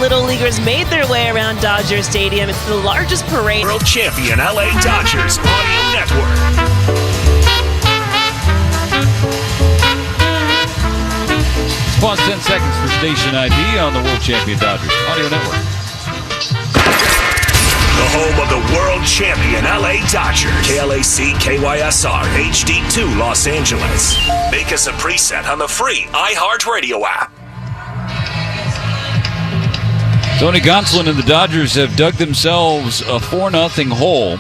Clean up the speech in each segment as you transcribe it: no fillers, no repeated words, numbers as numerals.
Little Leaguers made their way around Dodger Stadium. It's the largest parade. World champion LA Dodgers Audio Network. Pause 10 seconds for station ID on the World Champion Dodgers Audio Network. The home of the world champion LA Dodgers. KLAC KYSR HD2 Los Angeles. Make us a preset on the free iHeartRadio app. Tony Gonsolin and the Dodgers have dug themselves a 4-0 hole.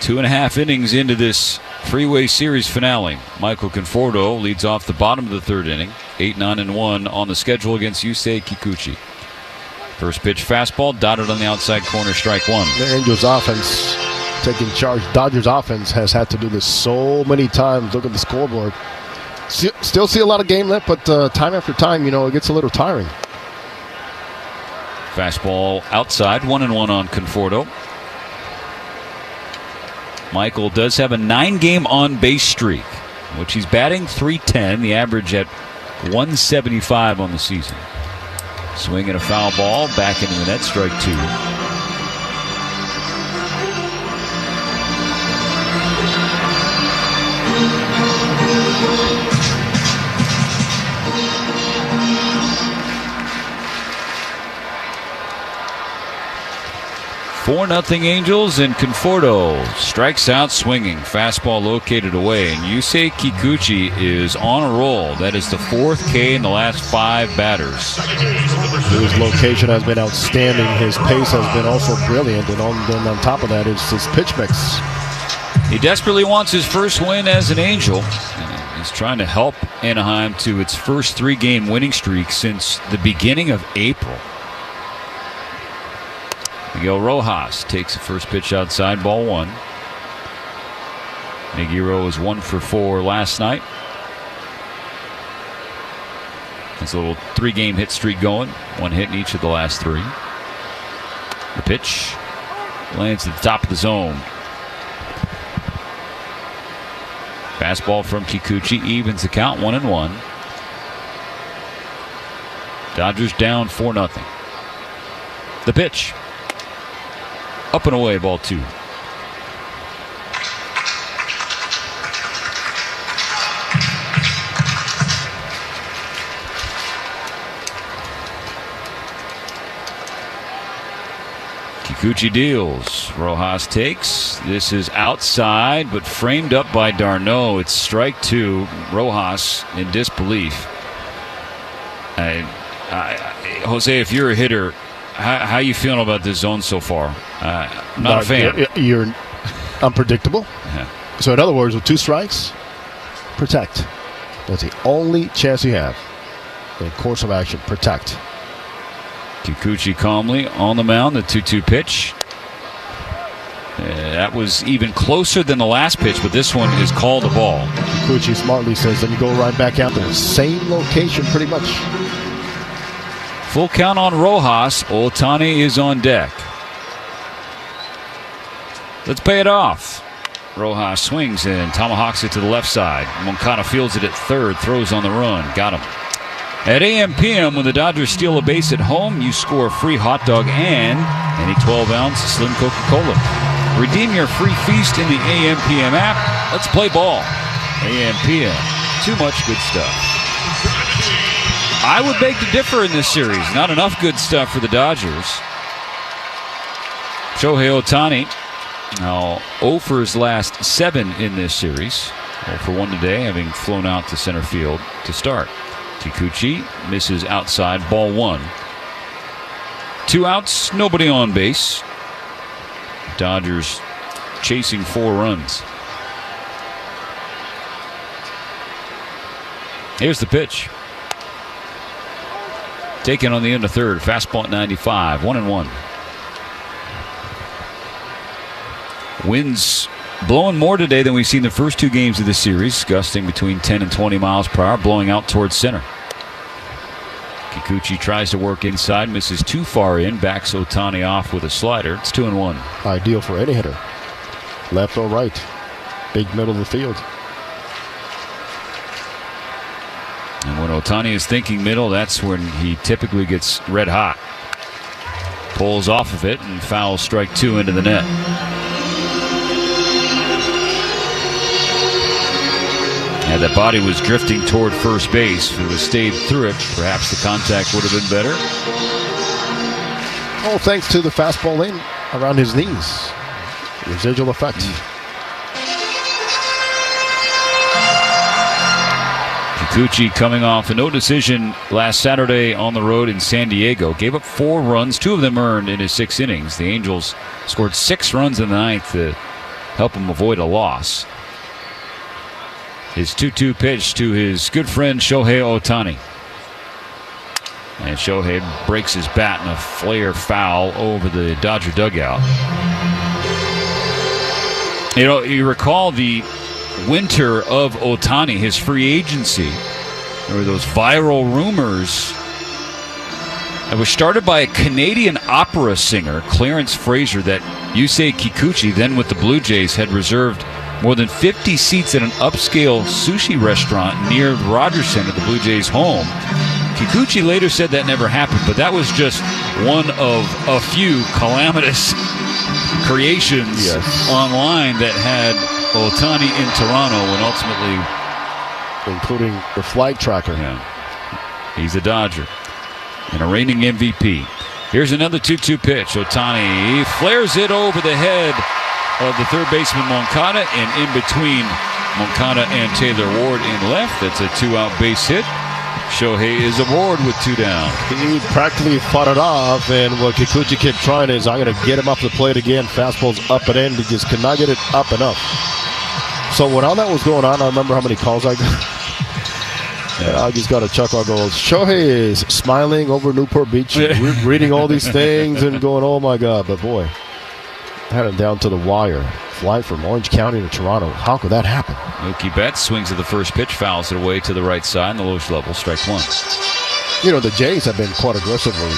2.5 innings into this Freeway Series finale. Michael Conforto leads off the bottom of the third inning. 8-9-1 on the schedule against Yusei Kikuchi. First pitch fastball dotted on the outside corner, strike one. The Angels offense taking charge. Dodgers offense has had to do this so many times. Look at the scoreboard. Still see a lot of game left, but time after time, it gets a little tiring. Fastball outside, 1-1 on Conforto. Michael does have a 9-game on-base streak, which he's batting .310, the average at 175 on the season. Swing and a foul ball, back into the net, strike two. 4-0 Angels, and Conforto strikes out swinging. Fastball located away, and Yusei Kikuchi is on a roll. That is the 4th K in the last 5 batters. His location has been outstanding. His pace has been also brilliant, and on top of that is his pitch mix. He desperately wants his first win as an Angel. He's trying to help Anaheim to its first 3-game winning streak since the beginning of April. Miguel Rojas takes the first pitch outside, ball one. Nagiro was 1 for 4 last night. It's a little 3-game hit streak going. 1 hit in each of the last 3. The pitch lands at the top of the zone. Fastball from Kikuchi evens the count, 1-1. Dodgers down 4-0. The pitch. Up and away, ball 2. Kikuchi deals. Rojas takes. This is outside, but framed up by d'Arnaud. It's strike 2. Rojas in disbelief. Jose, if you're a hitter, how you feeling about this zone so far? Not a fan. You're unpredictable. Yeah. So in other words, with 2 strikes, protect. That's the only chance you have. In course of action, protect. Kikuchi calmly on the mound, the 2-2 pitch. That was even closer than the last pitch, but this one is called a ball. Kikuchi smartly says, then you go right back out there. Same location, pretty much. Full count on Rojas. Ohtani is on deck. Let's pay it off. Rojas swings and tomahawks it to the left side. Moncada fields it at third, throws on the run. Got him. At AM/PM, when the Dodgers steal a base at home, you score a free hot dog and any 12-ounce Slim Coca-Cola. Redeem your free feast in the AM/PM app. Let's play ball. AM/PM. Too much good stuff. I would beg to differ in this series. Not enough good stuff for the Dodgers. Shohei Ohtani now 0 for his last 7 in this series. 0 for 1 today, having flown out to center field to start. Kikuchi misses outside, ball 1. 2 outs, nobody on base. Dodgers chasing 4 runs. Here's the pitch. Taken on the end of third. Fastball at 95. 1-1. Winds blowing more today than we've seen the first 2 games of the series. Gusting between 10 and 20 miles per hour. Blowing out towards center. Kikuchi tries to work inside. Misses too far in. Backs Ohtani off with a slider. It's 2-1. Ideal for any hitter. Left or right. Big middle of the field. And when Ohtani is thinking middle, that's when he typically gets red hot. Pulls off of it and fouls strike 2 into the net. Yeah, that body was drifting toward first base. If it was stayed through it, perhaps the contact would have been better. Oh, thanks to the fastball in around his knees. Residual effect. Kikuchi coming off a no decision last Saturday on the road in San Diego. Gave up 4 runs, 2 of them earned in his 6 innings. The Angels scored 6 runs in the 9th to help him avoid a loss. His 2-2 pitch to his good friend Shohei Ohtani. And Shohei breaks his bat in a flare foul over the Dodger dugout. You know, you recall the winter of Ohtani, his free agency. There were those viral rumors. It was started by a Canadian opera singer, Clarence Fraser, that Yusei Kikuchi, then with the Blue Jays, had reserved more than 50 seats at an upscale sushi restaurant near the Rogers Center, the Blue Jays' home. Kikuchi later said that never happened, but that was just one of a few calamitous creations online that had Ohtani in Toronto and ultimately... including the flight tracker. Yeah. He's a Dodger and a reigning MVP. Here's another 2-2 pitch. Ohtani flares it over the head of the third baseman Moncada, and in between Moncada and Taylor Ward in left. That's a 2-out base hit. Shohei is aboard with 2 down. He practically fought it off, and what Kikuchi kept trying is, I'm going to get him off the plate again. Fastball's up and in. He just could not get it up enough. So when all that was going on, I remember how many calls I got. Yeah, I just got a chuckle. I go, Shohei is smiling over Newport Beach, reading all these things and going, oh my God. But boy, I had him down to the wire. Fly from Orange County to Toronto. How could that happen? Mookie Betts swings at the first pitch, fouls it away to the right side, in the lowest level, strike 1. You know, the Jays have been quite aggressively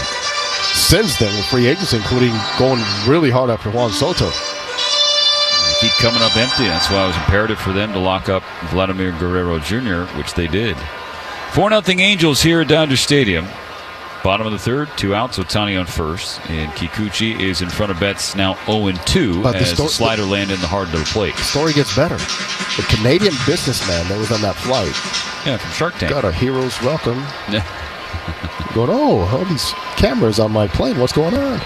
since then with free agents, including going really hard after Juan Soto. They keep coming up empty. That's why it was imperative for them to lock up Vladimir Guerrero Jr., which they did. 4-0 Angels here at Dodger Stadium. Bottom of the third, 2 outs. Ohtani on first, and Kikuchi is in front of Betts, now 0-2 as the slider landed in the hard to the plate. The story gets better. The Canadian businessman that was on that flight, from Shark Tank, got a hero's welcome. Going, all these cameras on my plane. What's going on?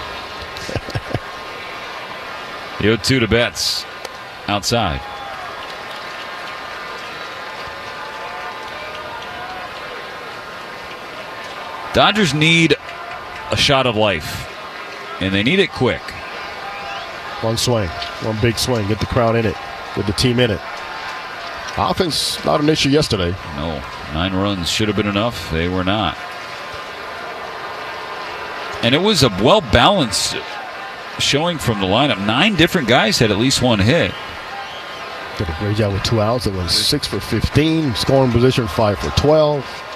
The 0-2 to Betts, outside. Dodgers need a shot of life, and they need it quick. One swing, one big swing, get the crowd in it, get the team in it. Offense, not an issue yesterday. No, 9 runs should have been enough. They were not. And it was a well-balanced showing from the lineup. 9 different guys had at least 1 hit. Did a great job with 2 outs. It was 6 for 15, scoring position 5 for 12.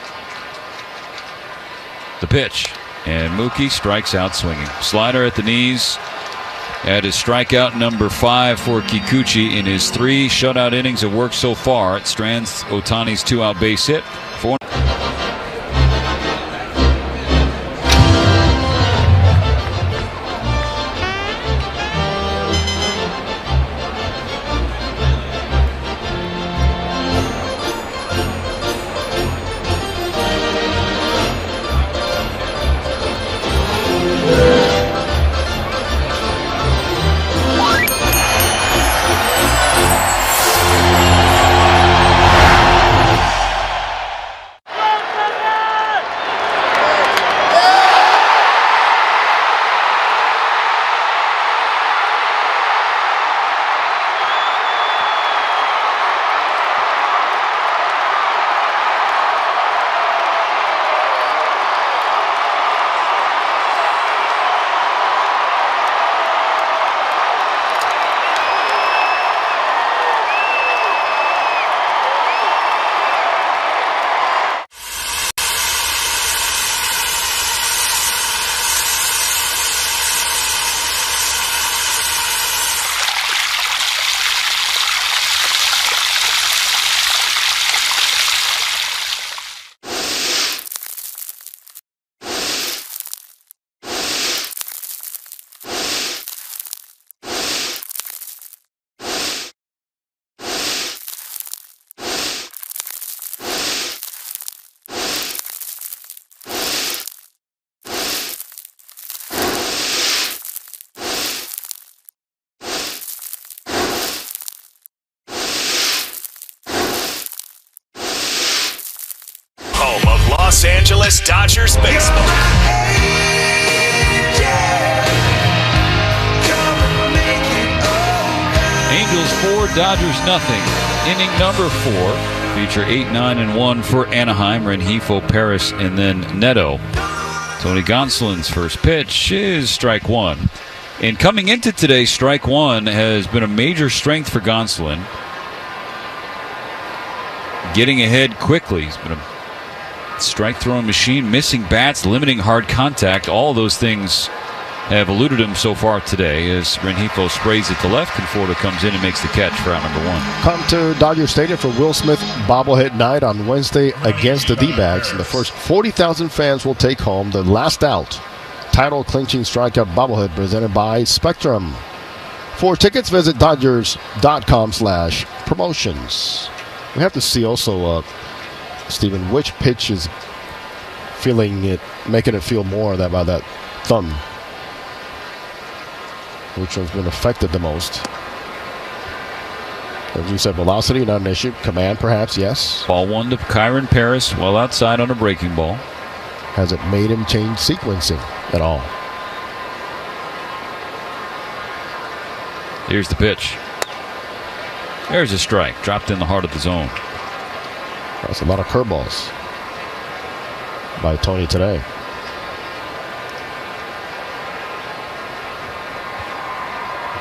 The pitch, and Mookie strikes out swinging. Slider at the knees. That is strikeout number 5 for Kikuchi in his 3 shutout innings of work so far. It strands Ohtani's 2-out base hit. Los Angeles Dodgers baseball. Angels 4, Dodgers nothing. Inning number 4. Feature 8, 9, and 1 for Anaheim. Rengifo, Paris, and then Neto. Tony Gonsolin's first pitch is strike 1. And coming into today, strike 1 has been a major strength for Gonsolin. Getting ahead quickly. He's been a strike throwing machine, missing bats, limiting hard contact. All of those things have eluded him so far today as Rengifo sprays it to left. Conforto comes in and makes the catch for out number 1. Come to Dodger Stadium for Will Smith bobblehead night on Wednesday against the D-backs. And the first 40,000 fans will take home the last out title-clinching strikeout bobblehead presented by Spectrum. For tickets, visit Dodgers.com/promotions. We have to see also, Stephen, which pitch is making it feel more of that by that thumb. Which one's been affected the most? As you said, velocity, not an issue. Command, perhaps, yes. Ball 1 to Kyron Paris, well outside on a breaking ball. Has it made him change sequencing at all? Here's the pitch. There's a strike. Dropped in the heart of the zone. That's a lot of curveballs by Tony today.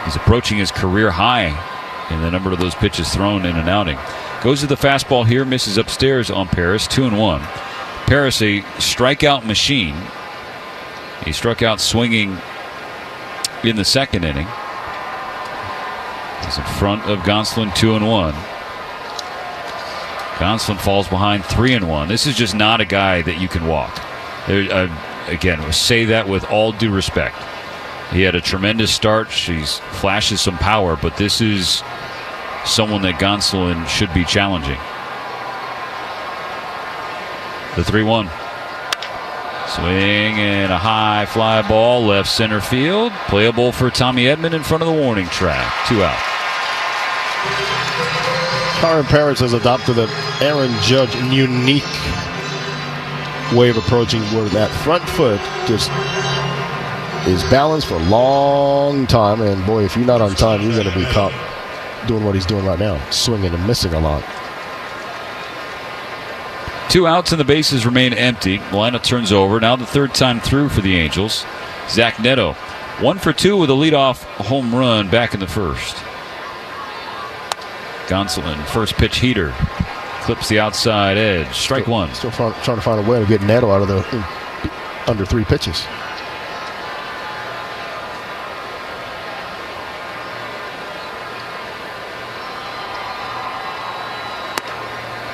He's approaching his career high in the number of those pitches thrown in an outing. Goes to the fastball here, misses upstairs on Paris, 2-1. Paris, a strikeout machine. He struck out swinging in the second inning. He's in front of Gonsolin, 2-1. Gonsolin falls behind, 3-1. This is just not a guy that you can walk. Again, we'll say that with all due respect. He had a tremendous start. She flashes some power, but this is someone that Gonsolin should be challenging. The 3-1. Swing and a high fly ball, left center field. Playable for Tommy Edman in front of the warning track. 2 out. Kyron Paris has adopted an Aaron Judge unique way of approaching where that front foot just is balanced for a long time. And boy, if you're not on time, you're going to be caught doing what he's doing right now, swinging and missing a lot. 2 outs and the bases remain empty. Lineup turns over. Now the third time through for the Angels. Zach Neto, 1 for 2 with a leadoff home run back in the first. Gonsolin, first pitch heater. Clips the outside edge. Strike 1. Still trying to find a way to get Neto out of the under 3 pitches.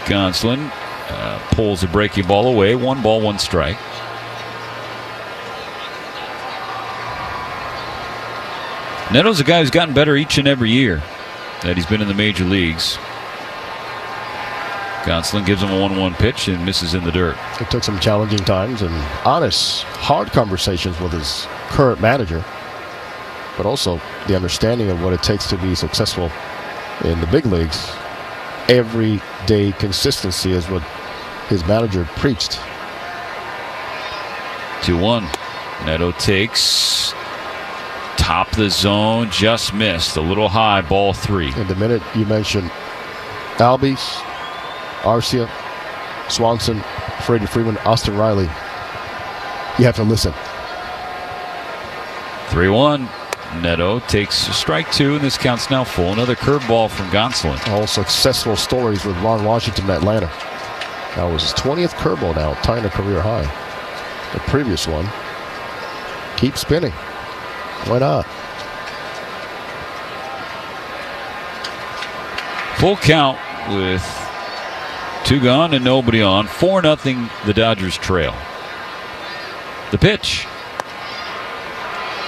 Gonsolin pulls a breaking ball away. 1 ball, 1 strike. Neto's a guy who's gotten better each and every year that he's been in the major leagues. Gonsolin gives him a 1-1 pitch and misses in the dirt. It took some challenging times and honest, hard conversations with his current manager, but also the understanding of what it takes to be successful in the big leagues. Everyday consistency is what his manager preached. 2-1. Neto takes top of the zone, just missed. A little high, ball 3. And the minute you mention Albies, Arcia, Swanson, Freddie Freeman, Austin Riley, you have to listen. 3-1. Neto takes strike 2, and this count's now full. Another curveball from Gonsolin. All successful stories with Ron Washington in Atlanta. That was his 20th curveball now, tying a career high. The previous one. Keep spinning. Why not? Full count with 2 gone and nobody on. 4-0 the Dodgers trail. The pitch.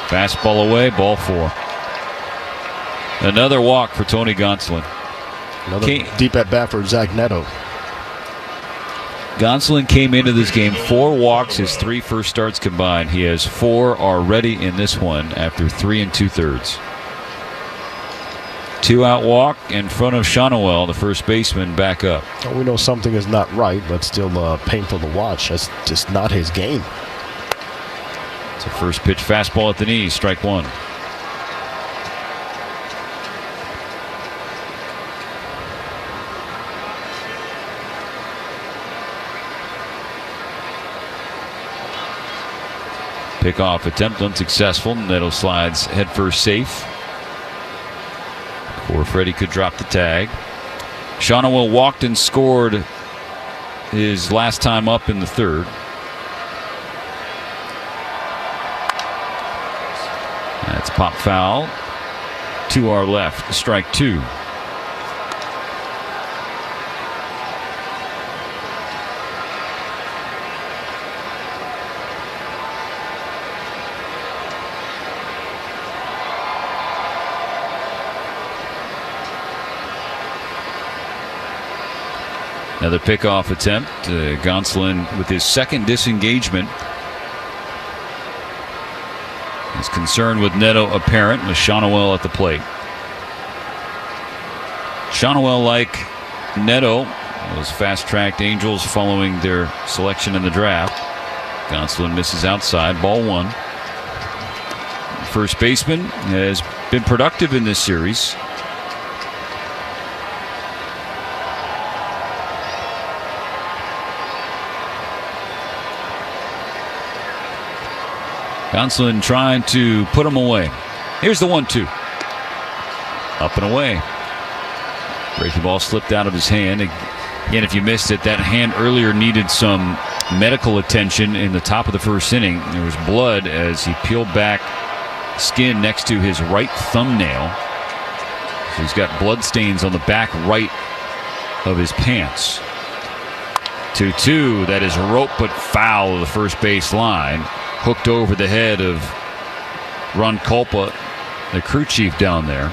Fastball away, ball 4. Another walk for Tony Gonsolin. Another deep at bat for Zach Neto. Gonsolin came into this game 4 walks, his 3 first starts combined. He has 4 already in this one after 3 2/3. 2-out walk in front of Shonowell, the first baseman, back up. Well, we know something is not right, but still painful to watch. That's just not his game. It's a first pitch fastball at the knees, strike one. Pickoff attempt unsuccessful. Neto slides headfirst safe. Or Freddie could drop the tag. Shonowell walked and scored his last time up in the third. That's pop foul to our left. Strike two. Another pickoff attempt. Gonsolin with his second disengagement. His concern with Neto apparent, with Shonowell at the plate. Shonowell, like Neto, those fast-tracked Angels following their selection in the draft. Gonsolin misses outside, ball one. First baseman has been productive in this series. Gonsolin trying to put him away. Here's the 1-2. Up and away. Breaking ball slipped out of his hand. Again, if you missed it, that hand earlier needed some medical attention in the top of the first inning. There was blood as he peeled back skin next to his right thumbnail. So he's got blood stains on the back right of his pants. 2-2. That is rope but foul of the first base line. Hooked over the head of Ron Culpa, the crew chief down there.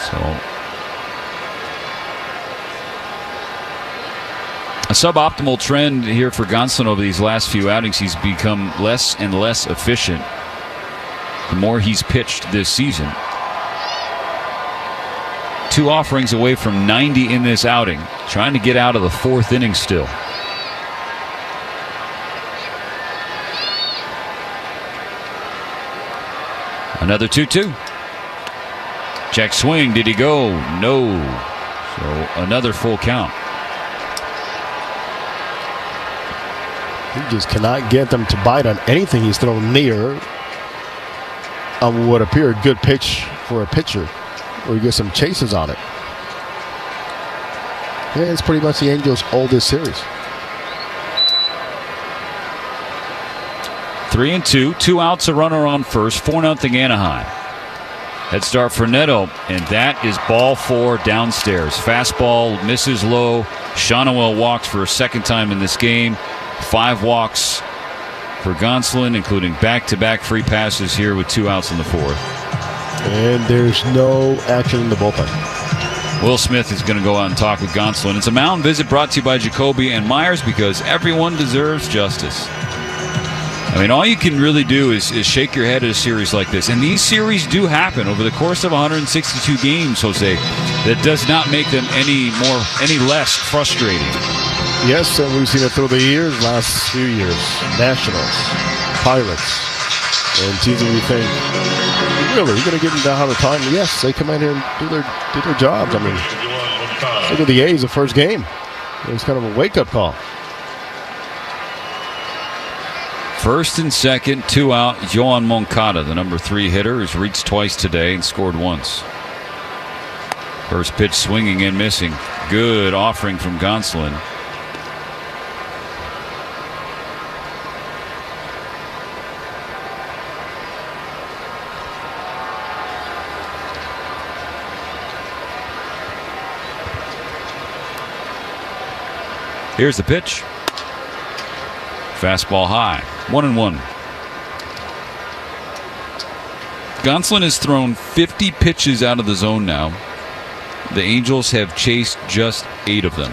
So a suboptimal trend here for Gonsolin over these last few outings. He's become less and less efficient the more he's pitched this season. 2 offerings away from 90 in this outing. Trying to get out of the fourth inning still. Another 2-2. Check swing. Did he go? No. So another full count. He just cannot get them to bite on anything he's thrown near on what appeared a good pitch for a pitcher, or you get some chases on it. Yeah, it's pretty much the Angels' oldest series. 3-2, 2 outs, a runner on first, 4-0 Anaheim. Head start for Neto, and that is ball 4 downstairs. Fastball misses low. Shonowell walks for a second time in this game. 5 walks for Gonsolin, including back-to-back free passes here with 2 outs in the fourth. And there's no action in the bullpen. Will Smith is going to go out and talk with Gonsolin. It's a mound visit brought to you by Jacoby and Myers, because everyone deserves justice. I mean, all you can really do is shake your head at a series like this. And these series do happen over the course of 162 games, Jose. That does not make them any less frustrating. Yes, and we've seen it through the years, last few years. Nationals, Pirates, and teams that we think, really, you're going to give them that hard a time? Yes, they come in here and do their jobs. I mean, look at the A's, the first game. It was kind of a wake-up call. First and second, 2 out. Yoan Moncada, the number 3 hitter, has reached twice today and scored once. First pitch swinging and missing. Good offering from Gonsolin. Here's the pitch. Fastball high. 1-1. Gonsolin has thrown 50 pitches out of the zone now. The Angels have chased just 8 of them.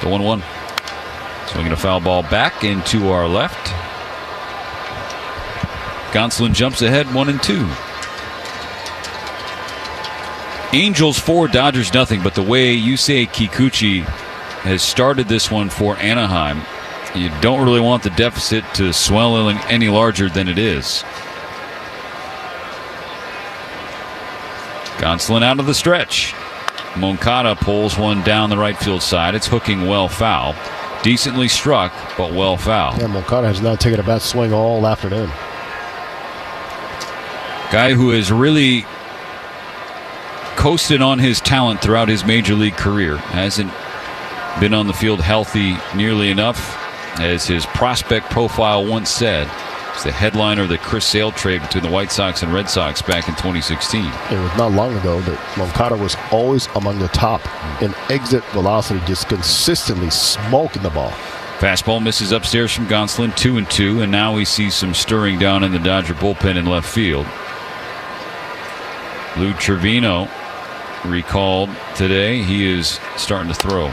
The 1-1. Swinging a foul ball back into our left. Gonsolin jumps ahead 1-2. Angels 4, Dodgers nothing. But the way Yusei Kikuchi has started this one for Anaheim, you don't really want the deficit to swell any larger than it is. Gonsolin out of the stretch. Moncada pulls one down the right field side. It's hooking well foul. Decently struck, but well foul. Yeah, Moncada has not taken a bad swing all afternoon. Guy who has really coasted on his talent throughout his major league career. Hasn't been on the field healthy nearly enough, as his prospect profile once said. It's the headliner of the Chris Sale trade between the White Sox and Red Sox back in 2016. It was not long ago that Moncada was always among the top in exit velocity, just consistently smoking the ball. Fastball misses upstairs from Gonsolin, 2-2, and now we see some stirring down in the Dodger bullpen in left field. Lou Trevino recalled today. He is starting to throw.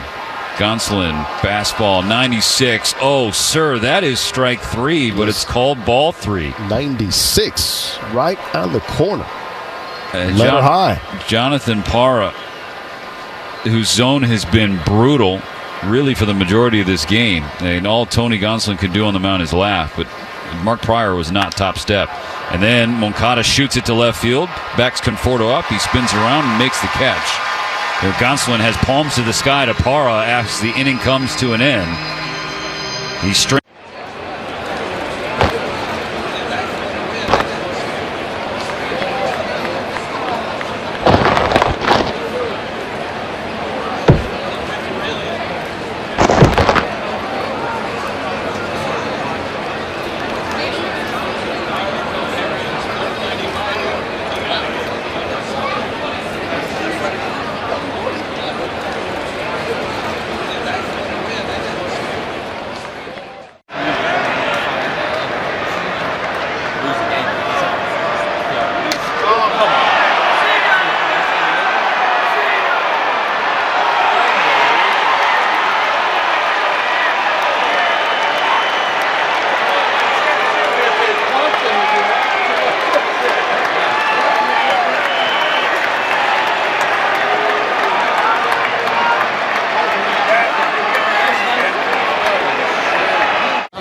Gonsolin, fastball, 96. Oh, sir, that is strike 3, but it's called ball 3. 96, right on the corner. Let her high. Jonathan Parra, whose zone has been brutal, really, for the majority of this game. And all Tony Gonsolin could do on the mound is laugh, but Mark Pryor was not top step. And then Moncada shoots it to left field, backs Conforto up, he spins around and makes the catch. Gonsolin has palms to the sky to Parra as the inning comes to an end. He's straight.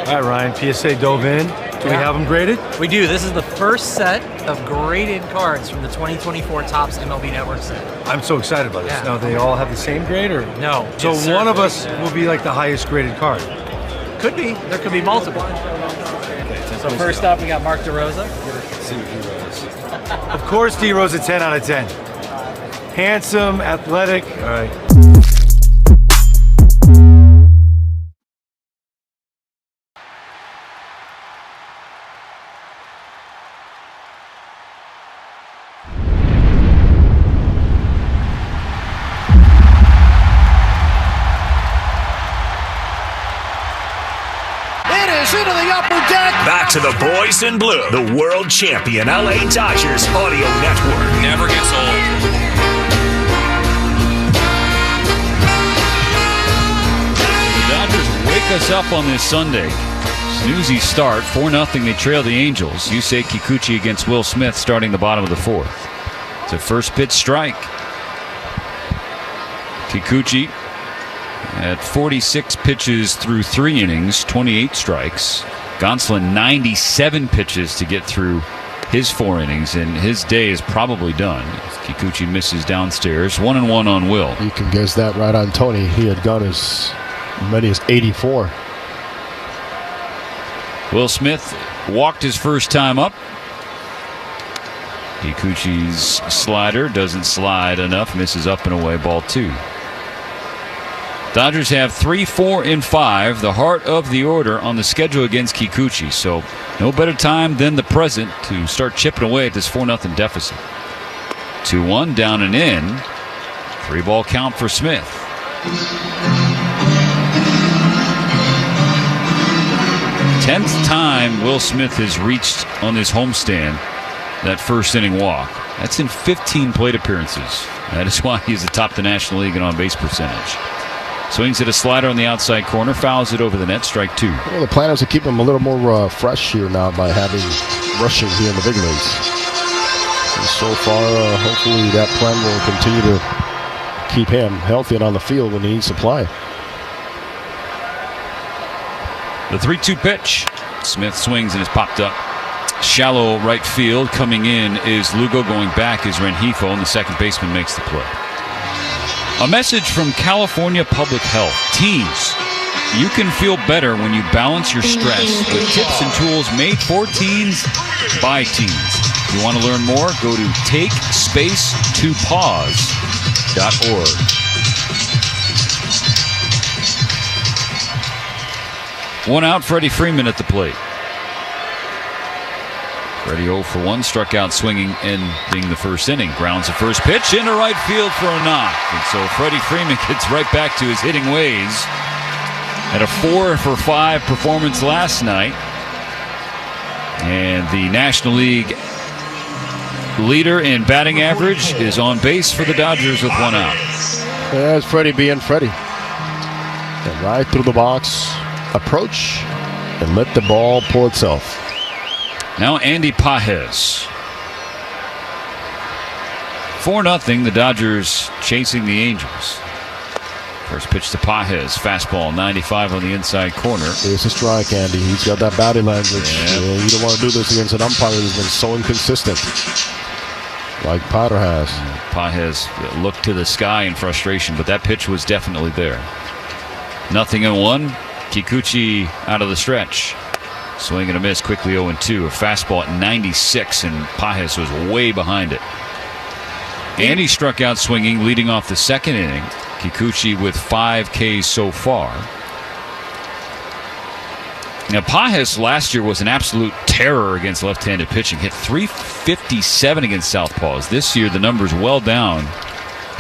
All right, Ryan, PSA dove in. Do we have them graded? We do. This is the first set of graded cards from the 2024 Topps MLB Network set. I'm so excited about this. Yeah. Now, they all have the same grade, or? No. So Yes, one sir. of us will be like the highest graded card. Could be. There could be multiple. So first up, we got Mark DeRosa. Of course, D-Rose a 10 out of 10. Handsome, athletic. All right. Into the upper deck. Back to the boys in blue, the world champion LA Dodgers audio network. Never gets old. The Dodgers wake us up on this Sunday. Snoozy start, 4-0. They trail the Angels. Yusei Kikuchi against Will Smith starting the bottom of the fourth. It's a first pitch strike. Kikuchi at 46 pitches through 3 innings, 28 strikes. Gonsolin 97 pitches to get through his 4 innings, and his day is probably done. Kikuchi misses downstairs. 1-1 on Will. You can guess that right on Tony. He had gone as many as 84. Will Smith walked his first time up. Kikuchi's slider doesn't slide enough, misses up and away, ball 2. Dodgers have 3, 4, and 5, the heart of the order on the schedule against Kikuchi. So no better time than the present to start chipping away at this 4-0 deficit. 2-1, down and in. 3-ball count for Smith. 10th time Will Smith has reached on this homestand that first inning walk. That's in 15 plate appearances. That is why he's atop the National League in on-base percentage. Swings at a slider on the outside corner, fouls it over the net, strike 2. Well, the plan is to keep him a little more fresh here now by having rushing here in the big leagues. And so far, hopefully that plan will continue to keep him healthy and on the field when he needs to play. The 3-2 pitch. Smith swings and is popped up. Shallow right field. Coming in is Lugo. Going back is Rengifo, and the second baseman makes the play. A message from California Public Health. Teens, you can feel better when you balance your stress with tips and tools made for teens by teens. If you want to learn more, go to takespace2pause.org. One out, Freddie Freeman at the plate. Freddie 0 for 1, struck out swinging, ending the first inning. Grounds the first pitch into right field for a knock. And so Freddie Freeman gets right back to his hitting ways. Had a 4 for 5 performance last night. And the National League leader in batting average is on base for the Dodgers with 1 out. There's Freddie being Freddie. And right through the box, approach, and let the ball pull itself. Now Andy Pages. 4-0, the Dodgers chasing the Angels. First pitch to Pages, fastball 95 on the inside corner. It's a strike, Andy. He's got that body language. Yeah. You don't want to do this against an umpire who's been so inconsistent, like Potter has. Pages looked to the sky in frustration, but that pitch was definitely there. 0-1. Kikuchi out of the stretch. Swing and a miss, quickly 0-2. A fastball at 96, and Pages was way behind it. Andy struck out swinging, leading off the second inning. Kikuchi with 5 Ks so far. Now, Pages last year was an absolute terror against left-handed pitching. Hit .357 against southpaws. This year, the number's well down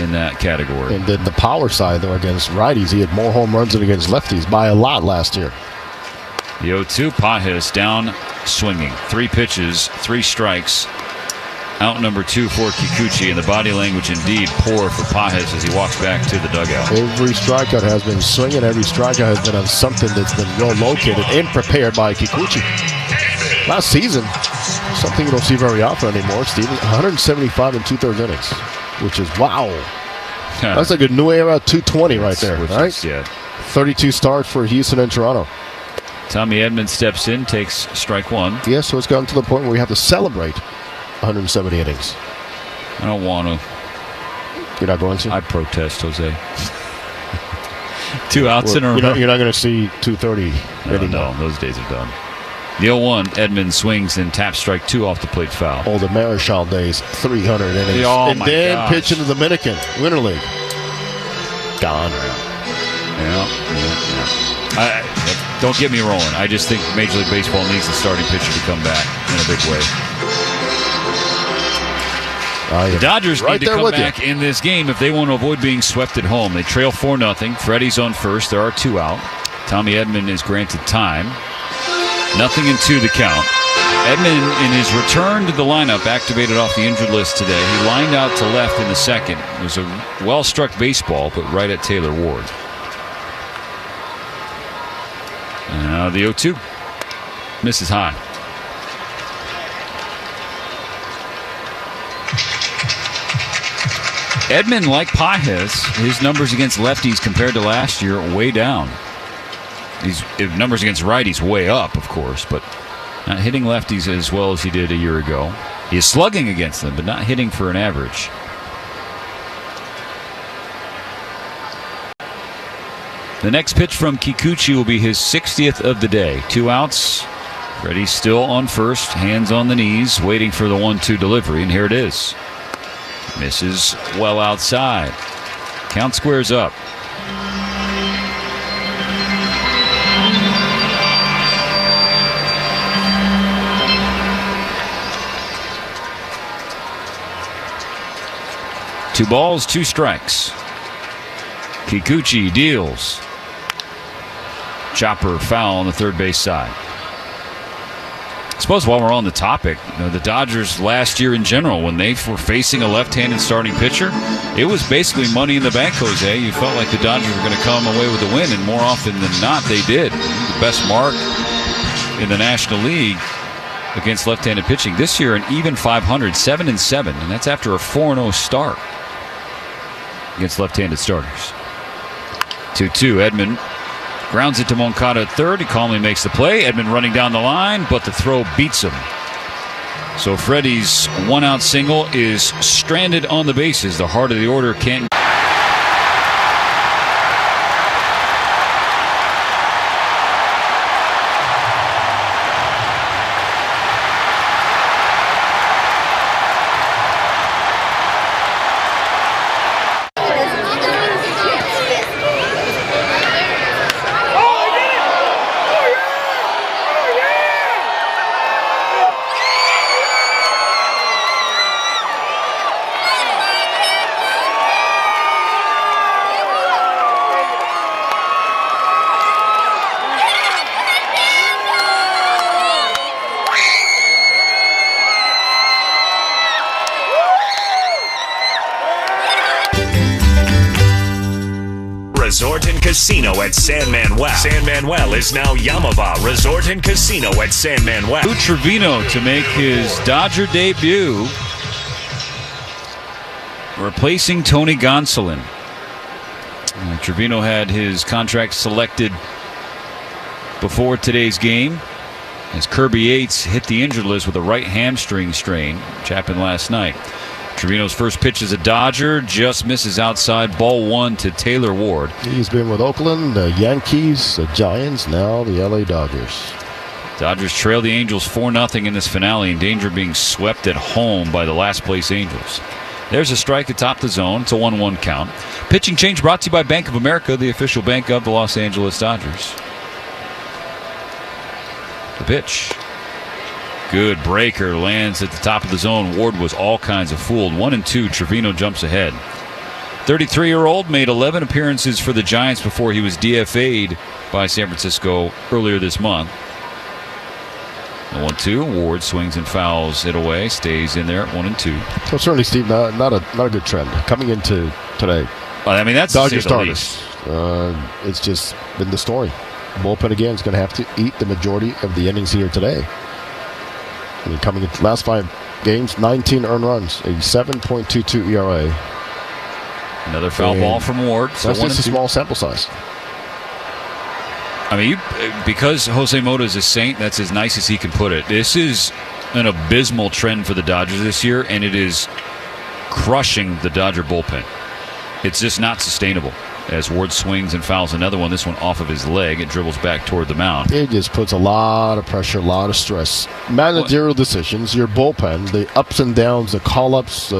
in that category. And then the power side, though, against righties, he had more home runs than against lefties by a lot last year. The 0-2, Pages down swinging. 3 pitches, 3 strikes. Out number 2 for Kikuchi, and the body language indeed poor for Pages as he walks back to the dugout. Every strikeout has been swinging. Every strikeout has been on something that's been well located and prepared by Kikuchi. Last season, something you don't see very often anymore, Steven, 175 and 2/3 innings, which is wow. That's like a new era 220 right there, right? Yeah. 32 starts for Houston and Toronto. Tommy Edman steps in, takes strike 1. Yeah, so it's gotten to the point where we have to celebrate 170 innings. I don't want to. You're not going to? I protest, Jose. 2 outs in a row. You're not going to see 230 anymore. No, those days are done. The 0-1, Edman swings and taps strike 2 off the plate foul. Oh, the Marichal days, 300 innings. Oh, and my then gosh. pitch in the Dominican Winter League. Gone. Yeah. Don't get me rolling. I just think Major League Baseball needs the starting pitcher to come back in a big way. The Dodgers need to come back in this game if they want to avoid being swept at home. They trail 4-0. Freddie's on first. There are 2 out. Tommy Edman is granted time. 0-2 the count. Edman, in his return to the lineup, activated off the injured list today. He lined out to left in the second. It was a well-struck baseball, but right at Taylor Ward. Now the 0-2. Misses high. Edman, like Pages, his numbers against lefties compared to last year are way down. His numbers against righties way up, of course, but not hitting lefties as well as he did a year ago. He is slugging against them, but not hitting for an average. The next pitch from Kikuchi will be his 60th of the day. 2 outs. Freddie still on first, hands on the knees, waiting for the 1-2 delivery, and here it is. Misses well outside. Count squares up. Two balls, 2 strikes. Kikuchi deals. Chopper foul on the third base side. I suppose while we're on the topic, the Dodgers last year in general, when they were facing a left-handed starting pitcher, it was basically money in the bank, Jose. You felt like the Dodgers were going to come away with the win, and more often than not, they did. The best mark in the National League against left-handed pitching. This year, an even 500, 7-7, and that's after a 4-0 start against left-handed starters. 2-2, Edman grounds it to Moncada at third. He calmly makes the play. Edman running down the line, but the throw beats him. So Freddie's one-out single is stranded on the bases. The heart of the order can't. Resort and Casino at San Manuel. San Manuel is now Yamava Resort and Casino at San Manuel. Trevino to make his Dodger debut, replacing Tony Gonsolin. Trevino had his contract selected before today's game as Kirby Yates hit the injured list with a right hamstring strain, which happened last night. Trevino's first pitch as a Dodger just misses outside, ball one to Taylor Ward. He's been with Oakland, the Yankees, the Giants, now the LA Dodgers. Dodgers trail the Angels 4-0 in this finale, in danger of being swept at home by the last place Angels. There's a strike atop the zone. It's a 1-1 count. Pitching change brought to you by Bank of America, the official bank of the Los Angeles Dodgers. The pitch. Good breaker, lands at the top of the zone. Ward was all kinds of fooled. 1-2, Trevino jumps ahead. 33-year-old made 11 appearances for the Giants before he was DFA'd by San Francisco earlier this month. 1-2, Ward swings and fouls it away, stays in there at 1-2. So certainly, Steve, not a good trend coming into today. Well, I mean, that's Dodger starters. It's just been the story. Bullpen again is going to have to eat the majority of the innings here today. I mean, coming into the last 5 games, 19 earned runs, a 7.22 ERA. Another foul ball from Ward. So that's just a small sample size. I mean, because Jose Mota is a saint, that's as nice as he can put it. This is an abysmal trend for the Dodgers this year, and it is crushing the Dodger bullpen. It's just not sustainable. As Ward swings and fouls another one, this one off of his leg, it dribbles back toward the mound. It just puts a lot of pressure, a lot of stress. Managerial decisions, your bullpen, the ups and downs, the call-ups,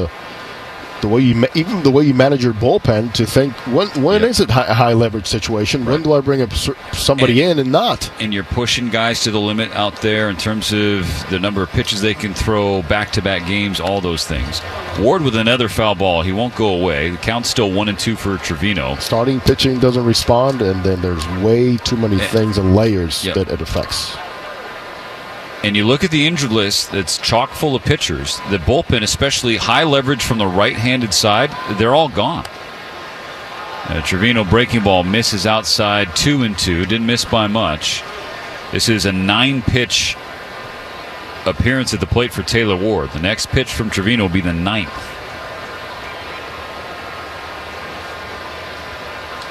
the way you manage your bullpen to think when is it a high leverage situation? Right. When do I bring up somebody in and not? And you're pushing guys to the limit out there in terms of the number of pitches they can throw, back-to-back games, all those things. Ward with another foul ball. He won't go away. The count's still 1-2 for Trevino. Starting pitching doesn't respond, and then there's way too many things and layers that it affects. And you look at the injured list that's chock full of pitchers. The bullpen, especially high leverage from the right-handed side, they're all gone. Trevino breaking ball misses outside 2-2. Didn't miss by much. This is a 9-pitch appearance at the plate for Taylor Ward. The next pitch from Trevino will be the 9th.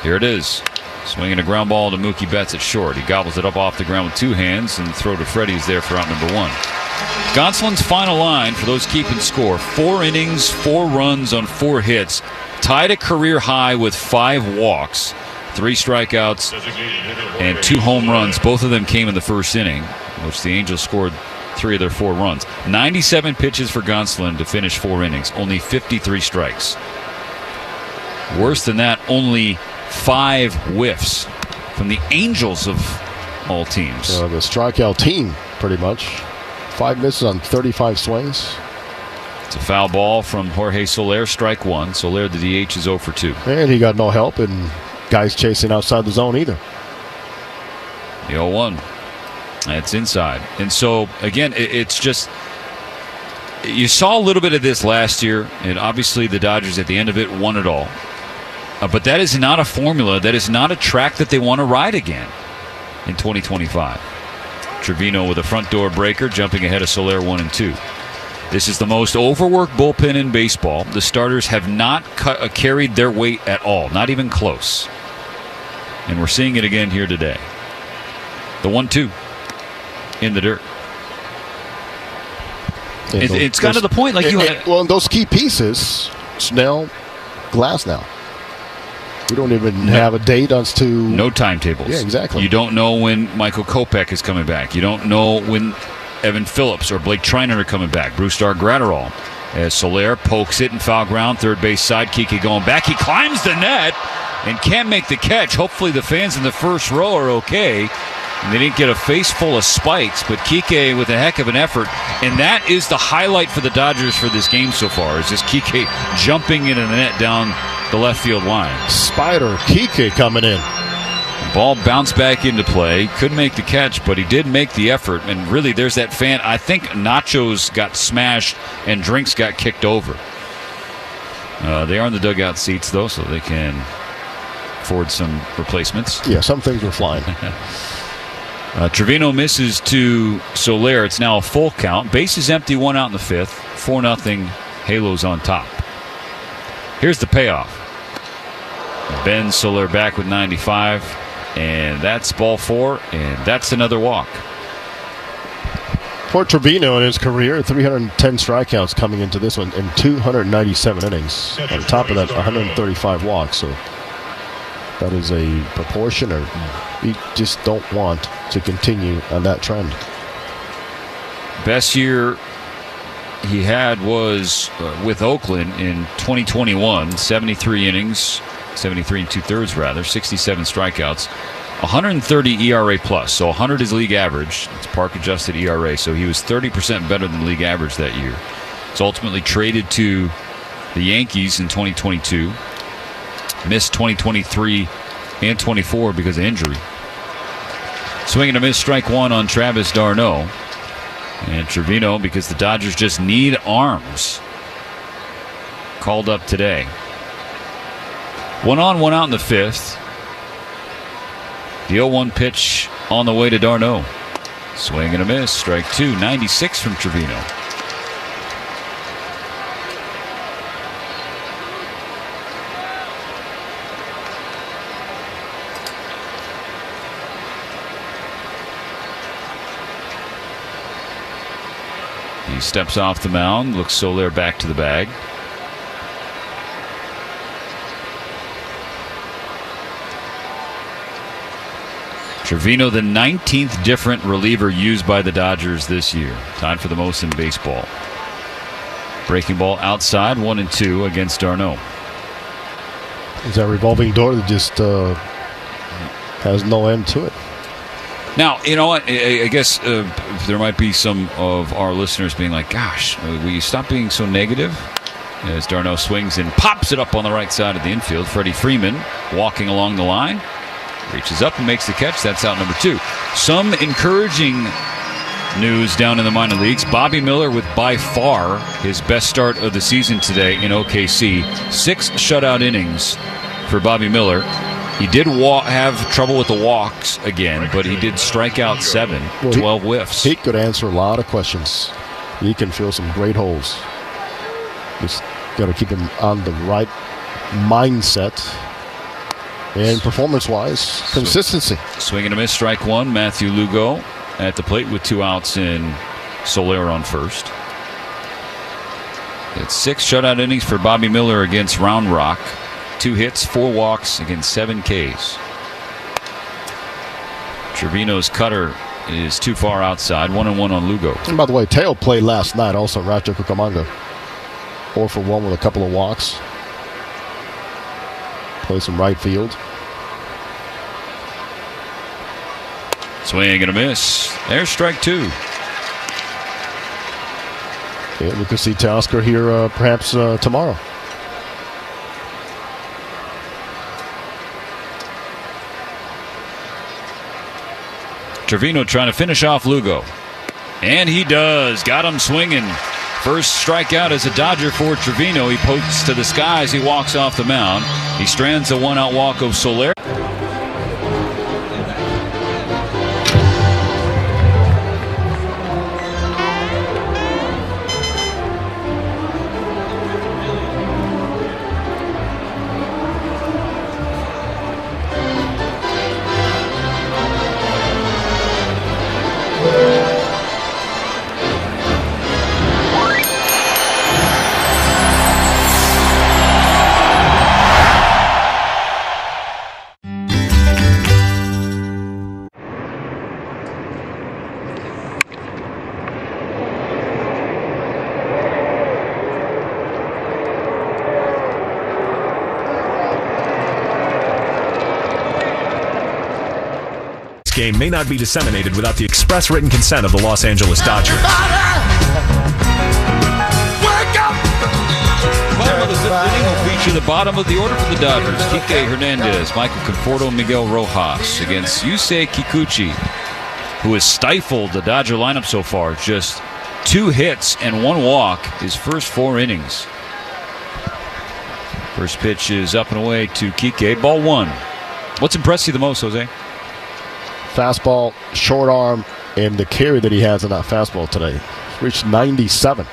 Here it is. Swinging a ground ball to Mookie Betts at short. He gobbles it up off the ground with 2 hands, and the throw to Freddie is there for out number 1. Gonsolin's final line, for those keeping score, 4 innings, 4 runs on 4 hits, tied a career high with 5 walks, 3 strikeouts, and 2 home runs. Both of them came in the first inning, which the Angels scored 3 of their 4 runs. 97 pitches for Gonsolin to finish 4 innings, only 53 strikes. Worse than that, only 5 whiffs from the Angels of all teams. The strikeout team, pretty much. 5 misses on 35 swings. It's a foul ball from Jorge Soler, strike 1. Soler, the DH, is 0 for 2. And he got no help, and guys chasing outside the zone either. The 0-1. It's inside. And so, again, it's just, you saw a little bit of this last year, and obviously the Dodgers at the end of it won it all. But that is not a formula. That is not a track that they want to ride again in 2025. Trevino with a front door breaker, jumping ahead of Soler 1-2. This is the most overworked bullpen in baseball. The starters have not carried their weight at all, not even close. And we're seeing it again here today. The 1-2 in the dirt. It's gotten to the point like well, those key pieces, Snell, Glasnow. We don't even have a date as to no timetables. Yeah, exactly. You don't know when Michael Kopech is coming back. You don't know when Evan Phillips or Blake Treinen are coming back. Brusdar Graterol as Soler pokes it in foul ground, third base side. Kike going back. He climbs the net and can't make the catch. Hopefully the fans in the first row are okay. And they didn't get a face full of spikes, but Kike with a heck of an effort. And that is the highlight for the Dodgers for this game so far, is just Kike jumping into the net down the left field line. Spider Kike coming in. Ball bounced back into play. Couldn't make the catch, but he did make the effort. And really, there's that fan. I think nachos got smashed and drinks got kicked over. They are in the dugout seats, though, so they can afford some replacements. Yeah, some things were flying. Trevino misses to Soler. It's now a full count. Base is empty, one out in the fifth. 4-0. Halos on top. Here's the payoff. Ben Soler back with 95. And that's ball 4. And that's another walk. For Trevino in his career, 310 strikeouts coming into this one in 297 innings. On top of that, 135 walks. So that is a proportion, or you just don't want to continue on that trend. Best year he had was with Oakland in 2021, 73 innings, 73 and 2/3 rather, 67 strikeouts, 130 ERA plus. So 100 is league average. It's park adjusted ERA. So he was 30% better than league average that year. He's ultimately traded to the Yankees in 2022. Missed 2023 and 24 because of injury. Swing and a miss, strike one on Travis d'Arnaud. And Trevino, because the Dodgers just need arms, called up today. 1 on, 1 out in the fifth. The 0-1 pitch on the way to d'Arnaud. Swing and a miss, strike two, 96 from Trevino. He steps off the mound, looks Soler back to the bag. Trevino, the 19th different reliever used by the Dodgers this year. Tied for the most in baseball. Breaking ball outside, 1-2 against d'Arnaud. It's that revolving door that just has no end to it. Now, you know what? I guess there might be some of our listeners being like, gosh, will you stop being so negative? As d'Arnaud swings and pops it up on the right side of the infield. Freddie Freeman walking along the line. Reaches up and makes the catch. That's out number 2. Some encouraging news down in the minor leagues. Bobby Miller with by far his best start of the season today in OKC. 6 shutout innings for Bobby Miller. He did have trouble with the walks again, but he did strike out 7, 12 whiffs. He could answer a lot of questions. He can fill some great holes. Just got to keep him on the right mindset. And performance-wise, consistency. Swing and a miss, strike one. Matthew Lugo at the plate with 2 outs and Soler on first. It's 6 shutout innings for Bobby Miller against Round Rock. 2 hits, 4 walks against 7 Ks. Trevino's cutter is too far outside. 1-1 on Lugo. And by the way, Teo played last night also. Raja Cucamonga 4 for 1 with a couple of walks. Play some right field. Swing and a miss. There's strike 2. Yeah, we could see Teoscar here perhaps tomorrow. Trevino trying to finish off Lugo. And he does. Got him swinging. First strikeout as a Dodger for Trevino. He pokes to the sky as he walks off the mound. He strands a one-out walk of Soler. Game may not be disseminated without the express written consent of the Los Angeles Dodgers. Bottom of the fifth inning will feature the bottom of the order for the Dodgers. Kike Hernandez, Michael Conforto, Miguel Rojas against Yusei Kikuchi, who has stifled the Dodger lineup so far. Just 2 hits and 1 walk his first 4 innings. First pitch is up and away to Kike. Ball 1. What's impressed you the most, Jose? Fastball, short arm, and the carry that he has in that fastball today. Reached 97.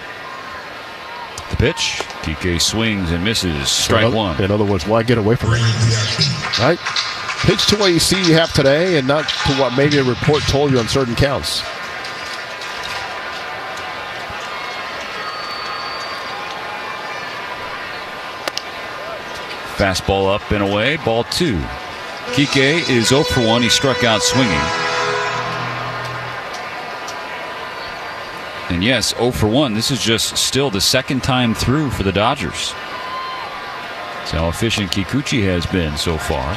The pitch. Kike swings and misses. Strike 1. In other words, why get away from it? Right? Pitch to what you see you have today and not to what maybe a report told you on certain counts. Fastball up and away. Ball 2. Kike is 0 for 1. He struck out swinging. And yes, 0 for 1. This is just still the second time through for the Dodgers. That's how efficient Kikuchi has been so far.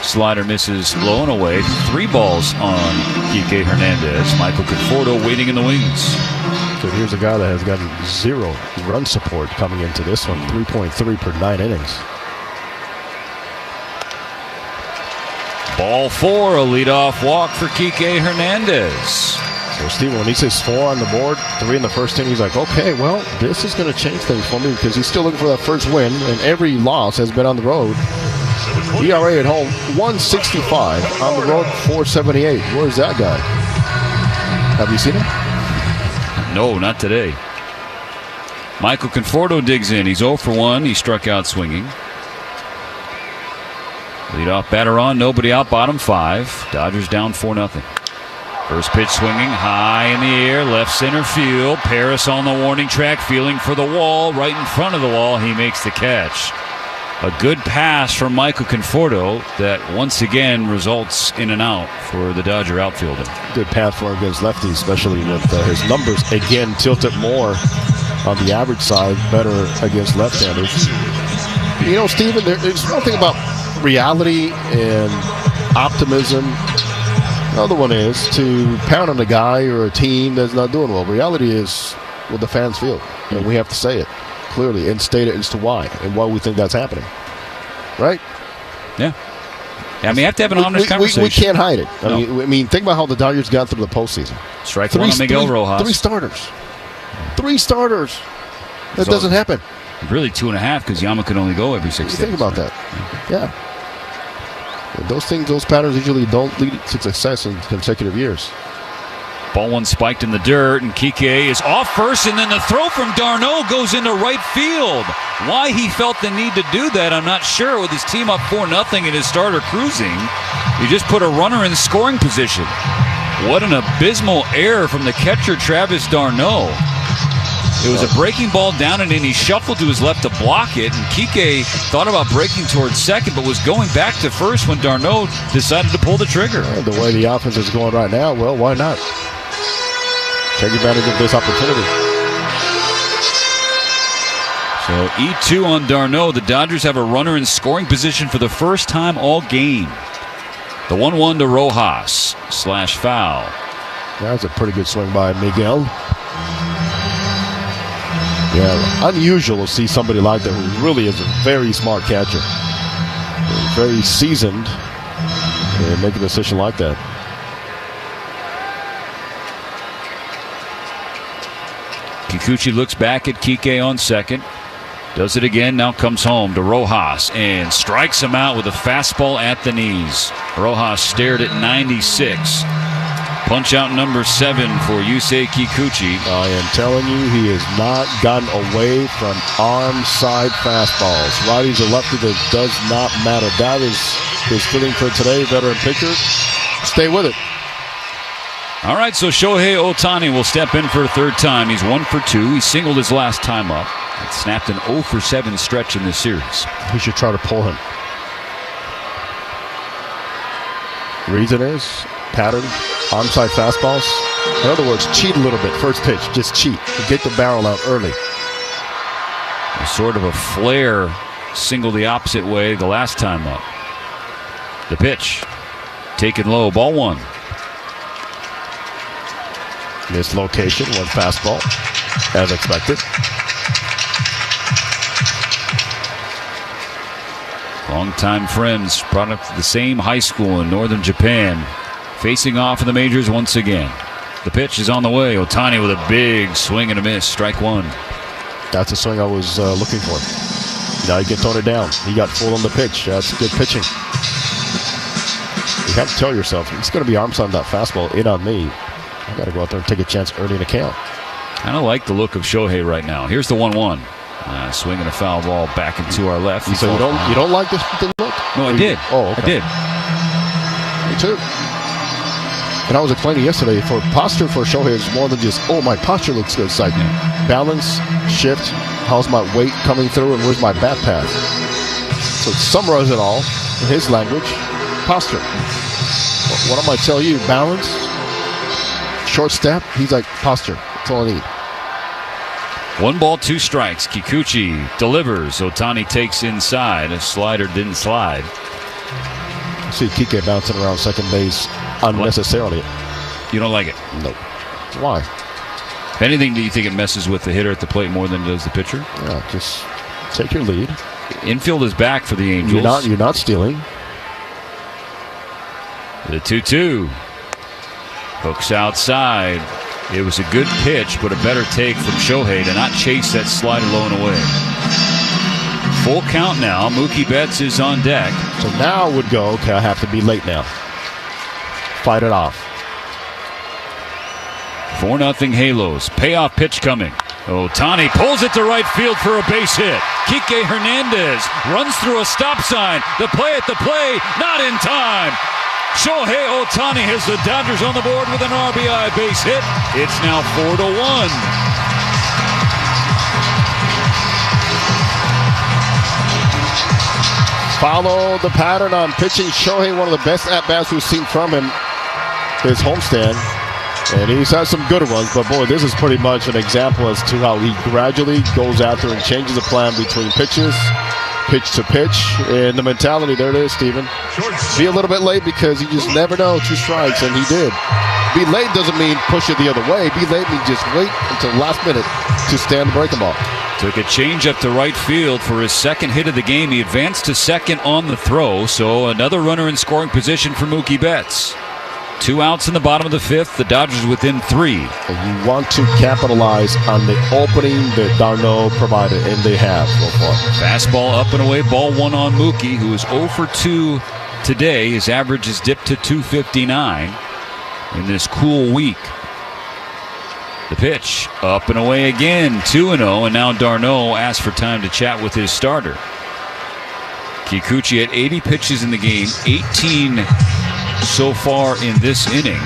Slider misses low and away. 3 balls on Kike Hernandez. Michael Conforto waiting in the wings. So here's a guy that has gotten 0 run support coming into this one. 3.3 per 9 innings. Ball 4, a leadoff walk for Kike Hernandez. So, Steve, when he says 4 on the board, 3 in the first inning, he's like, okay, well, this is going to change things for me because he's still looking for that first win, and every loss has been on the road. ERA at home, 165. On the road, 478. Where's that guy? Have you seen him? No, not today. Michael Conforto digs in. He's 0 for 1. He struck out swinging. Leadoff batter on, nobody out, bottom 5. Dodgers down 4-0. First pitch swinging high in the air, left center field. Paris on the warning track, feeling for the wall. Right in front of the wall, he makes the catch. A good pass from Michael Conforto that once again results in an out for the Dodger outfielder. Good pass for him against lefties, especially with his numbers again tilted more on the average side, better against left-handers. You know, Steven, there's one thing about reality and optimism. Another one is to pound on a guy or a team that's not doing well. Reality is what the fans feel, and we have to say it clearly and state it as to why and why we think that's happening. Right? Yeah. I mean, you have to have an honest conversation. We can't hide it. I mean, think about how the Dodgers got through the postseason. Strike 1 on Miguel Rojas. 3 starters. 3 starters. That doesn't happen. Really 2.5 because Yama could only go every 6 days. Think about that. Yeah. Those things, those patterns usually don't lead to success in consecutive years. Ball 1 spiked in the dirt, and Kike is off first, and then the throw from d'Arnaud goes into right field. Why he felt the need to do that, I'm not sure. With his team up 4-0 and his starter cruising, he just put a runner in scoring position. What an abysmal error from the catcher, Travis d'Arnaud. It was a breaking ball down and in. He shuffled to his left to block it, and Kike thought about breaking towards second, but was going back to first when d'Arnaud decided to pull the trigger. Well, the way the offense is going right now, well, why not? Take advantage of this opportunity. So E2 on d'Arnaud. The Dodgers have a runner in scoring position for the first time all game. The 1-1 to Rojas / foul. That was a pretty good swing by Miguel. Yeah, unusual to see somebody like that who really is a very smart catcher. Very seasoned and make a decision like that. Kikuchi looks back at Kike on second. Does it again. Now comes home to Rojas and strikes him out with a fastball at the knees. Rojas stared at 96. Punch out number 7 for Yusei Kikuchi. I am telling you, he has not gotten away from arm side fastballs. Righties or lefties, it does not matter. That is his feeling for today, veteran pitcher. Stay with it. All right, so Shohei Ohtani will step in for a third time. He's 1 for 2. He singled his last time up. It snapped an 0 for 7 stretch in this series. We should try to pull him. Reason is pattern, onside fastballs. In other words, cheat a little bit. First pitch, just cheat. Get the barrel out early. Sort of a flare single the opposite way the last time up. The pitch taken low, ball 1. Mislocation, one fastball, as expected. Longtime friends, product of the same high school in northern Japan, facing off in the majors once again. The pitch is on the way. Ohtani with a big swing and a miss. Strike 1. That's the swing I was looking for. Now you can tone it down. He got full on the pitch. That's good pitching. You have to tell yourself, it's going to be arm side that fastball in on me. I got to go out there and take a chance early in the count. Kind of like the look of Shohei right now. Here's the 1-1. Swinging a foul ball back into our left. So you don't like this look? No, I did. Oh, okay. I did. Me too. And I was explaining yesterday, for posture for Shohei is more than just, oh, my posture looks good. It's like balance, shift, how's my weight coming through, and where's my bat path? So summarize it all in his language, posture. What am I telling you? Balance, short step. He's like, posture. That's all I need. 1 ball, 2 strikes. Kikuchi delivers. Ohtani takes inside. A slider didn't slide. See Kike bouncing around second base unnecessarily. You don't like it? Nope. Why? If anything, do you think it messes with the hitter at the plate more than it does the pitcher? Yeah, just take your lead. Infield is back for the Angels. You're not stealing. The 2-2. Hooks outside. It was a good pitch, but a better take from Shohei to not chase that slider low and away. Full count now. Mookie Betts is on deck. So now would go, okay, I have to be late now. Fight it off. 4-0 Halos. Payoff pitch coming. Ohtani pulls it to right field for a base hit. Kike Hernandez runs through a stop sign. The play at the play, not in time. Shohei Ohtani has the Dodgers on the board with an RBI base hit. It's now 4-1. Follow the pattern on pitching. Shohei, one of the best at-bats we've seen from him his homestand. And he's had some good ones, but boy, this is pretty much an example as to how he gradually goes after and changes the plan between pitches, pitch to pitch, and the mentality. There it is, Steven. Be a little bit late because you just never know. 2 strikes, and he did. Be late doesn't mean push it the other way. Be late means just wait until the last minute to stand the breaking ball. Took a change up to right field for his second hit of the game. He advanced to second on the throw, so another runner in scoring position for Mookie Betts. 2 outs in the bottom of the 5th. The Dodgers within 3. And you want to capitalize on the opening that d'Arnaud provided, and they have so far. Fastball up and away, ball 1 on Mookie, who is 0 for 2 today. His average is dipped to 259 in this cool week. The pitch up and away again, 2-0, and now d'Arnaud asks for time to chat with his starter. Kikuchi at 80 pitches in the game, 18 so far in this inning.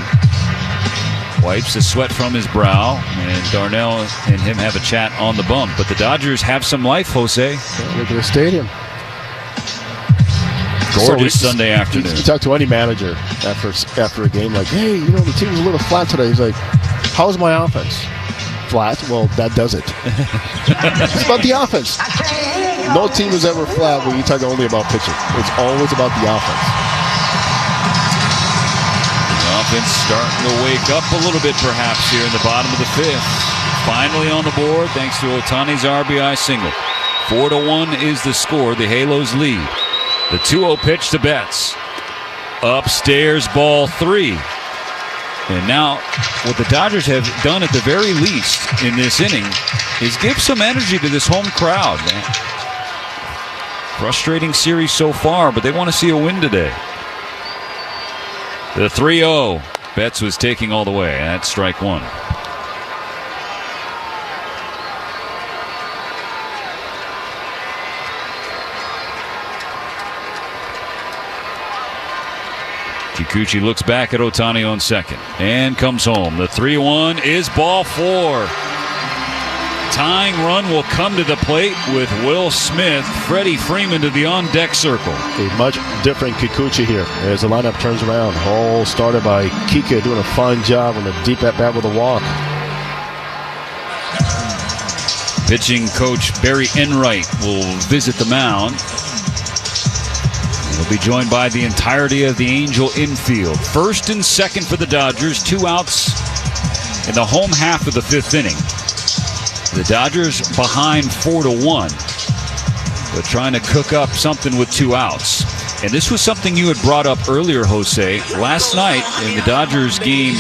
Wipes the sweat from his brow, and d'Arnaud and him have a chat on the bump. But the Dodgers have some life, Jose. Look at the stadium. Gorgeous Sunday afternoon. You talk to any manager after a game, like, hey, the team's a little flat today. He's like, how's my offense? Flat? Well, that does it. It's about the offense. No team is ever flat when you talk only about pitching. It's always about the offense. Offense starting to wake up a little bit perhaps here in the bottom of the 5th. Finally on the board thanks to Ohtani's RBI single. 4-1 is the score. The Halos lead. The 2-0 pitch to Betts. Upstairs, ball 3. And now what the Dodgers have done at the very least in this inning is give some energy to this home crowd. Frustrating series so far, but they want to see a win today. The 3-0. Betts was taking all the way. That's strike one. Kikuchi looks back at Ohtani on second and comes home. The 3-1 is ball four. Tying run will come to the plate with Will Smith. Freddie Freeman to the on-deck circle. A much different Kikuchi here as the lineup turns around. All started by Kike doing a fine job on the deep at-bat with a walk. Pitching coach Barry Enright will visit the mound. He'll be joined by the entirety of the Angel infield. First and second for the Dodgers. 2 outs in the home half of the fifth inning. The Dodgers behind 4-1, but trying to cook up something with 2 outs. And this was something you had brought up earlier, Jose. Last night in the Dodgers game,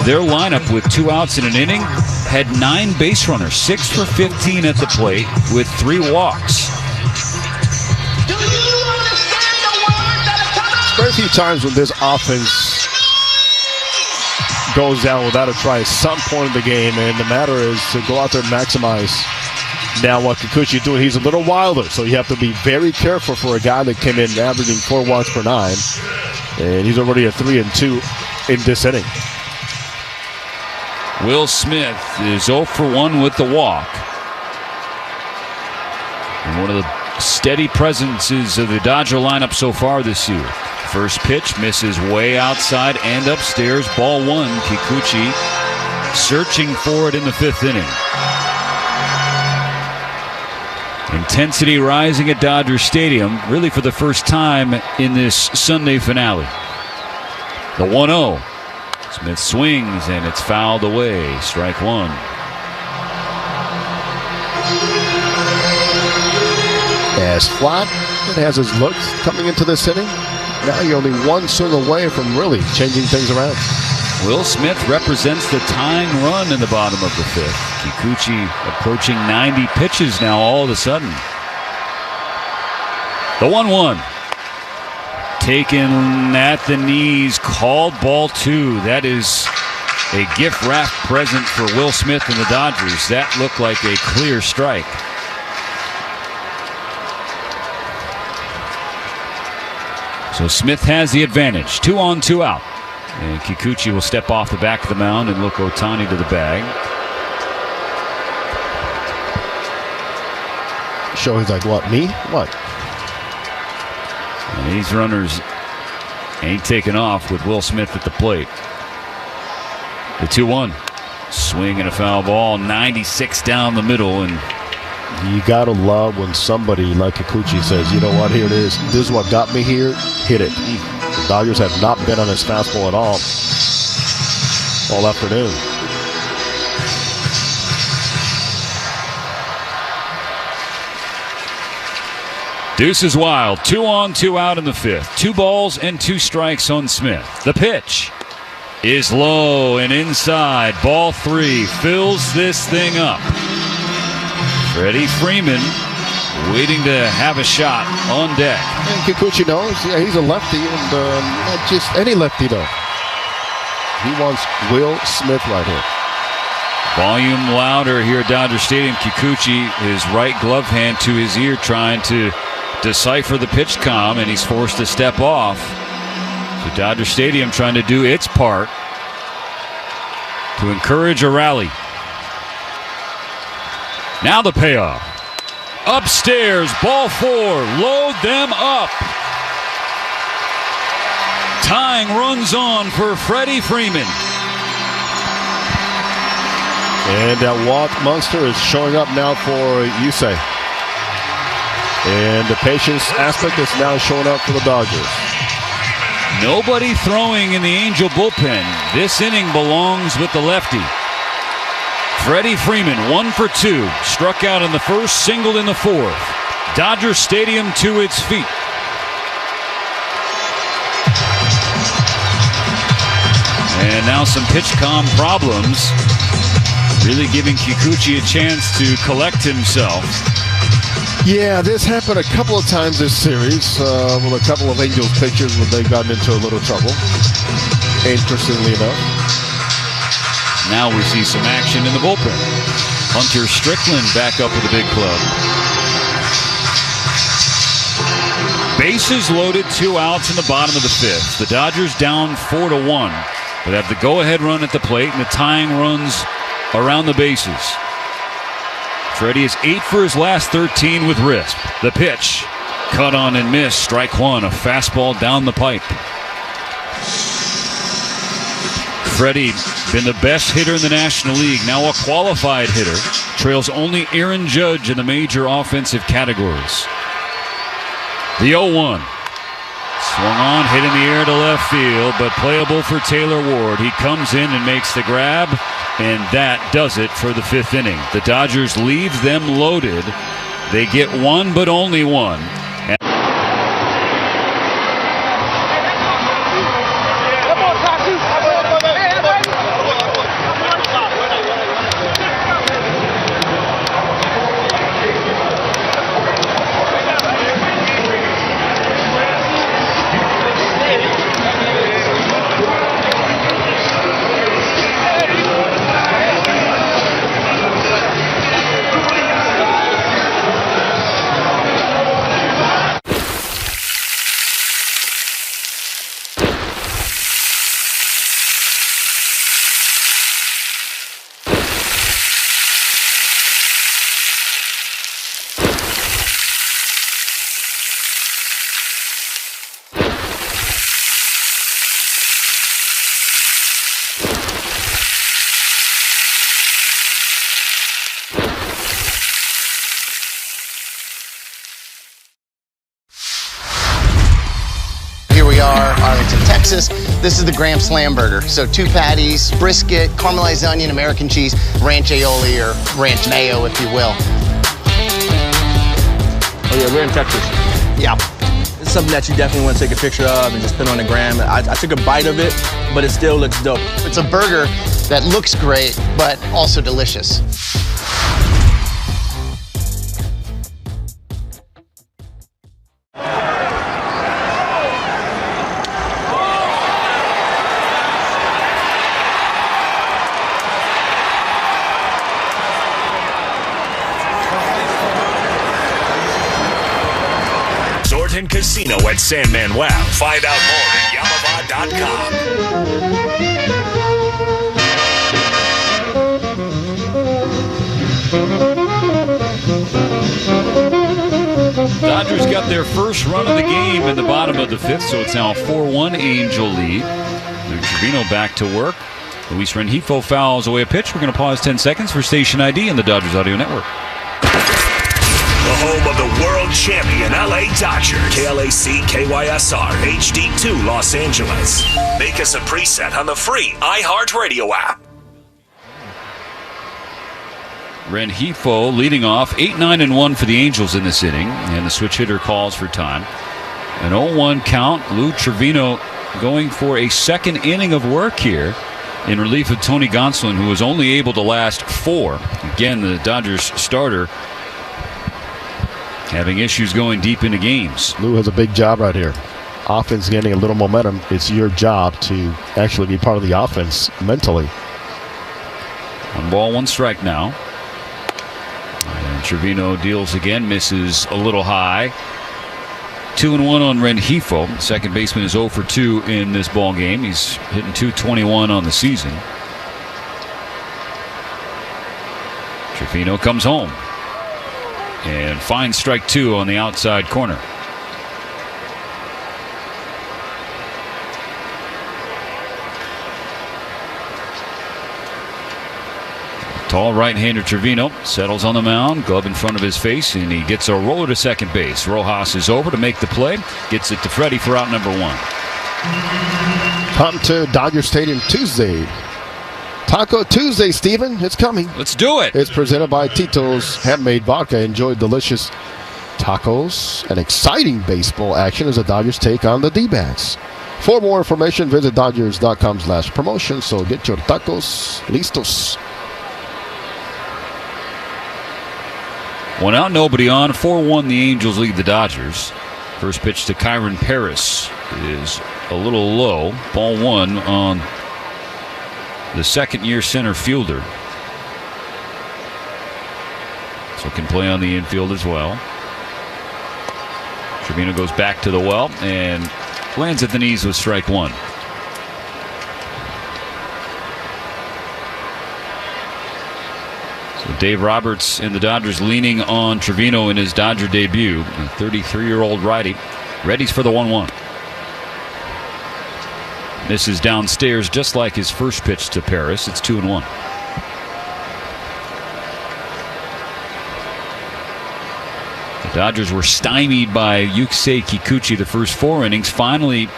their lineup with 2 outs in an inning had 9 base runners, 6 for 15 at the plate with 3 walks. Very few times when this offense goes down without a try at some point in the game, and the matter is to go out there and maximize. Now what Kikuchi is doing, he's a little wilder, so you have to be very careful for a guy that came in averaging 4 walks per 9, and he's already at 3-2 in this inning. Will Smith is 0 for 1 with the walk. And one of the steady presences of the Dodger lineup so far this year. First pitch misses way outside and upstairs. Ball 1. Kikuchi searching for it in the fifth inning. Intensity rising at Dodger Stadium, really for the first time in this Sunday finale. The 1-0. Smith swings and it's fouled away. Strike one. As flat it has his looks coming into this inning, now you're only 1 swing away from really changing things around. Will Smith represents the tying run in the bottom of the fifth. Kikuchi approaching 90 pitches now all of a sudden. The 1-1. Taken at the knees, called ball 2. That is a gift wrap present for Will Smith and the Dodgers. That looked like a clear strike. So Smith has the advantage. 2 on, 2 out. And Kikuchi will step off the back of the mound and look Ohtani to the bag. So he's like, what, me? What? And these runners ain't taking off with Will Smith at the plate. The 2-1. Swing and a foul ball. 96 down the middle. And you got to love when somebody like Kikuchi says, you know what, here it is. This is what got me here. Hit it. The Dodgers have not been on his fastball at all afternoon. Deuce is wild. 2 on, 2 out in the fifth. 2 balls and 2 strikes on Smith. The pitch is low and inside. Ball 3 fills this thing up. Freddie Freeman waiting to have a shot on deck. And Kikuchi knows, yeah, he's a lefty, and not just any lefty, though. He wants Will Smith right here. Volume louder here at Dodger Stadium. Kikuchi, his right glove hand to his ear, trying to decipher the pitch comm, and he's forced to step off. So Dodger Stadium trying to do its part to encourage a rally. Now the payoff. Upstairs, ball 4. Load them up. Tying runs on for Freddie Freeman. And that walk monster is showing up now for Yusei. And the patience aspect is now showing up for the Dodgers. Nobody throwing in the Angel bullpen. This inning belongs with the lefty. Freddie Freeman, 1 for 2. Struck out in the first, singled in the fourth. Dodger Stadium to its feet. And now some pitch com problems, really giving Kikuchi a chance to collect himself. Yeah, this happened a couple of times this series with a couple of Angels pitchers when they've gotten into a little trouble, interestingly enough. Now we see some action in the bullpen. Hunter Strickland back up with the big club. Bases loaded, 2 outs in the bottom of the 5th. The Dodgers down 4-1, but have the go-ahead run at the plate and the tying runs around the bases. Freddie is 8 for his last 13 with Risp. The pitch, cut on and missed. Strike 1, a fastball down the pipe. Freddie, been the best hitter in the National League, now a qualified hitter. Trails only Aaron Judge in the major offensive categories. The 0-1. Swung on, hit in the air to left field, but playable for Taylor Ward. He comes in and makes the grab, and that does it for the 5th inning. The Dodgers leave them loaded. They get one, but only one. Texas. This is the Graham Slam Burger. So 2 patties, brisket, caramelized onion, American cheese, ranch aioli or ranch mayo, if you will. Oh yeah, we're in Texas. Yeah. It's something that you definitely want to take a picture of and just put on the gram. I took a bite of it, but it still looks dope. It's a burger that looks great, but also delicious. Casino at San Manuel. Find out more at Yamava.com. Dodgers got their first run of the game in the bottom of the 5th, so it's now a 4-1 Angel lead. Trevino back to work. Luis Rengifo fouls away a pitch. We're going to pause 10 seconds for station ID in the Dodgers Audio Network. The home of the world champion LA Dodgers. KLAC KYSR HD2 Los Angeles. Make us a preset on the free iHeartRadio app. Rengifo leading off 8-9-1 for the Angels in this inning, and the switch hitter calls for time. An 0-1 count. Lou Trevino going for a second inning of work here in relief of Tony Gonsolin, who was only able to last 4. Again, the Dodgers starter having issues going deep into games. Lou has a big job right here. Offense getting a little momentum. It's your job to actually be part of the offense mentally. 1 ball, 1 strike now. And Trevino deals again, misses a little high. 2-1 on Rengifo. Second baseman is 0 for 2 in this ball game. He's hitting .221 on the season. Trevino comes home and finds strike 2 on the outside corner. Tall right-hander Trevino settles on the mound, glove in front of his face, and he gets a roller to second base. Rojas is over to make the play, gets it to Freddie for out number 1. Come to Dodger Stadium Tuesday. Taco Tuesday, Steven. It's coming. Let's do it. It's presented by Tito's Handmade Vodka. Enjoy delicious tacos and exciting baseball action as the Dodgers take on the D-backs. For more information, visit Dodgers.com/promotion. So get your tacos listos. 1 out, nobody on. 4-1, the Angels lead the Dodgers. First pitch to Kyron Paris is a little low. Ball 1 on the second-year center fielder. So can play on the infield as well. Trevino goes back to the well and lands at the knees with strike 1. So Dave Roberts and the Dodgers leaning on Trevino in his Dodger debut. A 33-year-old righty. Ready's for the 1-1. Misses downstairs just like his first pitch to Paris. It's 2-1. The Dodgers were stymied by Yusei Kikuchi the first 4 innings. Finally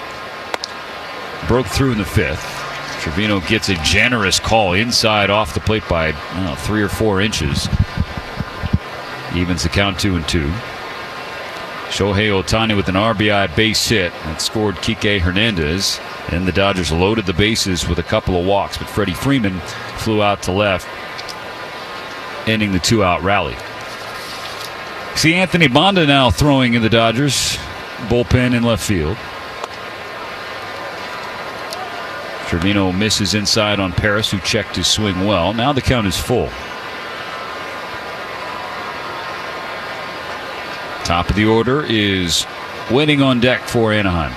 broke through in the 5th. Trevino gets a generous call inside off the plate by 3 or 4 inches. Evens the count 2-2. Shohei Ohtani with an RBI base hit that scored Kike Hernandez. And the Dodgers loaded the bases with a couple of walks, but Freddie Freeman flew out to left, ending the 2-out rally. See Anthony Banda now throwing in the Dodgers bullpen in left field. Trevino misses inside on Paris, who checked his swing well. Now the count is full. Top of the order is waiting on deck for Anaheim.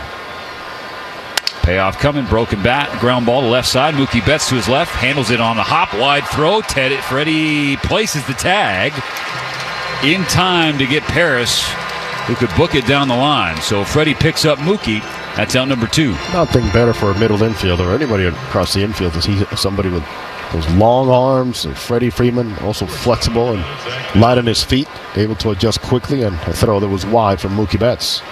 Payoff coming, broken bat, ground ball to left side. Mookie Betts to his left, handles it on the hop, wide throw. Freddie places the tag in time to get Paris, who could book it down the line. So Freddie picks up Mookie. That's out number 2. Nothing better for a middle infielder or anybody across the infield to see somebody with those long arms. And Freddie Freeman also flexible and light on his feet, able to adjust quickly, and a throw that was wide from Mookie Betts.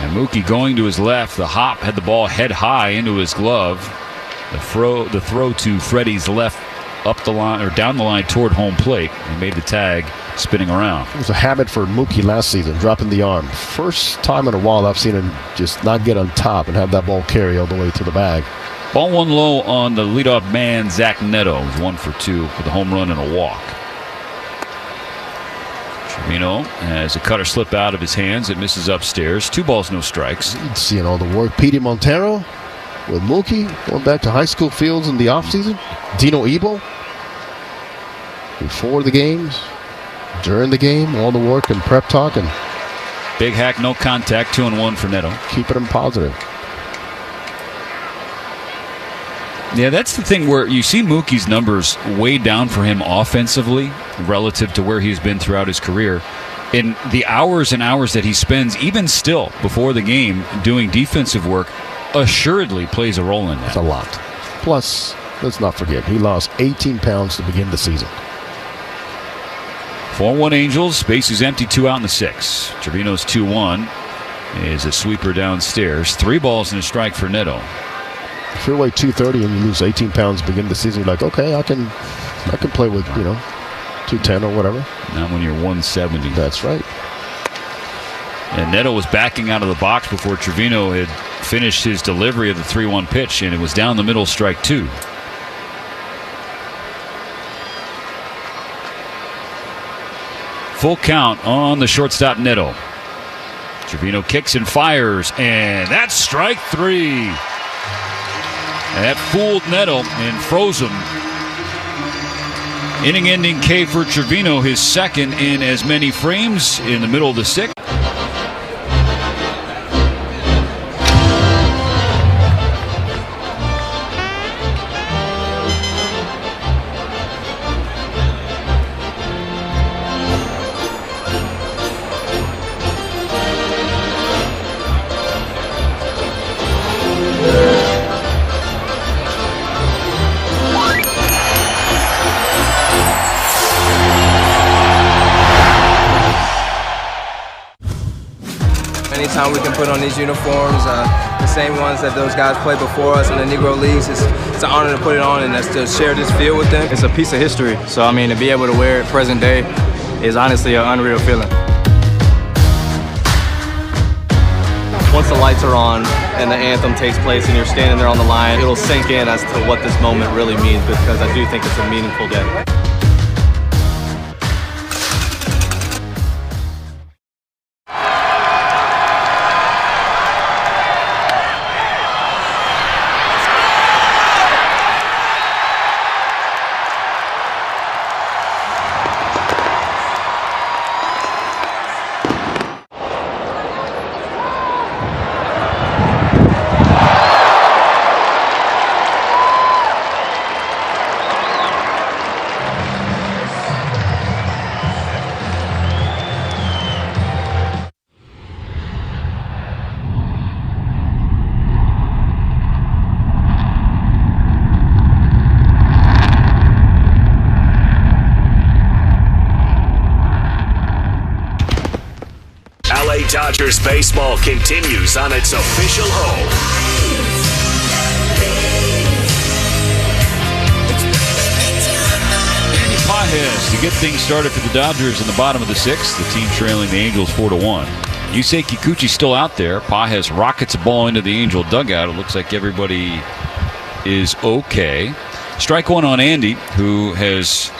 And Mookie going to his left. The hop had the ball head high into his glove. The throw to Freddie's left up the line or down the line toward home plate and made the tag spinning around. It was a habit for Mookie last season, dropping the arm. First time in a while I've seen him just not get on top and have that ball carry all the way to the bag. Ball 1 low on the leadoff man, Zach Neto. It was 1 for 2 with a home run and a walk. Trevino has a cutter slip out of his hands. It misses upstairs. 2 balls, no strikes. Seeing all the work. Petey Montero with Mookie going back to high school fields in the offseason. Dino Ebo before the games, during the game, all the work and prep talk. And big hack, no contact, 2-1 for Neto. Keeping him positive. Yeah, that's the thing where you see Mookie's numbers way down for him offensively relative to where he's been throughout his career. In the hours and hours that he spends, even still before the game, doing defensive work, assuredly plays a role in that. That's a lot. Plus, let's not forget, he lost 18 pounds to begin the season. 4-1 Angels. Base is empty, 2 out in the 6th. Trevino's 2-1 is a sweeper downstairs. 3 balls and a strike for Neto. If you're weight 230 and you lose 18 pounds beginning the season, you're like, okay, I can play with 210 or whatever. Not when you're 170. That's right. And Neto was backing out of the box before Trevino had finished his delivery of the 3-1 pitch, and it was down the middle, strike 2. Full count on the shortstop Neto. Trevino kicks and fires, and that's strike 3. And that fooled Neto and froze him. Inning-ending K for Trevino, his second in as many frames in the middle of the 6th. Anytime we can put on these uniforms, the same ones that those guys played before us in the Negro Leagues, it's an honor to put it on and to share this field with them. It's a piece of history, so I mean, to be able to wear it present day is honestly an unreal feeling. once the lights are on and the anthem takes place and you're standing there on the line, it'll sink in as to what this moment really means, because I do think it's a meaningful day. LA Dodgers baseball continues on its official home. Andy Pages to get things started for the Dodgers in the bottom of the sixth. The team trailing the Angels 4-1. Yusei Kikuchi's still out there. Pages rockets a ball into the Angel dugout. It looks like everybody is okay. Strike one on Andy, who has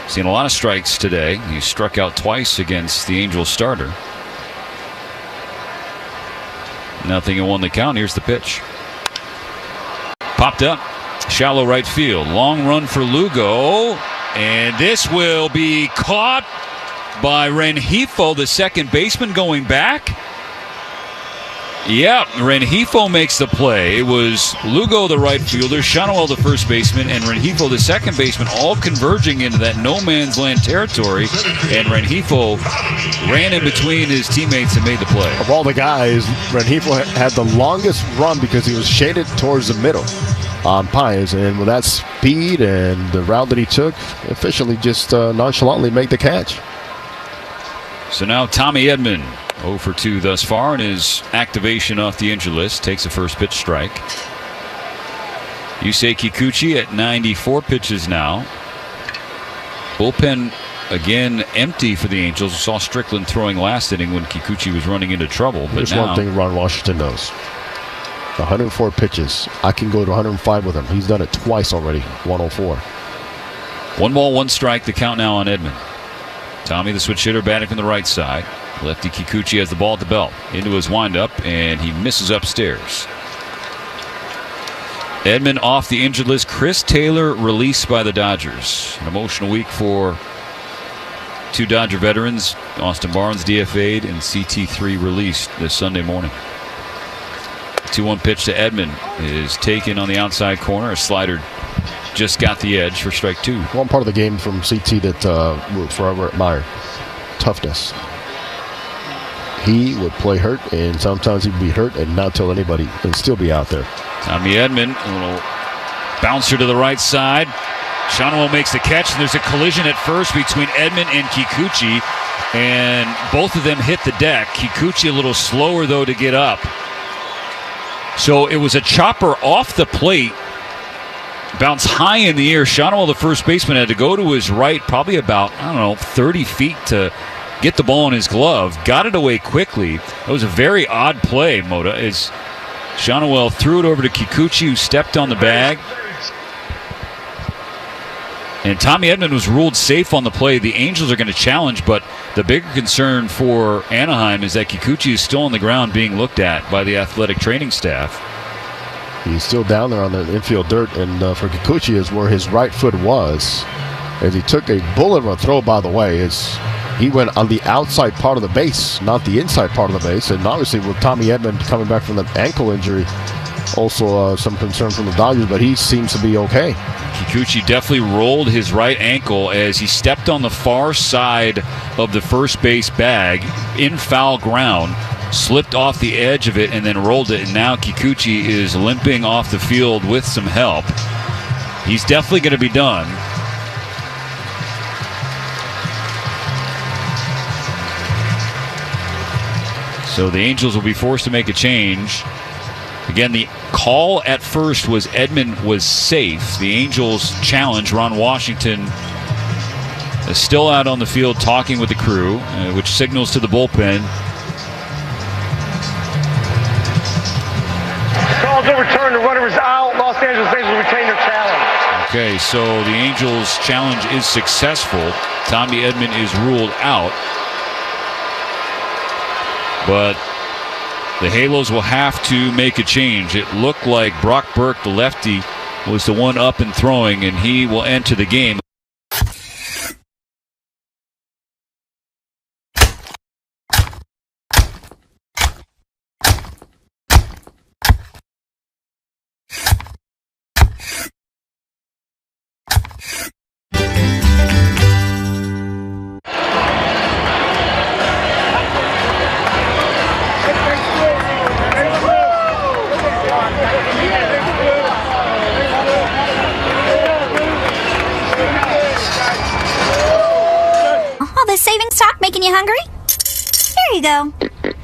seen a lot of strikes today. He struck out twice against the Angels starter. 0-1 the count. Here's the pitch. Popped up. Shallow right field. Long run for Lugo. And this will be caught by Rengifo, the second baseman, going back. Yeah, Rengifo makes the play. It was Lugo, the right fielder, Shanoel, the first baseman, and Rengifo, the second baseman, all converging into that no-man's land territory. And Rengifo ran in between his teammates and made the play. Of all the guys, Rengifo had the longest run because he was shaded towards the middle on Pages. And with that speed and the route that he took, efficiently just nonchalantly made the catch. So now Tommy Edman, 0 for 2 thus far in his activation off the injured list. Takes a first pitch strike. Yusei Kikuchi at 94 pitches now. Bullpen again empty for the Angels. We saw Strickland throwing last inning when Kikuchi was running into trouble. But Here's one thing Ron Washington knows. 104 pitches. I can go to 105 with him. He's done it twice already. 104. 1 ball, 1 strike. The count now on Edman. Tommy, the switch hitter, batting from the right side. Lefty Kikuchi has the ball at the belt. Into his windup, and he misses upstairs. Edman off the injured list. Chris Taylor released by the Dodgers. An emotional week for 2 Dodger veterans. Austin Barnes DFA'd and CT3 released this Sunday morning. 2-1 pitch to Edman is taken on the outside corner. A slider just got the edge for strike 2. One part of the game from CT that we'll forever admire. Toughness. He would play hurt, and sometimes he'd be hurt and not tell anybody and still be out there. Tommy Edman, a little bouncer to the right side. Shanoel makes the catch, and there's a collision at first between Edman and Kikuchi, and both of them hit the deck. Kikuchi a little slower, though, to get up. So it was a chopper off the plate. Bounce high in the air. Shanoel, the first baseman, had to go to his right probably about, 30 feet to get the ball in his glove. Got it away quickly. It was a very odd play, Moda, as Shanoel threw it over to Kikuchi, who stepped on the bag. And Tommy Edman was ruled safe on the play. The Angels are going to challenge, but the bigger concern for Anaheim is that Kikuchi is still on the ground being looked at by the athletic training staff. He's still down there on the infield dirt, and for Kikuchi is where his right foot was. As he took a bullet of a throw, by the way, he went on the outside part of the base, not the inside part of the base. And obviously with Tommy Edman coming back from that ankle injury, also some concern from the Dodgers, but he seems to be okay. Kikuchi definitely rolled his right ankle as he stepped on the far side of the first base bag in foul ground. Slipped off the edge of it and then rolled it, and now Kikuchi is limping off the field with some help. He's definitely going to be done. So the Angels will be forced to make a change. Again, the call at first was Edman was safe. The Angels challenge. Ron Washington is still out on the field talking with the crew, which signals to the bullpen Ball's overturned. The runner is out. Los Angeles Angels retain their challenge. Okay, so the Angels' challenge is successful. Tommy Edman is ruled out. But the Halos will have to make a change. It looked like Brock Burke, the lefty, was the one up and throwing, and he will enter the game. Savings talk making you hungry? Here you go.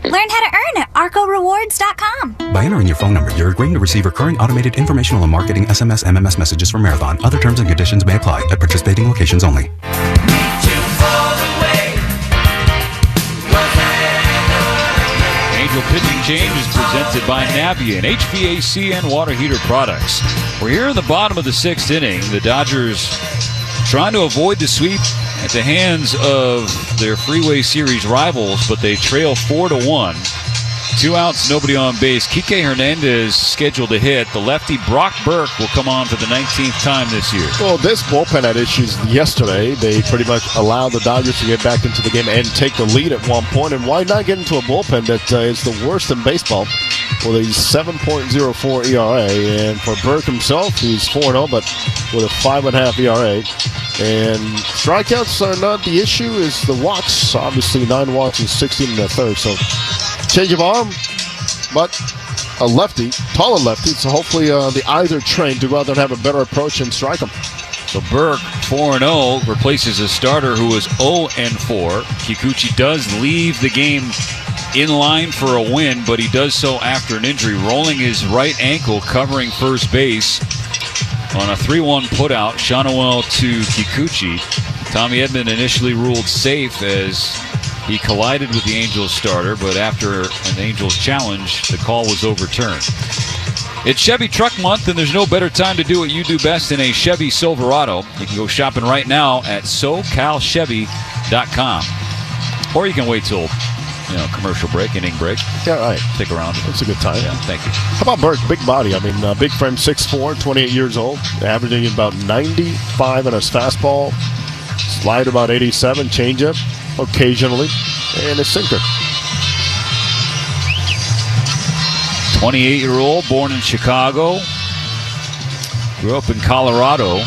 Learn how to earn at arcorewards.com. By entering your phone number, you're agreeing to receive recurring automated informational and marketing SMS MMS messages from Marathon. Other terms and conditions may apply at participating locations only. Angel pitching change is presented by Navien, HVAC and water heater products. We're here in the bottom of the 6th inning. The Dodgers trying to avoid the sweep at the hands of their Freeway Series rivals, but they trail 4-1. 2 outs, nobody on base. Kike Hernandez scheduled to hit. The lefty Brock Burke will come on for the 19th time this year. Well, this bullpen had issues yesterday. They pretty much allowed the Dodgers to get back into the game and take the lead at one point. And why not get into a bullpen that is the worst in baseball with a 7.04 ERA? And for Burke himself, he's 4-0, but with a 5.5 ERA. And strikeouts are not the issue, is the walks. Obviously, 9 walks and 16 in the third. So, change of arm, but a lefty, taller lefty. So, hopefully, the eyes are trained to go out there and have a better approach and strike him. So, Burke, 4-0, replaces a starter who was 0-4. Kikuchi does leave the game in line for a win, but he does so after an injury, rolling his right ankle, covering first base. On a 3-1 putout, Shawnuel to Kikuchi. Tommy Edman initially ruled safe as he collided with the Angels starter, but after an Angels challenge, the call was overturned. It's Chevy Truck Month, and there's no better time to do what you do best in a Chevy Silverado. You can go shopping right now at SoCalChevy.com. Or you can wait till commercial break, inning break. Yeah, right. Stick around. That's a good time. Yeah, thank you. How about Burke? Big body. I mean, big frame, 6'4", 28 years old, averaging about 95 on his fastball, slider about 87, changeup occasionally, and a sinker. 28-year-old, born in Chicago, grew up in Colorado.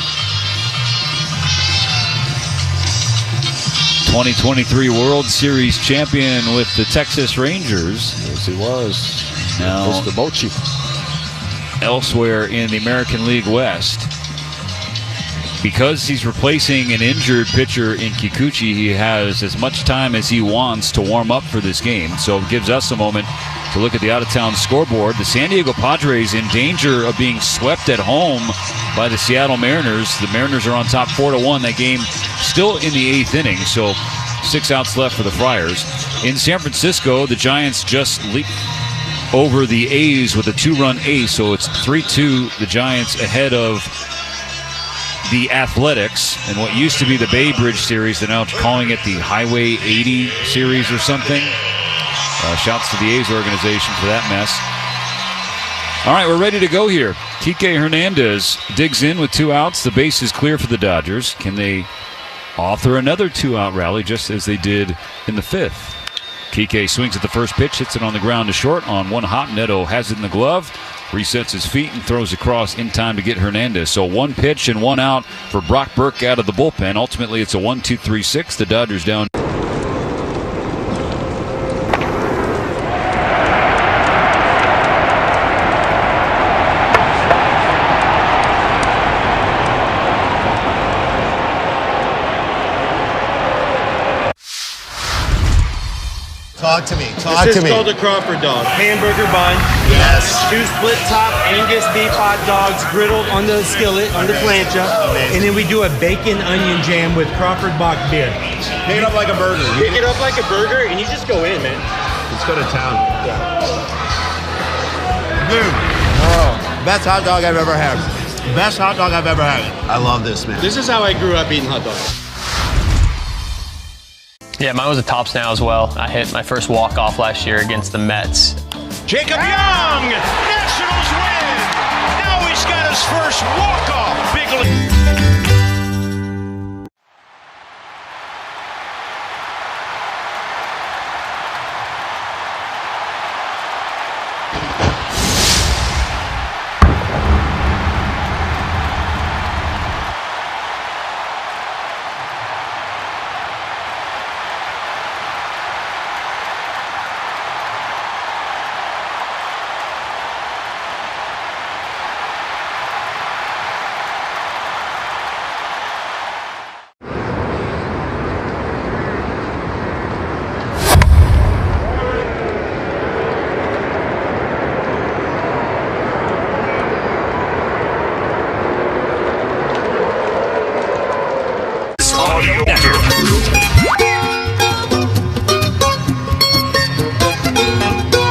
2023 World Series champion with the Texas Rangers. Yes, he was. Now, Mr. Bochy. Elsewhere in the American League West. Because he's replacing an injured pitcher in Kikuchi, he has as much time as he wants to warm up for this game. So it gives us a moment to look at the out-of-town scoreboard. The San Diego Padres in danger of being swept at home by the Seattle Mariners. The Mariners are on top 4-1. That game still in the 8th inning, so 6 outs left for the Friars. In San Francisco, the Giants just leaped over the A's with a 2-run ace, so it's 3-2, the Giants ahead of the Athletics. And what used to be the Bay Bridge Series, they're now calling it the Highway 80 Series or something. Shouts to the A's organization for that mess. All right, we're ready to go here. Kike Hernandez digs in with 2 outs. The base is clear for the Dodgers. Can they author another 2-out rally just as they did in the 5th? Kike swings at the first pitch, hits it on the ground to short on one hop. Neto has it in the glove, resets his feet, and throws across in time to get Hernandez. So 1 pitch and 1 out for Brock Burke out of the bullpen. Ultimately, it's a 1-2-3-6. The Dodgers down. Talk to me. This is called a Crawford dog. Hamburger bun. Yes. 2 split top Angus beef hot dogs griddled on the skillet, on the plancha. Amazing. And then we do a bacon onion jam with Crawford Bach beer. Pick it up like a burger. Pick it up like a burger and you just go in, man. Let's go to town. Boom. Oh. Best hot dog I've ever had. Best hot dog I've ever had. I love this, man. This is how I grew up eating hot dogs. Yeah, mine was a Tops Now as well. I hit my first walk-off last year against the Mets. Jacob Young, Nationals win. Now he's got his first walk-off big league.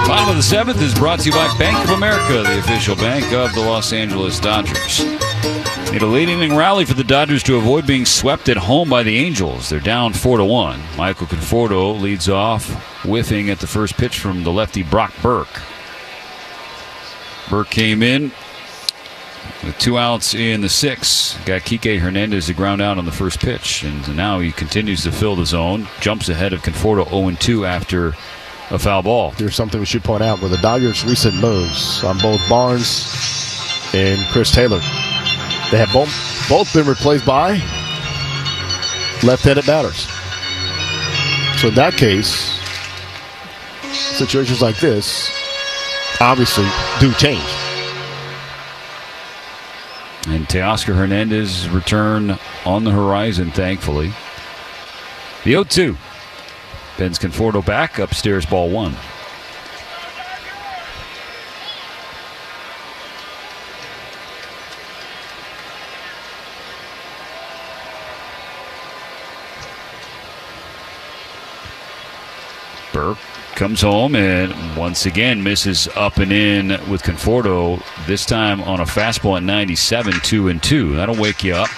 Bottom of the seventh is brought to you by Bank of America, the official bank of the Los Angeles Dodgers. Need a late-inning rally for the Dodgers to avoid being swept at home by the Angels. They're down 4-1. Michael Conforto leads off, whiffing at the first pitch from the lefty Brock Burke. Burke came in with 2 outs in the 6th. Got Kike Hernandez to ground out on the first pitch. And now he continues to fill the zone. Jumps ahead of Conforto 0-2 after a foul ball. There's something we should point out with the Dodgers' recent moves on both Barnes and Chris Taylor. They have both been replaced by left-handed batters. So in that case, situations like this obviously do change. And Teoscar Hernandez's return on the horizon, thankfully. The 0-2. Ben's Conforto back, upstairs, ball 1. Burke comes home and once again misses up and in with Conforto, this time on a fastball at 97, 2-2. That'll wake you up.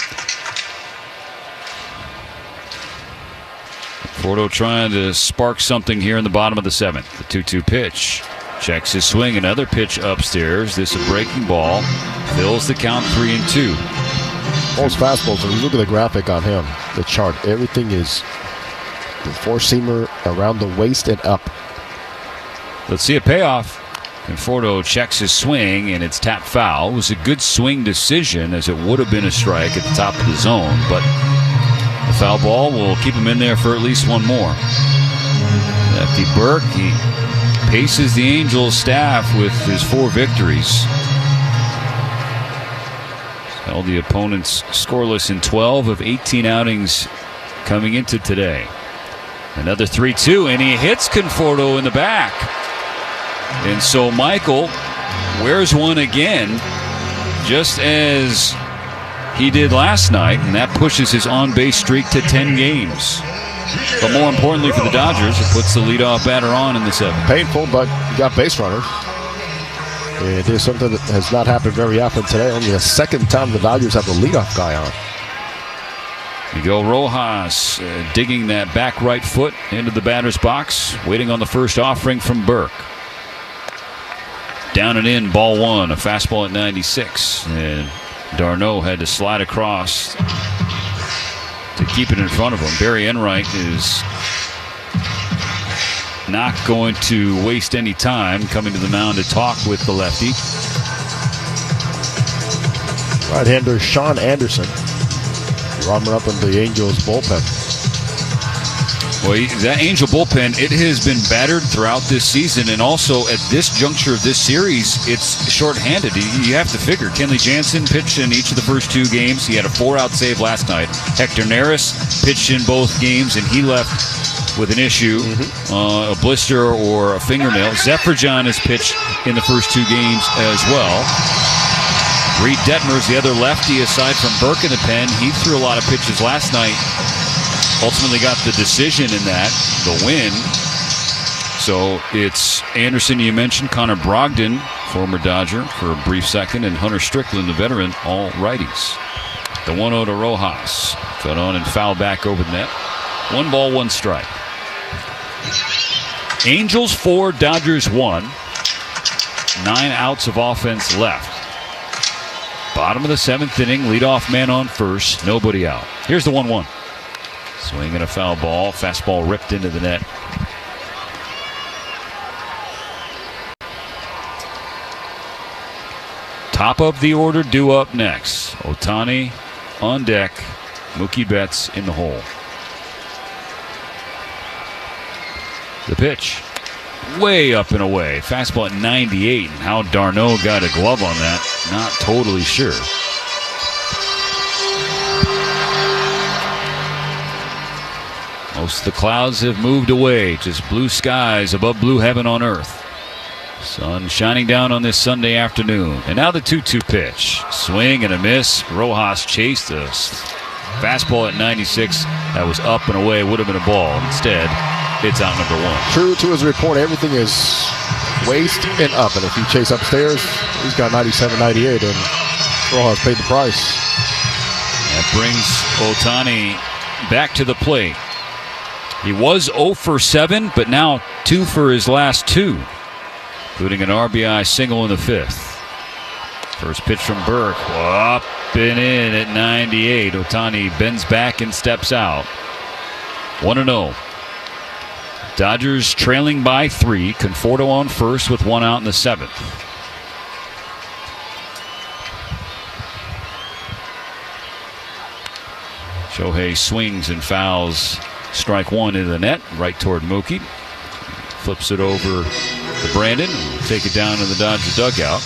Conforto trying to spark something here in the bottom of the 7th. The 2-2 pitch. Checks his swing. Another pitch upstairs. This a breaking ball. Fills the count 3-2. Most fastballs, when you look at the graphic on him, the chart, everything is the four-seamer around the waist and up. Let's see a payoff. Conforto checks his swing, and it's tapped foul. It was a good swing decision, as it would have been a strike at the top of the zone, but the foul ball will keep him in there for at least one more. Lefty Burke, he paces the Angels staff with his 4 victories. Held the opponents scoreless in 12 of 18 outings coming into today. Another 3-2, and he hits Conforto in the back. And so Michael wears one again, just as he did last night, and that pushes his on-base streak to 10 games. But more importantly for the Dodgers, it puts the leadoff batter on in the 7th. Painful, but you got base runners. It is something that has not happened very often today. Only the second time the Dodgers have the leadoff guy on. Miguel Rojas digging that back right foot into the batter's box, waiting on the first offering from Burke. Down and in, ball 1, a fastball at 96. And Darno had to slide across to keep it in front of him. Barry Enright is not going to waste any time coming to the mound to talk with the lefty. Right-hander Sean Anderson warming up in the Angels bullpen. Well, that Angel bullpen, it has been battered throughout this season, and also at this juncture of this series, it's shorthanded. You have to figure. Kenley Jansen pitched in each of the first 2 games. He had a 4-out save last night. Hector Neris pitched in both games, and he left with an issue, a blister or a fingernail. Zephyr-John has pitched in the first 2 games as well. Reed Detmer's the other lefty aside from Burke in the pen. He threw a lot of pitches last night. Ultimately got the decision in that, the win. So it's Anderson, you mentioned, Connor Brogdon former Dodger for a brief second, and Hunter Strickland, the veteran, all righties. The 1-0 to Rojas. Cut on and foul back over the net. 1 ball, 1 strike. Angels 4, Dodgers 1. 9 outs of offense left. Bottom of the 7th inning, leadoff man on first, nobody out. Here's the 1-1. Swing and a foul ball. Fastball ripped into the net. Top of the order due up next. Ohtani on deck. Mookie Betts in the hole. The pitch. Way up and away. Fastball at 98. And how d'Arnaud got a glove on that, not totally sure. Most of the clouds have moved away. Just blue skies above blue heaven on earth. Sun shining down on this Sunday afternoon. And now the 2-2 pitch. Swing and a miss. Rojas chased a fastball at 96. That was up and away. Would have been a ball. Instead, it's out number 1. True to his report, everything is waist and up. And if you chase upstairs, he's got 97, 98. And Rojas paid the price. That brings Ohtani back to the plate. He was 0 for 7, but now 2 for his last 2. Including an RBI single in the 5th. First pitch from Burke. Up and in at 98. Ohtani bends back and steps out. 1-0. Dodgers trailing by 3. Conforto on first with 1 out in the 7th. Shohei swings and fouls strike 1 into the net. Right toward Mookie. Flips it over to Brandon. We'll take it down in the Dodger dugout.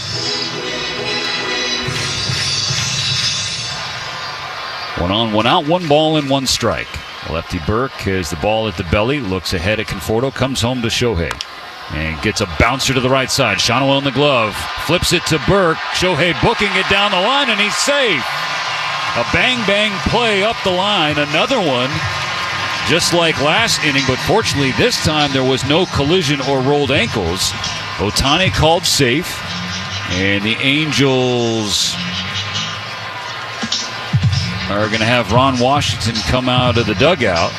One on, 1 out, 1 ball and 1 strike. Lefty Burke has the ball at the belly, looks ahead at Conforto, comes home to Shohei. And gets a bouncer to the right side. Shonwell in the glove. Flips it to Burke. Shohei booking it down the line, and he's safe. A bang-bang play up the line. Another one. Just like last inning, but fortunately this time there was no collision or rolled ankles. Ohtani called safe, and the Angels are going to have Ron Washington come out of the dugout,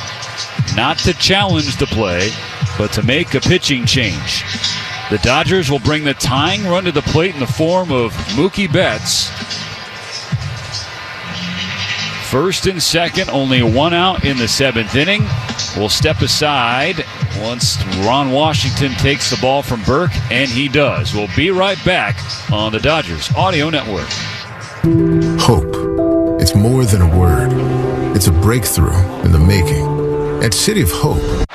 not to challenge the play, but to make a pitching change. The Dodgers will bring the tying run to the plate in the form of Mookie Betts. First and second, only 1 out in the 7th inning. We'll step aside once Ron Washington takes the ball from Burke, and he does. We'll be right back on the Dodgers Audio Network. Hope. It's more than a word. It's a breakthrough in the making. At City of Hope,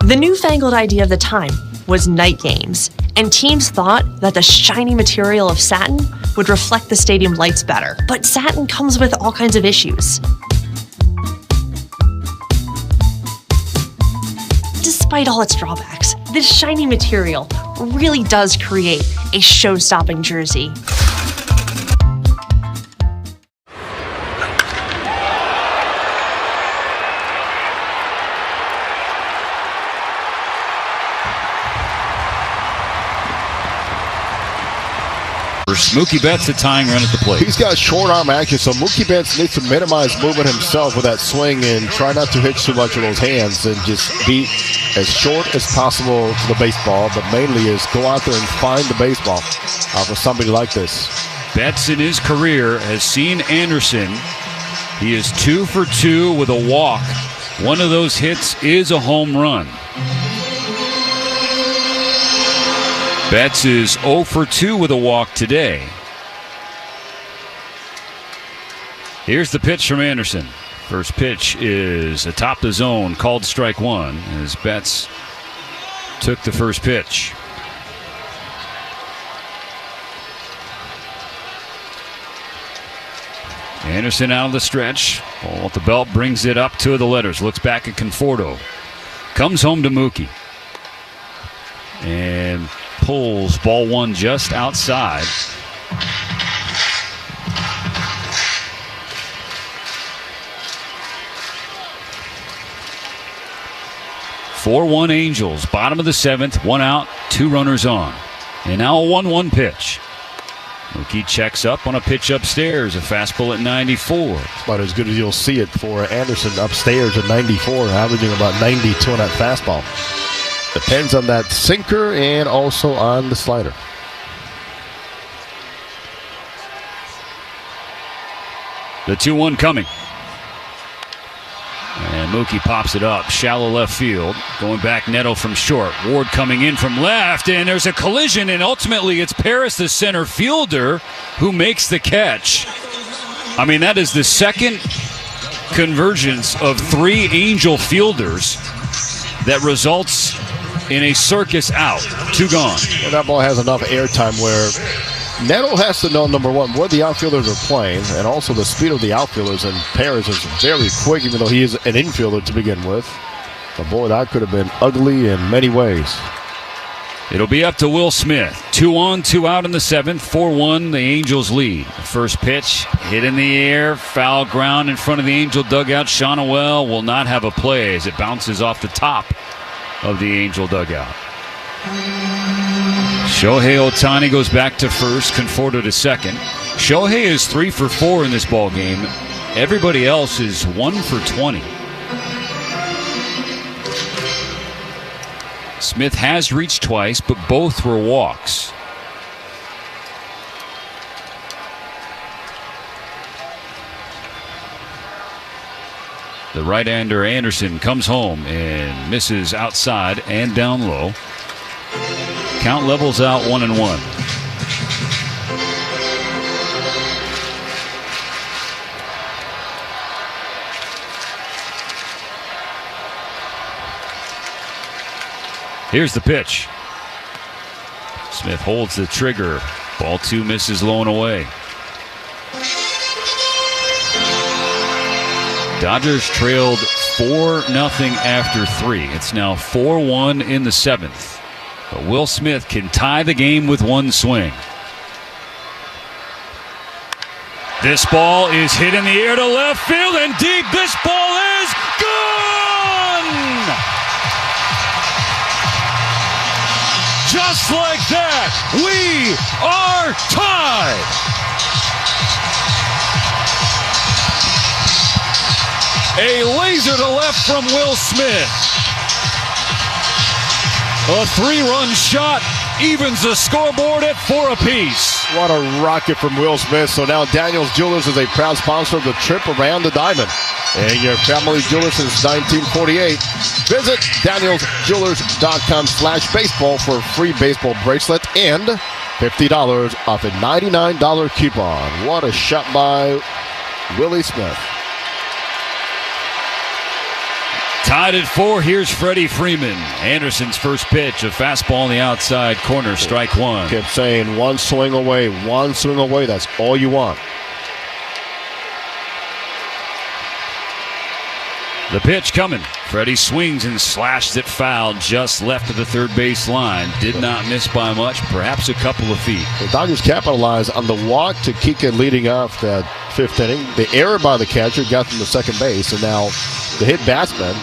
The newfangled idea of the time was night games, and teams thought that the shiny material of satin would reflect the stadium lights better. But satin comes with all kinds of issues. Despite all its drawbacks, this shiny material really does create a show-stopping jersey. first. Mookie Betts the tying run at the plate. He's got short arm action, so Mookie Betts needs to minimize movement himself with that swing and try not to hitch too much of those hands and just be as short as possible to the baseball, but mainly is go out there and find the baseball for somebody like this. Betts in his career has seen Anderson. He is 2 for 2 with a walk. One of those hits is a home run. Betts is 0 for 2 with a walk today. Here's the pitch from Anderson. First pitch is atop the zone, called strike one, as Betts took the first pitch. Anderson out of the stretch. Ball at the belt, brings it up to the letters. Looks back at Conforto. Comes home to Mookie. And pulls ball one just outside. (4-1) Angels. Bottom of the seventh. One out, two runners on. And now a 1-1 pitch. Mookie checks up on a pitch upstairs. A fastball at 94. About as good as you'll see it for Anderson upstairs at 94, averaging about 92 on that fastball. Depends on that sinker and also on the slider. The 2-1 coming. And Mookie pops it up. Shallow left field. Going back, Neto from short. Ward coming in from left. And there's a collision. And ultimately it's Paris, the center fielder, who makes the catch. I mean, that is the second convergence of three Angel fielders that results in a circus out. Two gone. Well, that ball has enough airtime where Neto has to know, number one, where the outfielders are playing and also the speed of the outfielders. And Paris is very quick, even though he is an infielder to begin with. But boy, that could have been ugly in many ways. It'll be up to Will Smith. 2 on, 2 out in the seventh. 4-1, the Angels lead. First pitch, hit in the air, foul ground in front of the Angel dugout. Shonowell will not have a play as it bounces off the top of the Angel dugout. Shohei Ohtani goes back to first, Conforto to second. Shohei is 3 for 4 in this ball game. Everybody else is 1 for 20. Smith has reached twice, but both were walks. The right-hander Anderson comes home and misses outside and down low. Count levels out 1-1. Here's the pitch. Smith holds the trigger. Ball two misses low and away. Dodgers trailed 4-0 after 3. It's now 4-1 in the seventh. But Will Smith can tie the game with one swing. This ball is hit in the air to left field and deep. This ball is gone! Just like that, we are tied! A laser to left from Will Smith. A 3-run shot evens the scoreboard at 4 apiece. What a rocket from Will Smith. So now Daniels Jewelers is a proud sponsor of the trip around the diamond. And your family jeweler since 1948. Visit danielsjewelers.com/baseball for a free baseball bracelet and $50 off a $99 coupon. What a shot by Willie Smith. Tied at 4, here's Freddie Freeman. Anderson's first pitch, a fastball on the outside corner, strike one. Kept saying one swing away, that's all you want. The pitch coming. Freddie swings and slashes it foul just left of the third base line. Did not miss by much, perhaps a couple of feet. The Dodgers capitalized on the walk to Kika leading off that fifth inning. The error by the catcher got them to second base, and now the hit batsman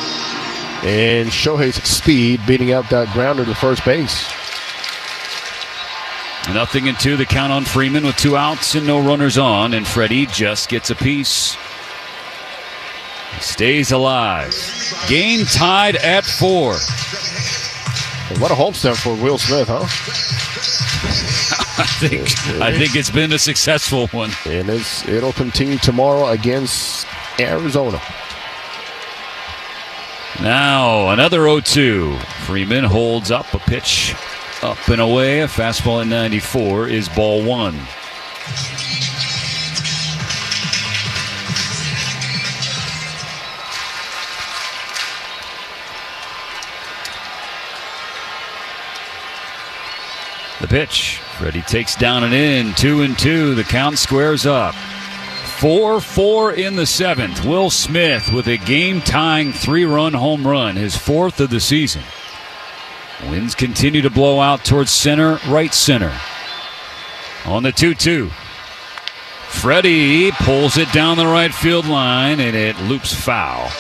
and Shohei's speed beating out that grounder to first base. 0-2, the count on Freeman with 2 outs and no runners on, and Freddie just gets a piece. He stays alive. Game tied at 4. What a homestand for Will Smith, huh? I think it's been a successful one. And it'll continue tomorrow against Arizona. Now another 0-2. Freeman holds up a pitch up and away. A fastball at 94 is ball 1. The pitch. Freddie takes down and in. 2-2. The count squares up. 4-4 in the 7th. Will Smith with a game-tying 3-run home run, his 4th of the season. Winds continue to blow out towards center, right center. On the 2-2. Freddie pulls it down the right field line, and it loops foul.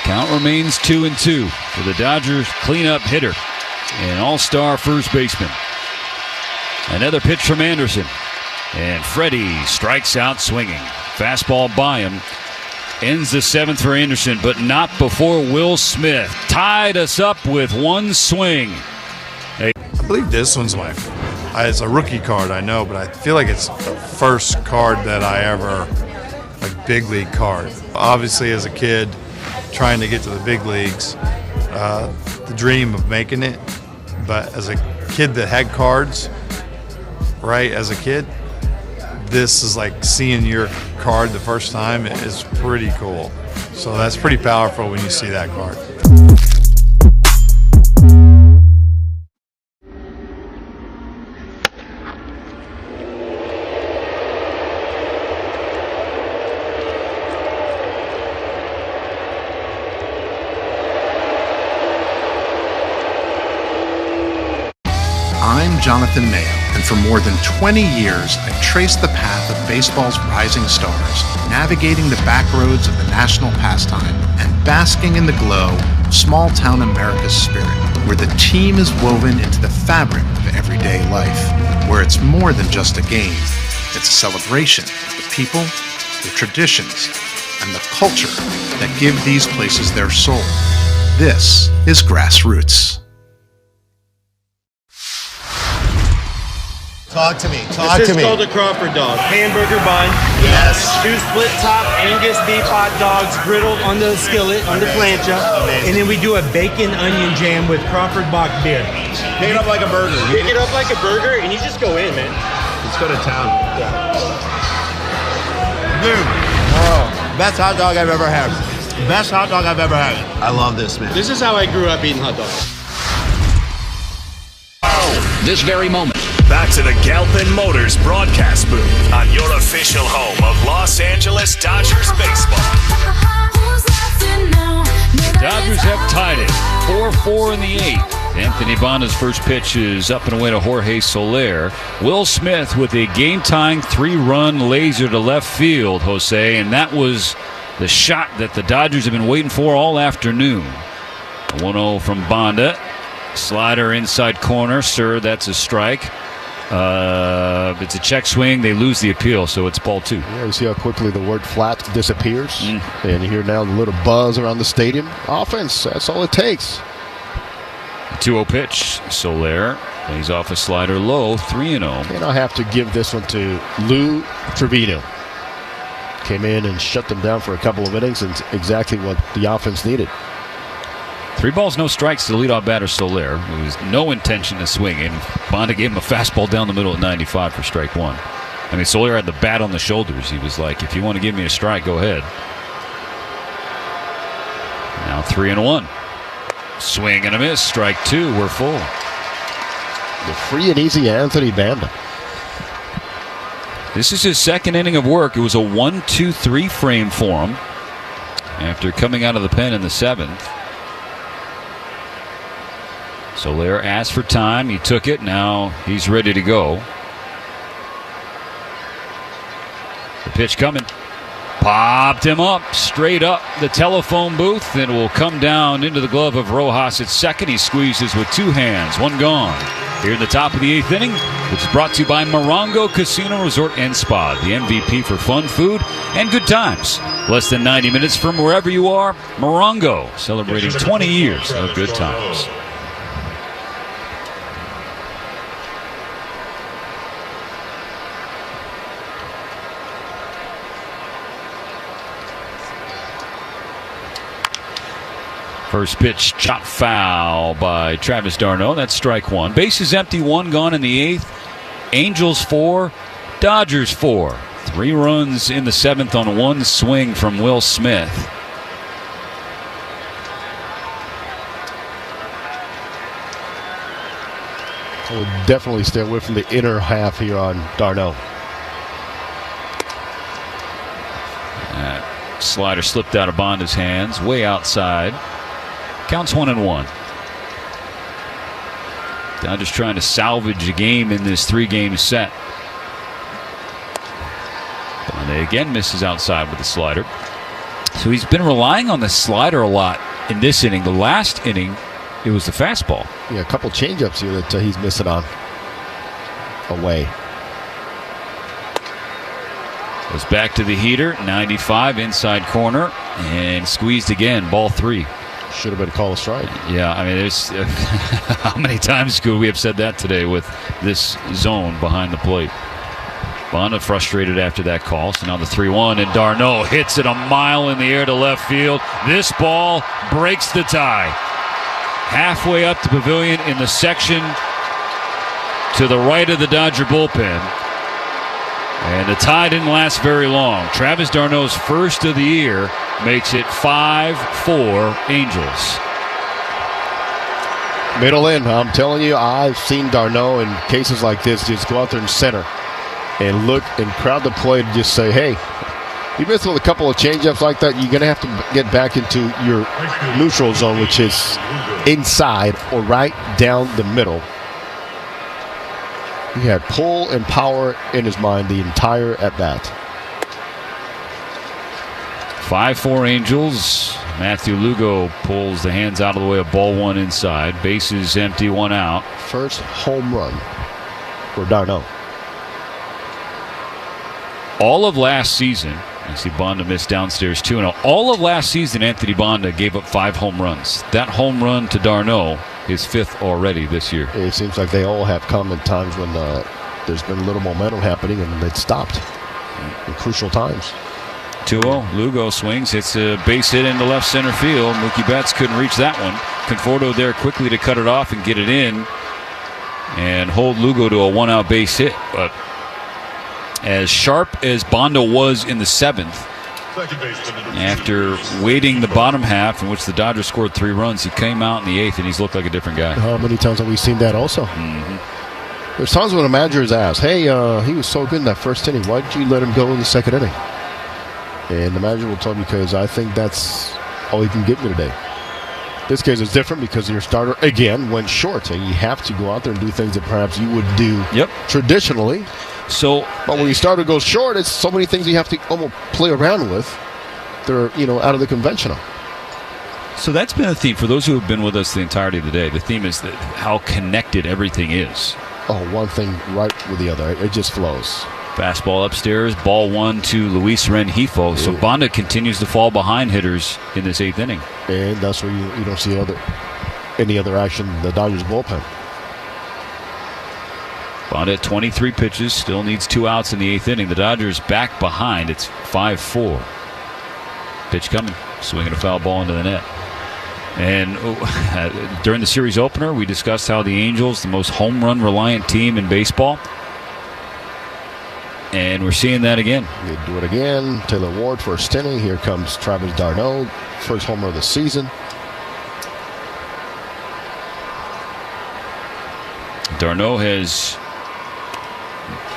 Count remains 2-2 for the Dodgers cleanup hitter and all-star first baseman. Another pitch from Anderson. And Freddie strikes out swinging. Fastball by him. Ends the 7th for Anderson, but not before Will Smith tied us up with 1 swing. I believe this one's it's a rookie card, I know, but I feel like it's the first card that I ever, big league card. Obviously, as a kid, trying to get to the big leagues, the dream of making it. But as a kid that had cards, right, as a kid, this is like seeing your card the first time is pretty cool. So that's pretty powerful when you see that card. I'm Jonathan Mayo, and for more than 20 years, I've traced the path of baseball's rising stars, navigating the back roads of the national pastime and basking in the glow of small-town America's spirit, where the team is woven into the fabric of everyday life, where it's more than just a game. It's a celebration of the people, the traditions, and the culture that give these places their soul. This is Grassroots. Talk to me. This is called a Crawford dog. Hamburger bun. Yes. 2 split top Angus beef hot dogs griddled on the skillet, on the plancha. Amazing. And then we do a bacon onion jam with Crawford Bock beer. Pick it up like a burger. Pick it up like a burger and you just go in, man. Let's go to town. Boom. Oh, best hot dog I've ever had. Best hot dog I've ever had. I love this, man. This is how I grew up eating hot dogs. This very moment. Back to the Galpin Motors broadcast booth on your official home of Los Angeles Dodgers baseball. Dodgers have tied it 4-4 in the 8th. Anthony Banda's first pitch is up and away to Jorge Soler. Will Smith with a game-tying 3-run laser to left field, Jose, and that was the shot that the Dodgers have been waiting for all afternoon. 1-0 from Banda. Slider inside corner, sir, that's a strike. It's a check swing. They lose the appeal, so it's ball 2. Yeah, you see how quickly the word flat disappears. And you hear now the little buzz around the stadium. Offense, that's all it takes. 2-0 pitch. Soler lays off a slider low, 3-0. And I have to give this one to Lou Trevino. Came in and shut them down for a couple of innings, and exactly what the offense needed. 3 balls, no strikes to the leadoff batter Soler. There was no intention of swinging. Banda gave him a fastball down the middle at 95 for strike 1. I mean, Soler had the bat on the shoulders. He was like, if you want to give me a strike, go ahead. Now 3-1. Swing and a miss. Strike 2. We're full. The free and easy Anthony Banda. This is his second inning of work. It was a 1-2-3 frame for him after coming out of the pen in the 7th. Soler asked for time. He took it. Now he's ready to go. The pitch coming. Popped him up, straight up the telephone booth, and will come down into the glove of Rojas at second. He squeezes with two hands, one gone. Here in the top of the 8th inning, which is brought to you by Morongo Casino Resort and Spa, the MVP for fun, food, and good times. Less than 90 minutes from wherever you are, Morongo, celebrating 20 years of good times. First pitch, chop foul by Travis d'Arnaud. That's strike one. Bases empty, one gone in the 8th. Angels 4, Dodgers 4. 3 runs in the 7th on one swing from Will Smith. I would definitely stay away from the inner half here on d'Arnaud. That slider slipped out of Bonda's hands, way outside. Counts 1-1. Dodgers trying to salvage a game in this 3-game set. Bonda again misses outside with the slider. So he's been relying on the slider a lot in this inning. The last inning, it was the fastball. Yeah, a couple changeups here that he's missing on. Away. Goes back to the heater, 95 inside corner, and squeezed again, ball 3. Should have been called a strike. Yeah, I mean, there's how many times could we have said that today with this zone behind the plate? Bonda frustrated after that call, so now the 3-1, and d'Arnaud hits it a mile in the air to left field. This ball breaks the tie. Halfway up the pavilion in the section to the right of the Dodger bullpen. And the tie didn't last very long. Travis d'Arnaud's first of the year makes it 5-4 Angels. Middle in, I'm telling you, I've seen d'Arnaud in cases like this just go out there and center and look and crowd the plate and just say, hey, you missed with a couple of changeups like that, you're going to have to get back into your neutral zone, which is inside or right down the middle. He had pull and power in his mind the entire at-bat. 5-4 Angels. Matthew Lugo pulls the hands out of the way of ball 1 inside. Bases empty, 1 out. First home run for d'Arnaud. All of last season, I see Bonda missed downstairs 2-0. All of last season, Anthony Bonda gave up 5 home runs. That home run to d'Arnaud, his 5th already this year. It seems like they all have come in times when there's been a little momentum happening and it stopped in crucial times. 2-0. Lugo swings, hits a base hit into left center field. Mookie Betts couldn't reach that one. Conforto there quickly to cut it off and get it in and hold Lugo to a 1-out base hit. But as sharp as Bonda was in the 7th, after waiting the bottom half in which the Dodgers scored 3 runs, he came out in the 8th and he's looked like a different guy. How many times have we seen that also? Mm-hmm. There's times when a manager is asked, hey, he was so good in that first inning. Why did you let him go in the 2nd inning? And the manager will tell me, because I think that's all he can give me today. This case is different because your starter, again, went short. And you have to go out there and do things that perhaps you would do traditionally. But when your starter goes short, it's so many things you have to almost play around with. They're, out of the conventional. So that's been a theme for those who have been with us the entirety of the day. The theme is that how connected everything is. Oh, one thing right with the other. It just flows. Fastball upstairs, ball 1 to Luis Rengifo. So Bonda continues to fall behind hitters in this 8th inning. And that's where you don't see any other action in the Dodgers bullpen. Bonda at 23 pitches, still needs 2 outs in the 8th inning. The Dodgers back behind. It's 5-4. Pitch coming, swinging a foul ball into the net. And during the series opener, we discussed how the Angels, the most home run reliant team in baseball. And we're seeing that again. They do it again. Taylor Ward first inning. Here comes Travis d'Arnaud, first homer of the season. d'Arnaud has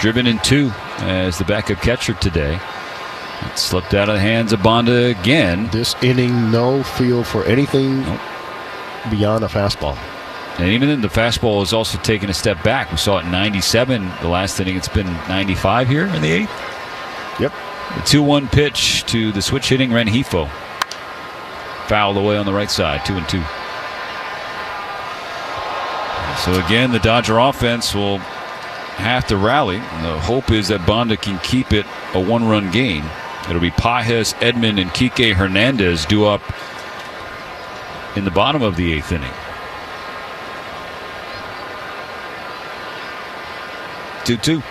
driven in 2 as the backup catcher today. It slipped out of the hands of Bonda again. This inning, no feel for anything beyond a fastball. And even then, the fastball is also taking a step back. We saw it in 97 the last inning. It's been 95 here in the 8th. Yep. The 2-1 pitch to the switch hitting Rengifo. Fouled away on the right side, 2-2. So again, the Dodger offense will have to rally. And the hope is that Banda can keep it a 1-run game. It'll be Pages, Edman, and Kike Hernandez due up in the bottom of the 8th inning. 2-2.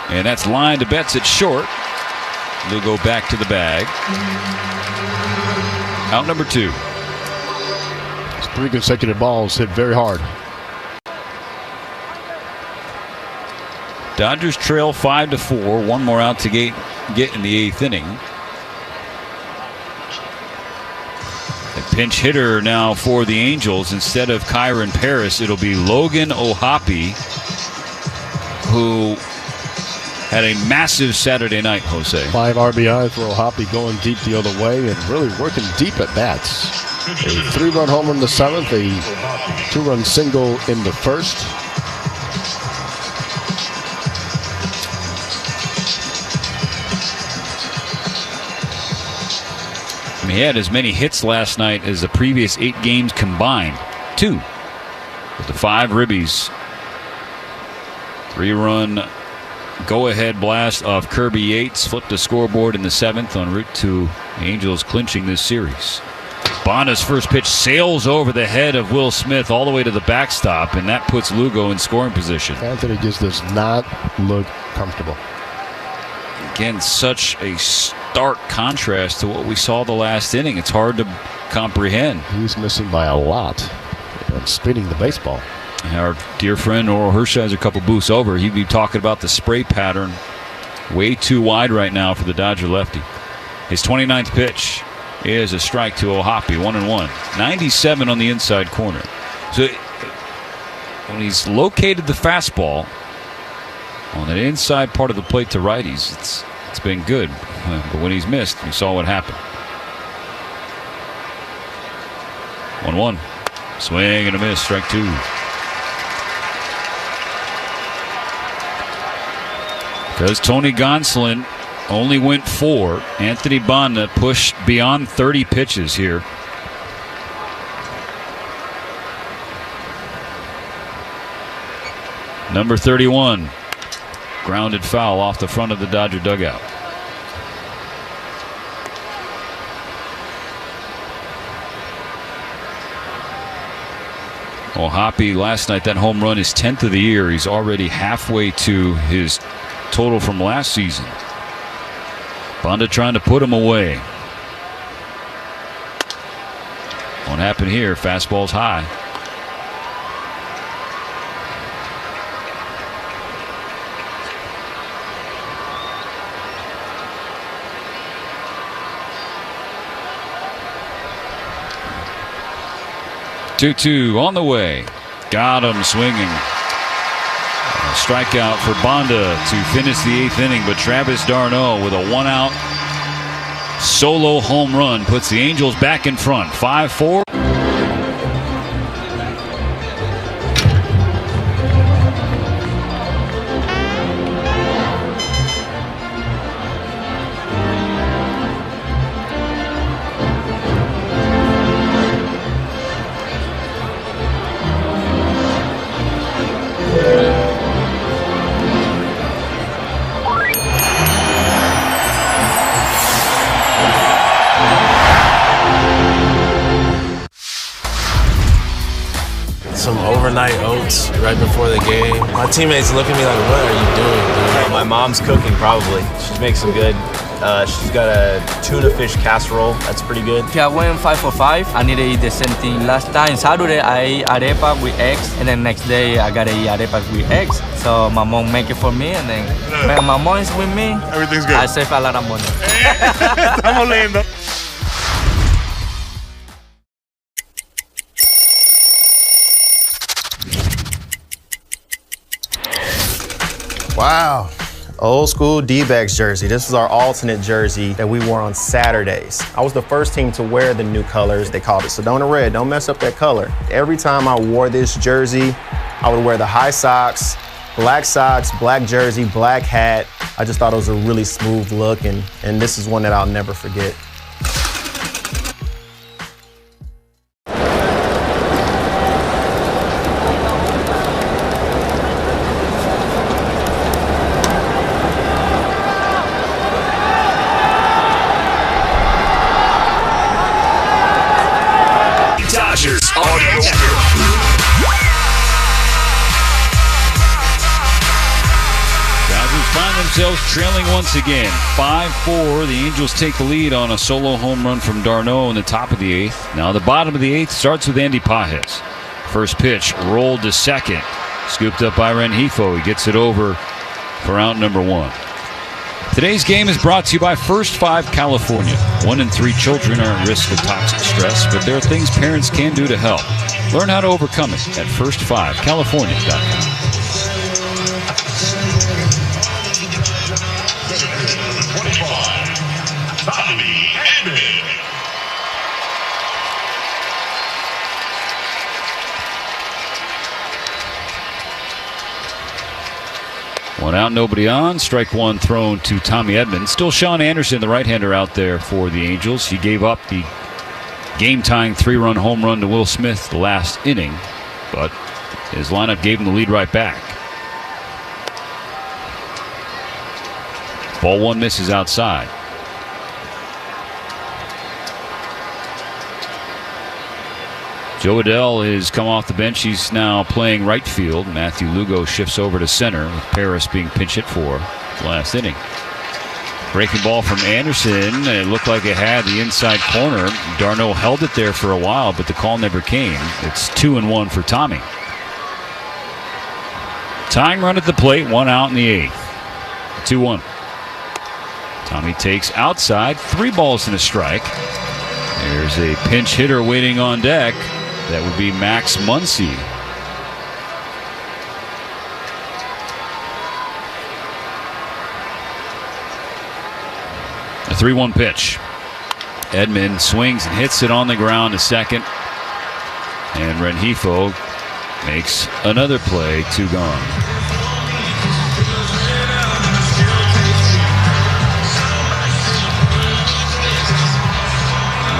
And that's line to Betts at short. They'll go back to the bag. Out number 2. It's 3 consecutive balls hit very hard. Dodgers trail 5-4. One more out to get in the 8th inning. A pinch hitter now for the Angels. Instead of Kyron Paris, it'll be Logan O'Hoppe, who had a massive Saturday night, Jose. 5 RBIs for O'Hoppe, going deep the other way and really working deep at bats. A 3-run homer in the 7th, a 2-run single in the 1st. He had as many hits last night as the previous 8 games combined. 2 with the 5 ribbies. 3-run go-ahead blast of Kirby Yates. Flipped the scoreboard in the 7th en route to the Angels clinching this series. Banda's first pitch sails over the head of Will Smith all the way to the backstop, and that puts Lugo in scoring position. Anthony just does not look comfortable. Again, such a stark contrast to what we saw the last inning. It's hard to comprehend. He's missing by a lot and spinning the baseball. Our dear friend Oral Hershiser, a couple booths over, he'd be talking about the spray pattern way too wide right now for the Dodger lefty. His 29th pitch is a strike to O'Hoppe, 1-1. 97 on the inside corner. So when he's located the fastball on the inside part of the plate to righties, it's been good. But when he's missed, you saw what happened. 1-1. Swing and a miss, strike 2. Because Tony Gonsolin only went 4, Anthony Banda pushed beyond 30 pitches here. Number 31. Grounded foul off the front of the Dodger dugout. O'Hoppe last night, that home run is 10th of the year. He's already halfway to his total from last season. Banda trying to put him away. Won't happen here. Fastball's high. Two on the way. Got him swinging. A strikeout for Banda to finish the 8th inning, but Travis d'Arnaud with a 1-out solo home run puts the Angels back in front. 5-4. Overnight oats right before the game. My teammates look at me like, what are you doing, dude? My mom's cooking, probably. She makes some good. She's got a tuna fish casserole. That's pretty good. I went 5 for 5. I need to eat the same thing. Last time, Saturday, I ate arepa with eggs, and then next day, I gotta eat arepa with eggs. So my mom make it for me, and then when my mom is with me, everything's good. I save a lot of money. Estamos lindo. Wow. Old school D-backs jersey. This is our alternate jersey that we wore on Saturdays. I was the first team to wear the new colors. They called it Sedona Red. Don't mess up that color. Every time I wore this jersey, I would wear the high socks Black socks, black jersey, black hat. I just thought it was a really smooth look, and this is one that I'll never forget. Dodgers Audio. Dodgers find themselves trailing once again. 5-4. The Angels take the lead on a solo home run from d'Arnaud in the top of the eighth. Now the bottom of the eighth starts with Andy Pages. First pitch rolled to second. Scooped up by Rengifo. He gets it over for out number one. Today's game is brought to you by First 5 California. 1 in 3 children are at risk of toxic stress, but there are things parents can do to help. Learn how to overcome it at first5california.com. One out, nobody on. Strike one thrown to Tommy Edman. Still Sean Anderson, the right-hander, out there for the Angels. He gave up the game-tying 3-run home run to Will Smith the last inning, but his lineup gave him the lead right back. Ball one misses outside. Joe Adell has come off the bench. He's now playing right field. Matthew Lugo shifts over to center, with Paris being pinch hit for the last inning. Breaking ball from Anderson. It looked like it had the inside corner. d'Arnaud held it there for a while, but the call never came. It's 2-1 for Tommy. Tying run at the plate, 1 out in the eighth. 2-1. Tommy takes outside, 3 balls and a strike. There's a pinch hitter waiting on deck. That would be Max Muncy. A 3-1 pitch. Edman swings and hits it on the ground to second. And Rengifo makes another play, 2 gone.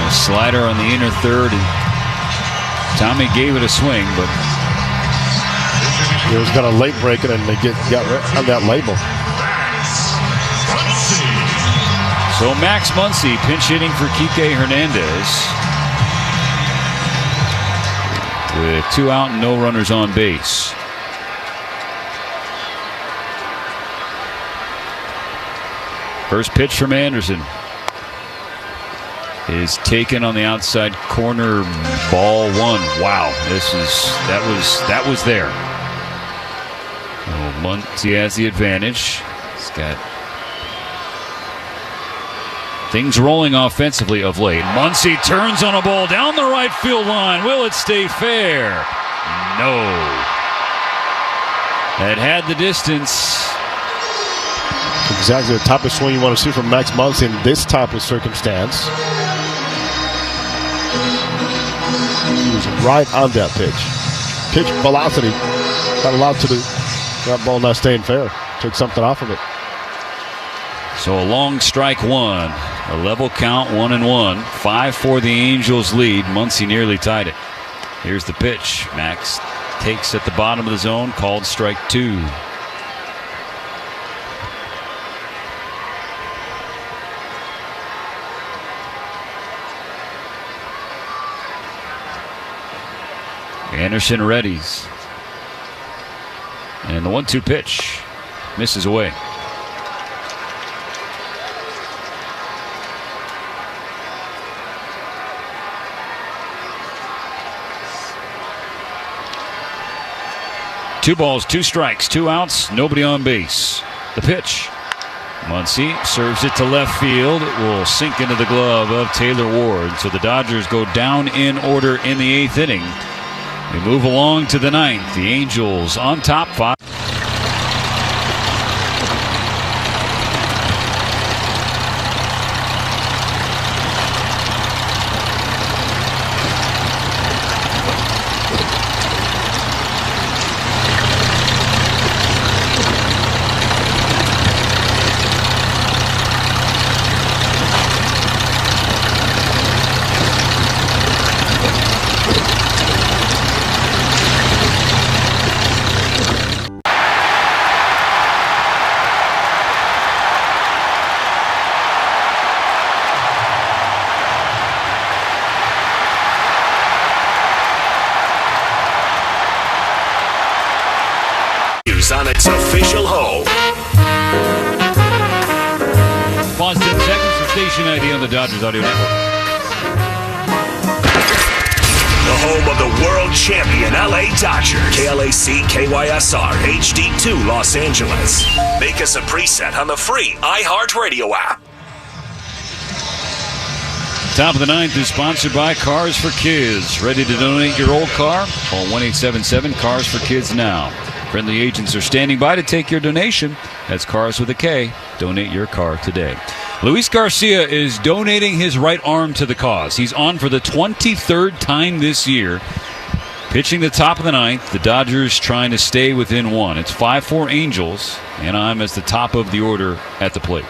A slider on the inner third, and Tommy gave it a swing, but he was going to late break it, and they got on that label. So Max Muncy pinch hitting for Kike Hernandez with 2 out and no runners on base. First pitch from Anderson is taken on the outside corner, ball 1. Wow, that was there. Oh, Muncy has the advantage. He's got things rolling offensively of late. Muncy turns on a ball down the right field line. Will it stay fair? No. That had the distance. Exactly the type of swing you want to see from Max Muncy in this type of circumstance. He was right on that pitch. Pitch velocity not allowed to do. That ball not staying fair. Took something off of it. So a long strike one. A level count, 1-1. 5-4 the Angels lead. Muncy nearly tied it. Here's the pitch. Max takes at the bottom of the zone. Called strike 2. Anderson readies. And the 1-2 pitch misses away. Two balls, 2 strikes, 2 outs, nobody on base. The pitch. Muncy serves it to left field. It will sink into the glove of Taylor Ward. So the Dodgers go down in order in the 8th inning. We move along to the 9th. The Angels on top 5. On its official home. Pause 10 seconds for station ID on the Dodgers Audio Network. The home of the world champion LA Dodgers. KLAC KYSR HD2 Los Angeles. Make us a preset on the free iHeartRadio app. Top of the ninth is sponsored by Cars for Kids. Ready to donate your old car? Call 1-877 Cars for Kids now. Friendly agents are standing by to take your donation. That's Cars with a K. Donate your car today. Luis Garcia is donating his right arm to the cause. He's on for the 23rd time this year. Pitching the top of the ninth, the Dodgers trying to stay within one. It's 5-4 Angels, and I'm as the top of the order at the plate.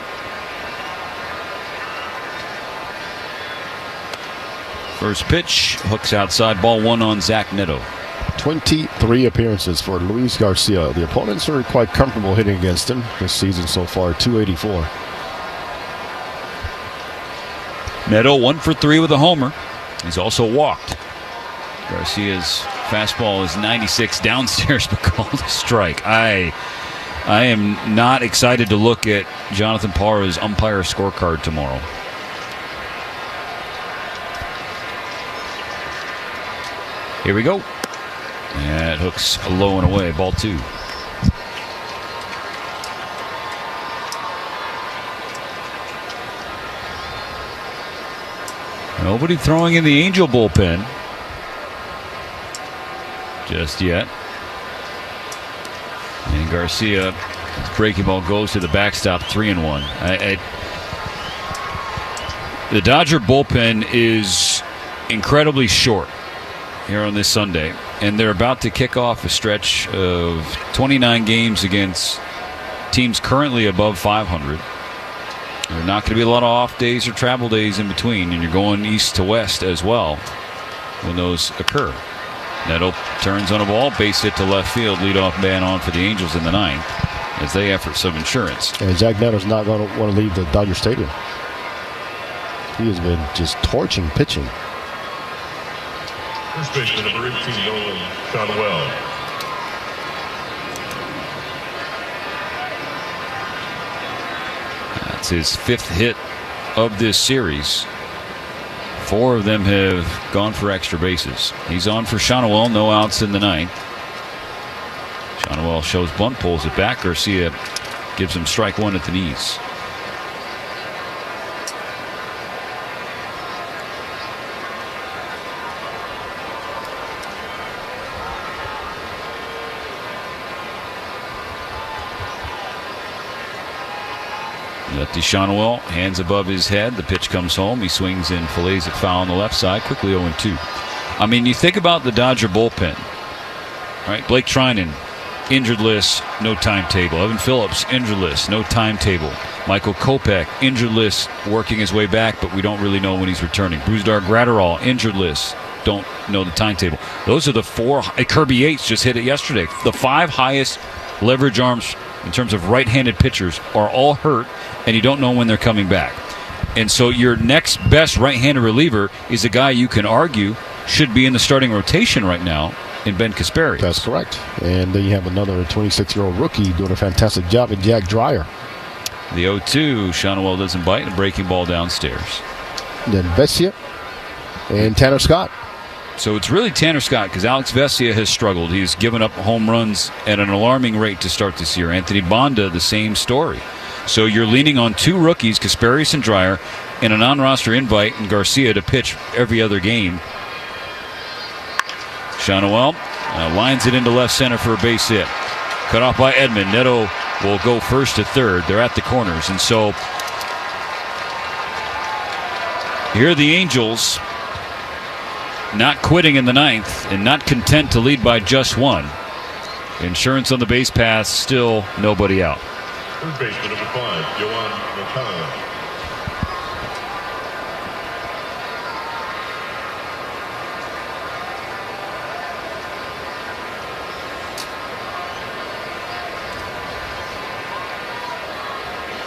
First pitch, hooks outside, ball one on Zach Neto. 23 appearances for Luis Garcia. The opponents are quite comfortable hitting against him this season so far, 284. Neto 1 for 3 with a homer. He's also walked. Garcia's fastball is 96 downstairs but called a strike. I am not excited to look at Jonathan Parra's umpire scorecard tomorrow. Here we go. And it hooks low and away. Ball two. Nobody throwing in the Angel bullpen just yet. And Garcia, breaking ball goes to the backstop, 3-1. The Dodger bullpen is incredibly short here on this Sunday, and they're about to kick off a stretch of 29 games against teams currently above 500. There are not going to be a lot of off days or travel days in between, and you're going east to west as well when those occur. Neto turns on a ball, base hit to left field, leadoff man on for the Angels in the ninth as they effort some insurance. And Zach Neto's not going to want to leave the Dodger Stadium. He has been just torching pitching. First baseman number 18, Nolan Shotwell. That's his fifth hit of this series. 4 of them have gone for extra bases. He's on for Shotwell, no outs in the ninth. Shotwell shows bunt, pulls it back. Garcia gives him strike one at the knees. Lefty Shotwell, hands above his head. The pitch comes home. He swings and fillets it foul on the left side. Quickly 0-2. I mean, you think about the Dodger bullpen, right? Blake Trinan, injured list, no timetable. Evan Phillips, injured list, no timetable. Michael Kopech, injured list, working his way back, but we don't really know when he's returning. Brusdar Graterol, injured list, don't know the timetable. Those are the 4. Kirby Yates just hit it yesterday. The 5 highest leverage arms in terms of right-handed pitchers are all hurt, and you don't know when they're coming back. And so your next best right-handed reliever is a guy you can argue should be in the starting rotation right now in Ben Kasperi. That's correct. And then you have another 26-year-old rookie doing a fantastic job in Jack Dreyer. The 0-2, Shotwell doesn't bite, and a breaking ball downstairs. Then Vesia and Tanner Scott. So it's really Tanner Scott because Alex Vesia has struggled. He's given up home runs at an alarming rate to start this year. Anthony Bonda, the same story. So you're leaning on 2 rookies, Kasperius and Dreyer, and a non-roster invite and Garcia to pitch every other game. Shotwell lines it into left center for a base hit. Cut off by Edman. Neto will go first to third. They're at the corners. And so here are the Angels not quitting in the ninth and not content to lead by just 1. Insurance on the base pass, still nobody out. Third baseman number 5, Yohan Moncada.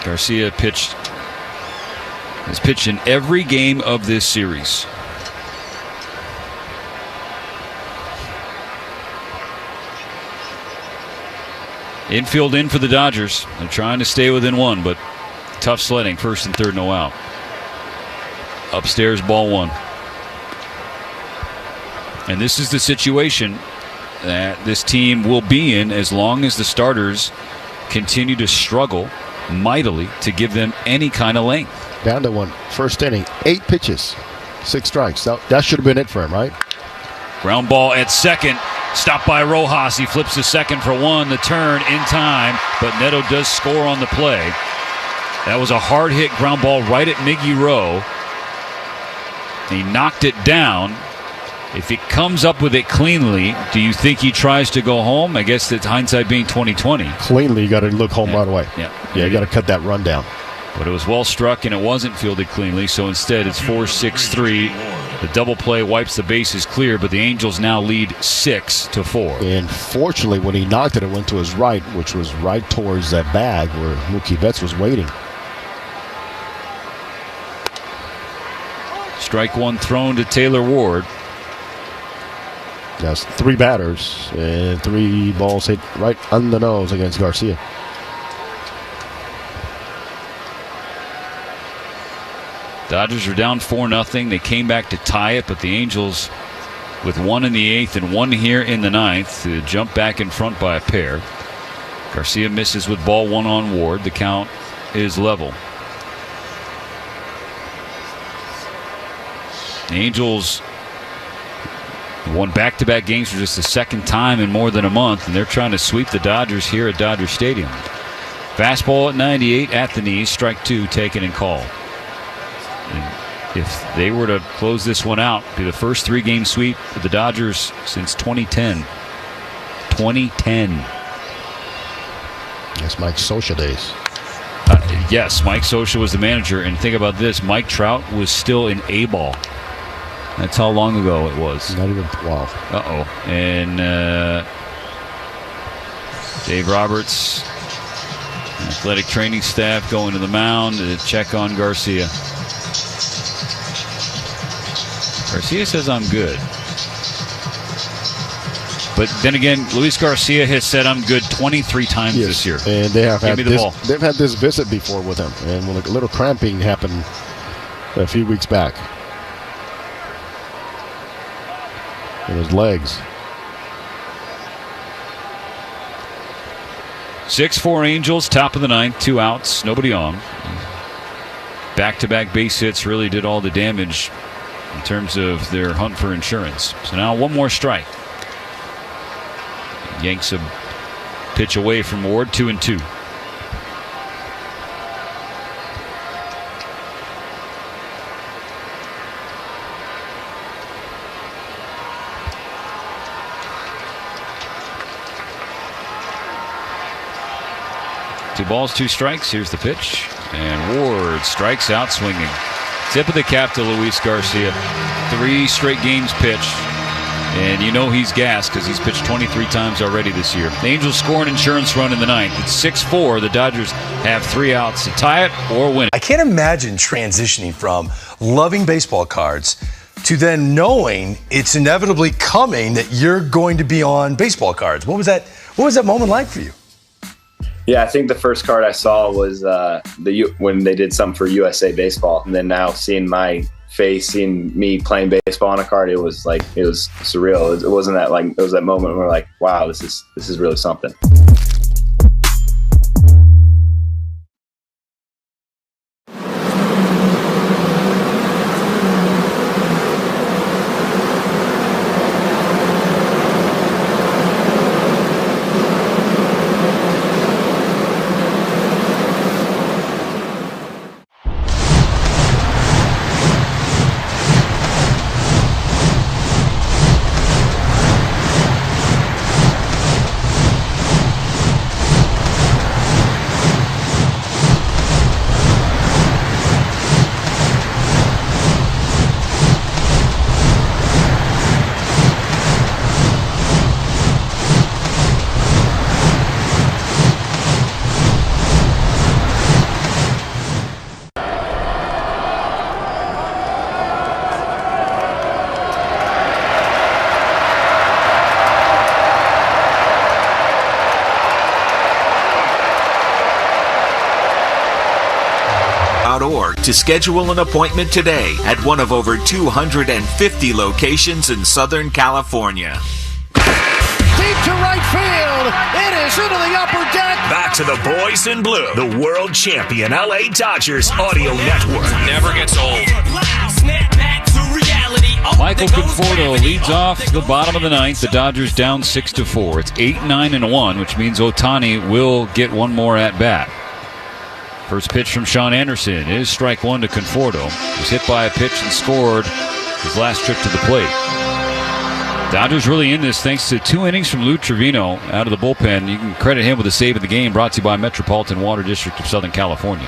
Garcia has pitched in every game of this series. Infield in for the Dodgers. They're trying to stay within one, but tough sledding. First and third, no out. Upstairs, ball one. And this is the situation that this team will be in as long as the starters continue to struggle mightily to give them any kind of length. Down to one. First inning, 8 pitches, 6 strikes. That should have been it for him, right? Ground ball at second. Stopped by Rojas. He flips to second for one. The turn in time, but Neto does score on the play. That was a hard hit ground ball right at Miggy Rowe. He knocked it down. If he comes up with it cleanly, do you think he tries to go home? I guess that's hindsight being 20/20. Cleanly, you got to look home right away. Yeah, you got to cut that run down. But it was well struck, and it wasn't fielded cleanly, so instead it's 4-6-3. The double play wipes the bases clear, but the Angels now lead 6-4. And fortunately, when he knocked it, it went to his right, which was right towards that bag where Mookie Betts was waiting. Strike one thrown to Taylor Ward. That's 3 batters, and 3 balls hit right on the nose against Garcia. Dodgers are down 4-0. They came back to tie it, but the Angels, with 1 in the 8th and 1 here in the 9th, to jump back in front by a pair. Garcia misses with ball 1 on Ward. The count is level. The Angels won back-to-back games for just the second time in more than a month, and they're trying to sweep the Dodgers here at Dodger Stadium. Fastball at 98 at the knees, strike 2 taken and called. And if they were to close this one out, it'd be the first 3-game sweep for the Dodgers since 2010. 2010. That's Mike Scioscia days. Yes, Mike Scioscia was the manager, and think about this: Mike Trout was still in A-ball. That's how long ago it was. Not even, wow. And Dave Roberts, athletic training staff going to the mound to check on Garcia. Garcia says, I'm good. But then again, Luis Garcia has said, I'm good 23 times this year. And they have Give me the ball. They've had this visit before with him. And when a little cramping happened a few weeks back in his legs. 6-4 Angels, top of the 9th, 2 outs, nobody on. Back-to-back base hits really did all the damage in terms of their hunt for insurance. So now 1 more strike. Yanks a pitch away from Ward, 2-2. Two balls, 2 strikes. Here's the pitch. And Ward strikes out swinging. Tip of the cap to Luis Garcia. 3 straight games pitched. And you know he's gassed because he's pitched 23 times already this year. The Angels score an insurance run in the 9th. It's 6-4. The Dodgers have 3 outs to tie it or win it. I can't imagine transitioning from loving baseball cards to then knowing it's inevitably coming that you're going to be on baseball cards. What was that moment like for you? Yeah, I think the first card I saw was when they did something for USA Baseball, and then now seeing my face, seeing me playing baseball on a card, it was surreal. It wasn't that it was that moment where we're like, wow, this is really something. to schedule an appointment today at one of over 250 locations in Southern California. Deep to right field. It is into the upper deck. Back to the boys in blue. The world champion LA Dodgers audio network. Never gets old. Michael Conforto leads off the bottom of the ninth. The Dodgers down 6-4. It's 8-9-1, which means Ohtani will get one more at bat. First pitch from Sean Anderson is strike one to Conforto. He was hit by a pitch and scored his last trip to the plate. Dodgers really in this thanks to 2 innings from Lou Trevino out of the bullpen. You can credit him with a save of the game, brought to you by Metropolitan Water District of Southern California.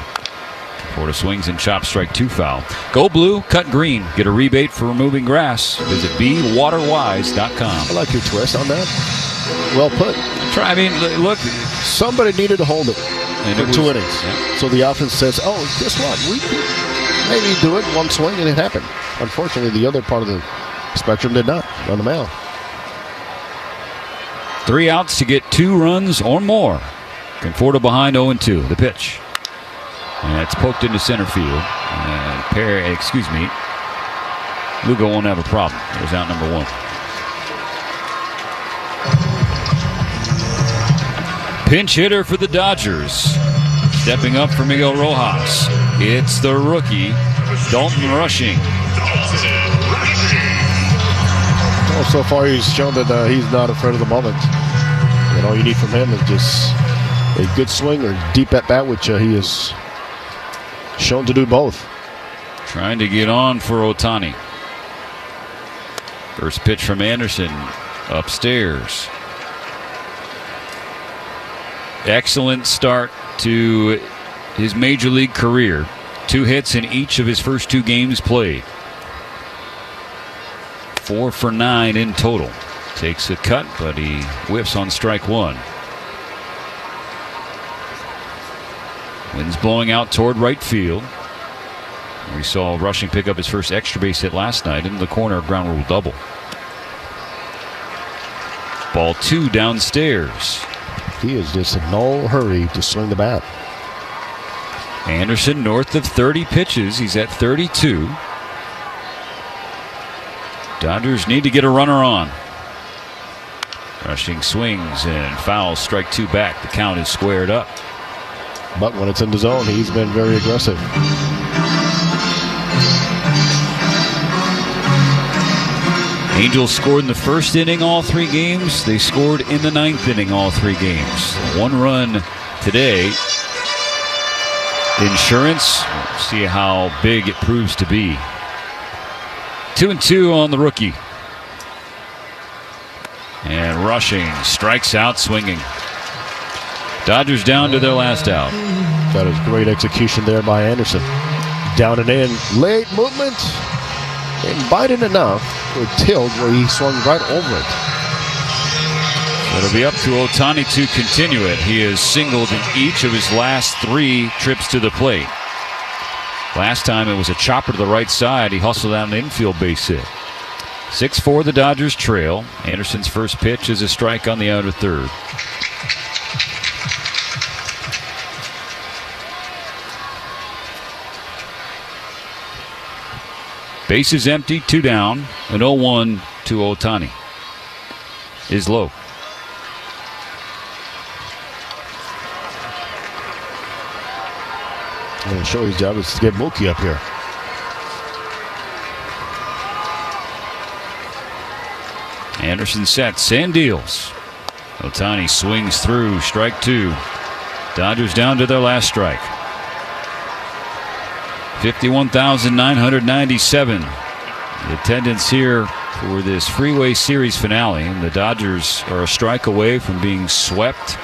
Conforto swings and chops, strike 2 foul. Go blue, cut green. Get a rebate for removing grass. Visit BeWaterWise.com. I like your twist on that. Well put. Look. Somebody needed to hold it for 2 innings. Yeah. So the offense says, oh, guess what? We could maybe do it one swing, and it happened. Unfortunately, the other part of the spectrum did not run them out. 3 outs to get 2 runs or more. Conforto behind 0-2. The pitch. And it's poked into center field. Lugo won't have a problem. There's out number 1. Pinch hitter for the Dodgers. Stepping up for Miguel Rojas. It's the rookie, Dalton Rushing. Well, so far he's shown that he's not afraid of the moment. And all you need from him is just a good swing or deep at bat, which he is shown to do both. Trying to get on for Ohtani. First pitch from Anderson upstairs. Excellent start to his major league career. 2 hits in each of his first 2 games played. 4 for 9 in total. Takes a cut, but he whiffs on strike 1. Wind's blowing out toward right field. We saw Rushing pick up his first extra base hit last night into the corner, ground rule double. Ball 2 downstairs. He is just in no hurry to swing the bat. Anderson north of 30 pitches. He's at 32. Dodgers need to get a runner on. Rushing swings and fouls, strike 2 back. The count is squared up. But when it's in the zone, he's been very aggressive. Angels scored in the first inning all 3 games. They scored in the 9th inning all 3 games. 1 run today. Insurance. We'll see how big it proves to be. 2-2 on the rookie. And Rushing strikes out swinging. Dodgers down to their last out. That is great execution there by Anderson. Down and in. Late movement. And biting enough for a tilt where he swung right over it. It'll be up to Ohtani to continue it. He has singled in each of his last 3 trips to the plate. Last time it was a chopper to the right side. He hustled out an infield base hit. 6-4 the Dodgers trail. Anderson's first pitch is a strike on the outer third. Bases empty, 2 down, and 0-1 to Ohtani is low. I'm going to show his job is to get Mookie up here. Anderson sets and deals. Ohtani swings through, strike 2. Dodgers down to their last strike. 51,997. The attendance here for this Freeway Series finale, and the Dodgers are a strike away from being swept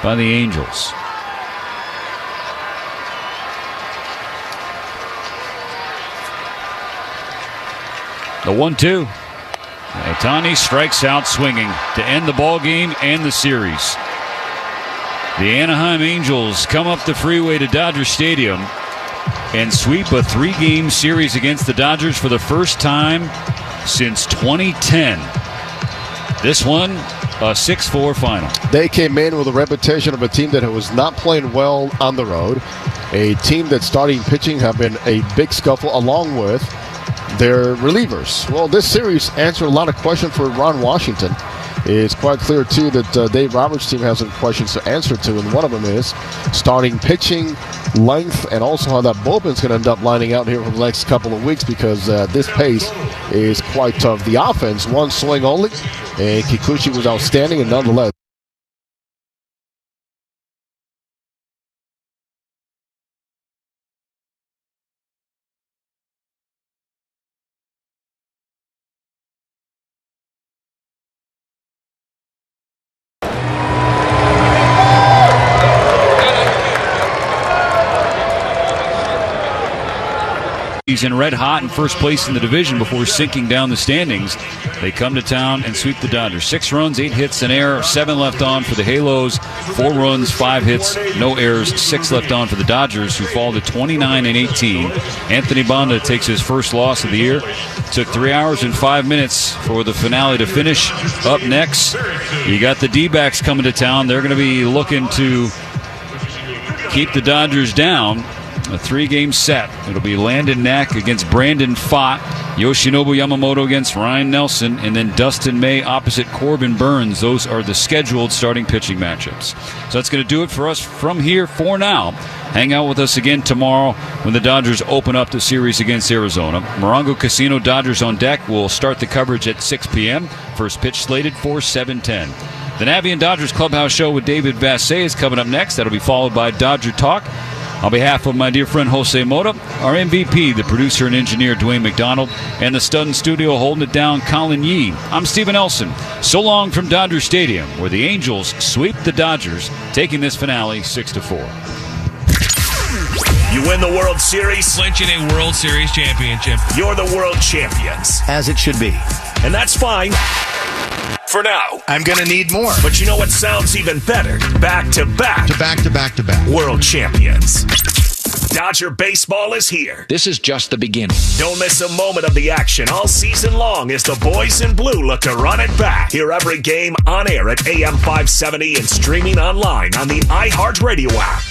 by the Angels. The 1-2. Ohtani strikes out swinging to end the ball game and the series. The Anaheim Angels come up the freeway to Dodger Stadium and sweep a 3-game series against the Dodgers for the first time since 2010. This one, a 6-4 final. They came in with a reputation of a team that was not playing well on the road. a team that's starting pitching have been a big scuffle along with their relievers. Well, this series answered a lot of questions for Ron Washington. It's quite clear, too, that Dave Roberts' team has some questions to answer to, and one of them is starting pitching, length, and also how that bullpen's going to end up lining out here for the next couple of weeks, because this pace is quite tough. The offense, one swing only, and Kikuchi was outstanding, and nonetheless, He's in red hot in first place in the division before sinking down the standings. They come to town and sweep the Dodgers. 6 runs, 8 hits, an error, 7 left on for the Halos. 4 runs, 5 hits, no errors, 6 left on for the Dodgers, who fall to 29-18. Anthony Banda takes his first loss of the year. Took 3 hours and 5 minutes for the finale to finish. Up next, you got the D-backs coming to town. They're going to be looking to keep the Dodgers down. A 3-game set. It'll be Landon Knack against Brandon Pfaadt, Yoshinobu Yamamoto against Ryan Nelson, and then Dustin May opposite Corbin Burns. Those are the scheduled starting pitching matchups. So that's going to do it for us from here for now. Hang out with us again tomorrow when the Dodgers open up the series against Arizona. Morongo Casino Dodgers on deck will start the coverage at 6 p.m. First pitch slated for 7:10. The Navien Dodgers Clubhouse Show with David Vassay is coming up next. That'll be followed by Dodger Talk. On behalf of my dear friend Jose Mota, our MVP, the producer and engineer Dwayne McDonald, and the stud in studio holding it down, Colin Yee, I'm Stephen Elson. So long from Dodger Stadium, where the Angels sweep the Dodgers, taking this finale 6-4. You win the World Series, clinching a World Series championship. You're the world champions. As it should be. And that's fine. For now. I'm going to need more. But you know what sounds even better? Back-to-back. Back-to-back-to-back. World champions. Dodger baseball is here. This is just the beginning. Don't miss a moment of the action all season long as the boys in blue look to run it back. Hear every game on air at AM 570 and streaming online on the iHeartRadio app.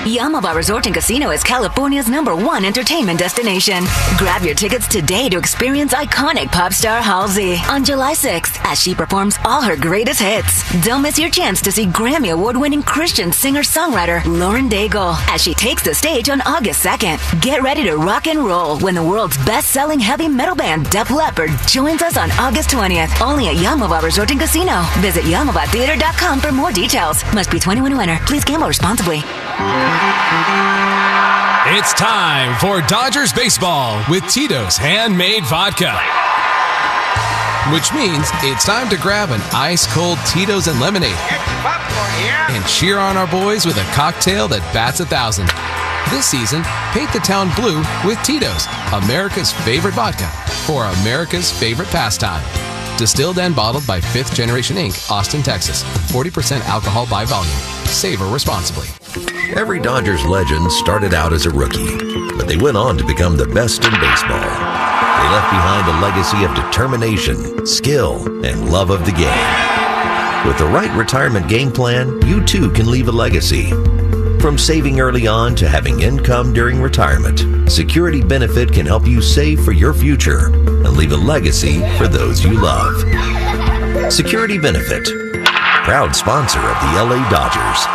Yamava Resort and Casino is California's #1 entertainment destination. Grab your tickets today to experience iconic pop star Halsey on July 6th as she performs all her greatest hits. Don't miss your chance to see Grammy Award-winning Christian singer-songwriter Lauren Daigle as she takes the stage on August 2nd. Get ready to rock and roll when the world's best-selling heavy metal band Def Leppard joins us on August 20th, only at Yamava Resort and Casino. Visit YamavaTheater.com for more details. Must be 21 and winter. Please gamble responsibly. It's time for Dodgers baseball with Tito's Handmade Vodka. Which means it's time to grab an ice-cold Tito's and lemonade and cheer on our boys with a cocktail that bats 1,000. This season, paint the town blue with Tito's, America's favorite vodka for America's favorite pastime. Distilled and bottled by 5th Generation Inc., Austin, Texas. 40% alcohol by volume. Savor responsibly. Every Dodgers legend started out as a rookie, but they went on to become the best in baseball. They left behind a legacy of determination, skill, and love of the game. With the right retirement game plan, you too can leave a legacy. From saving early on to having income during retirement, Security Benefit can help you save for your future and leave a legacy for those you love. Security Benefit, proud sponsor of the LA Dodgers.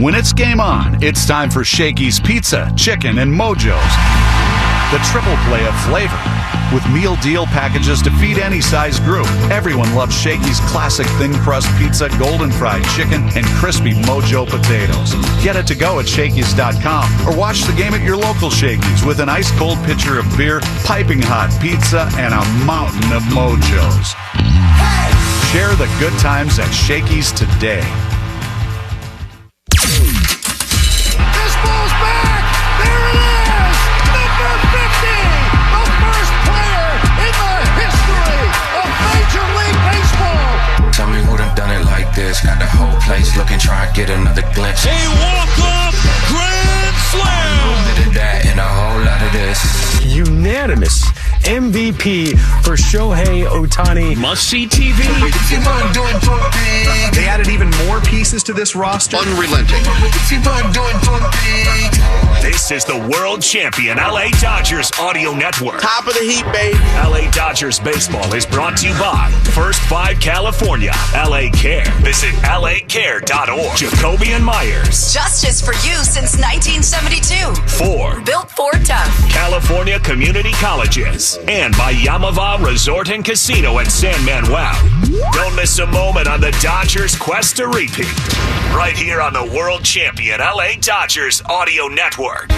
When it's game on, it's time for Shakey's Pizza, Chicken, and Mojo's. The triple play of flavor. With meal deal packages to feed any size group. Everyone loves Shakey's classic thin crust pizza, golden fried chicken, and crispy Mojo potatoes. Get it to go at Shakey's.com or watch the game at your local Shakey's with an ice cold pitcher of beer, piping hot pizza, and a mountain of Mojos. Share the good times at Shakey's today. This ball's back! There it is! Number 50! The first player in the history of Major League Baseball! Tell me who done done it like this. Got the whole place looking, try to get another glimpse. A walk-off grand slam! A little bit of that and a whole lot of this. Unanimous MVP for Shohei Ohtani. Must-see TV. They added even more pieces to this roster. Unrelenting. This is the world champion LA Dodgers audio network. Top of the heap, baby. LA Dodgers baseball is brought to you by First 5 California, LA Care. Visit lacare.org. Jacoby and Myers. Justice for you since 1972. Ford. Built Ford tough. California Community Colleges. And by Yamava Resort and Casino at San Manuel. Don't miss a moment on the Dodgers' quest to repeat. Right here on the world champion LA Dodgers audio network.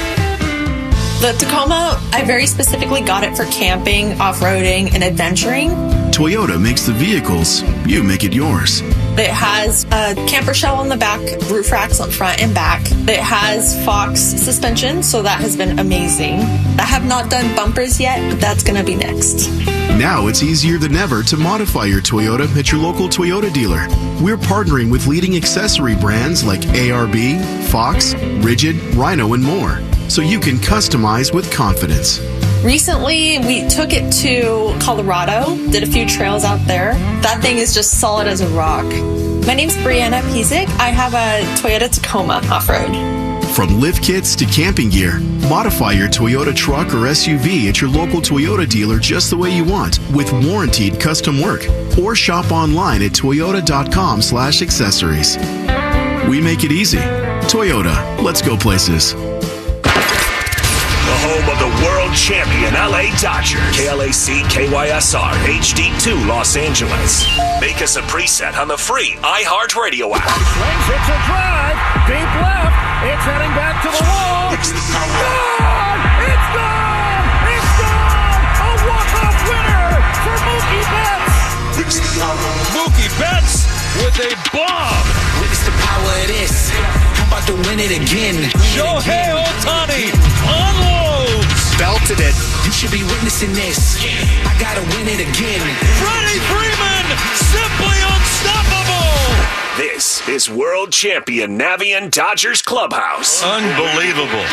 The Tacoma, I very specifically got it for camping, off-roading, and adventuring. Toyota makes the vehicles, you make it yours. It has a camper shell on the back, roof racks on front and back. It has Fox suspension, so that has been amazing. I have not done bumpers yet, but that's going to be next. Now it's easier than ever to modify your Toyota at your local Toyota dealer. We're partnering with leading accessory brands like ARB, Fox, Rigid, Rhino, and more, so you can customize with confidence. Recently, we took it to Colorado, did a few trails out there. That thing is just solid as a rock. My name's Brianna Pizik. I have a Toyota Tacoma off-road. From lift kits to camping gear, modify your Toyota truck or SUV at your local Toyota dealer just the way you want with warranted custom work. Or shop online at toyota.com/accessories. We make it easy. Toyota, let's go places. The home of the world champion LA Dodgers. KLAC KYSR HD2 Los Angeles. Make us a preset on the free iHeartRadio app. Swings, it's a drive, deep left, it's heading back to the wall. Gone! It's gone! It's gone! A walk-off winner for Mookie Betts. Mookie Betts with a bomb. Witness the power of this. I'm about to win it again. Shohei Ohtani unloads. Belted it. You should be witnessing this. I gotta win it again. Freddie Freeman, simply unstoppable. This is world champion Navien Dodgers Clubhouse. Unbelievable.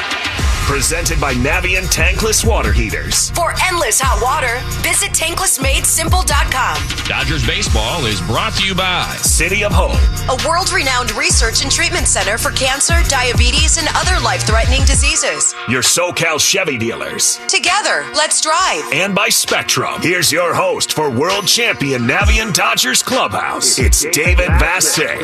Presented by Navien Tankless Water Heaters. For endless hot water, visit tanklessmadesimple.com. Dodgers baseball is brought to you by City of Hope. A world-renowned research and treatment center for cancer, diabetes, and other life-threatening diseases. Your SoCal Chevy dealers. Together, let's drive. And by Spectrum. Here's your host for world champion Navien Dodgers Clubhouse. It's David Vassay.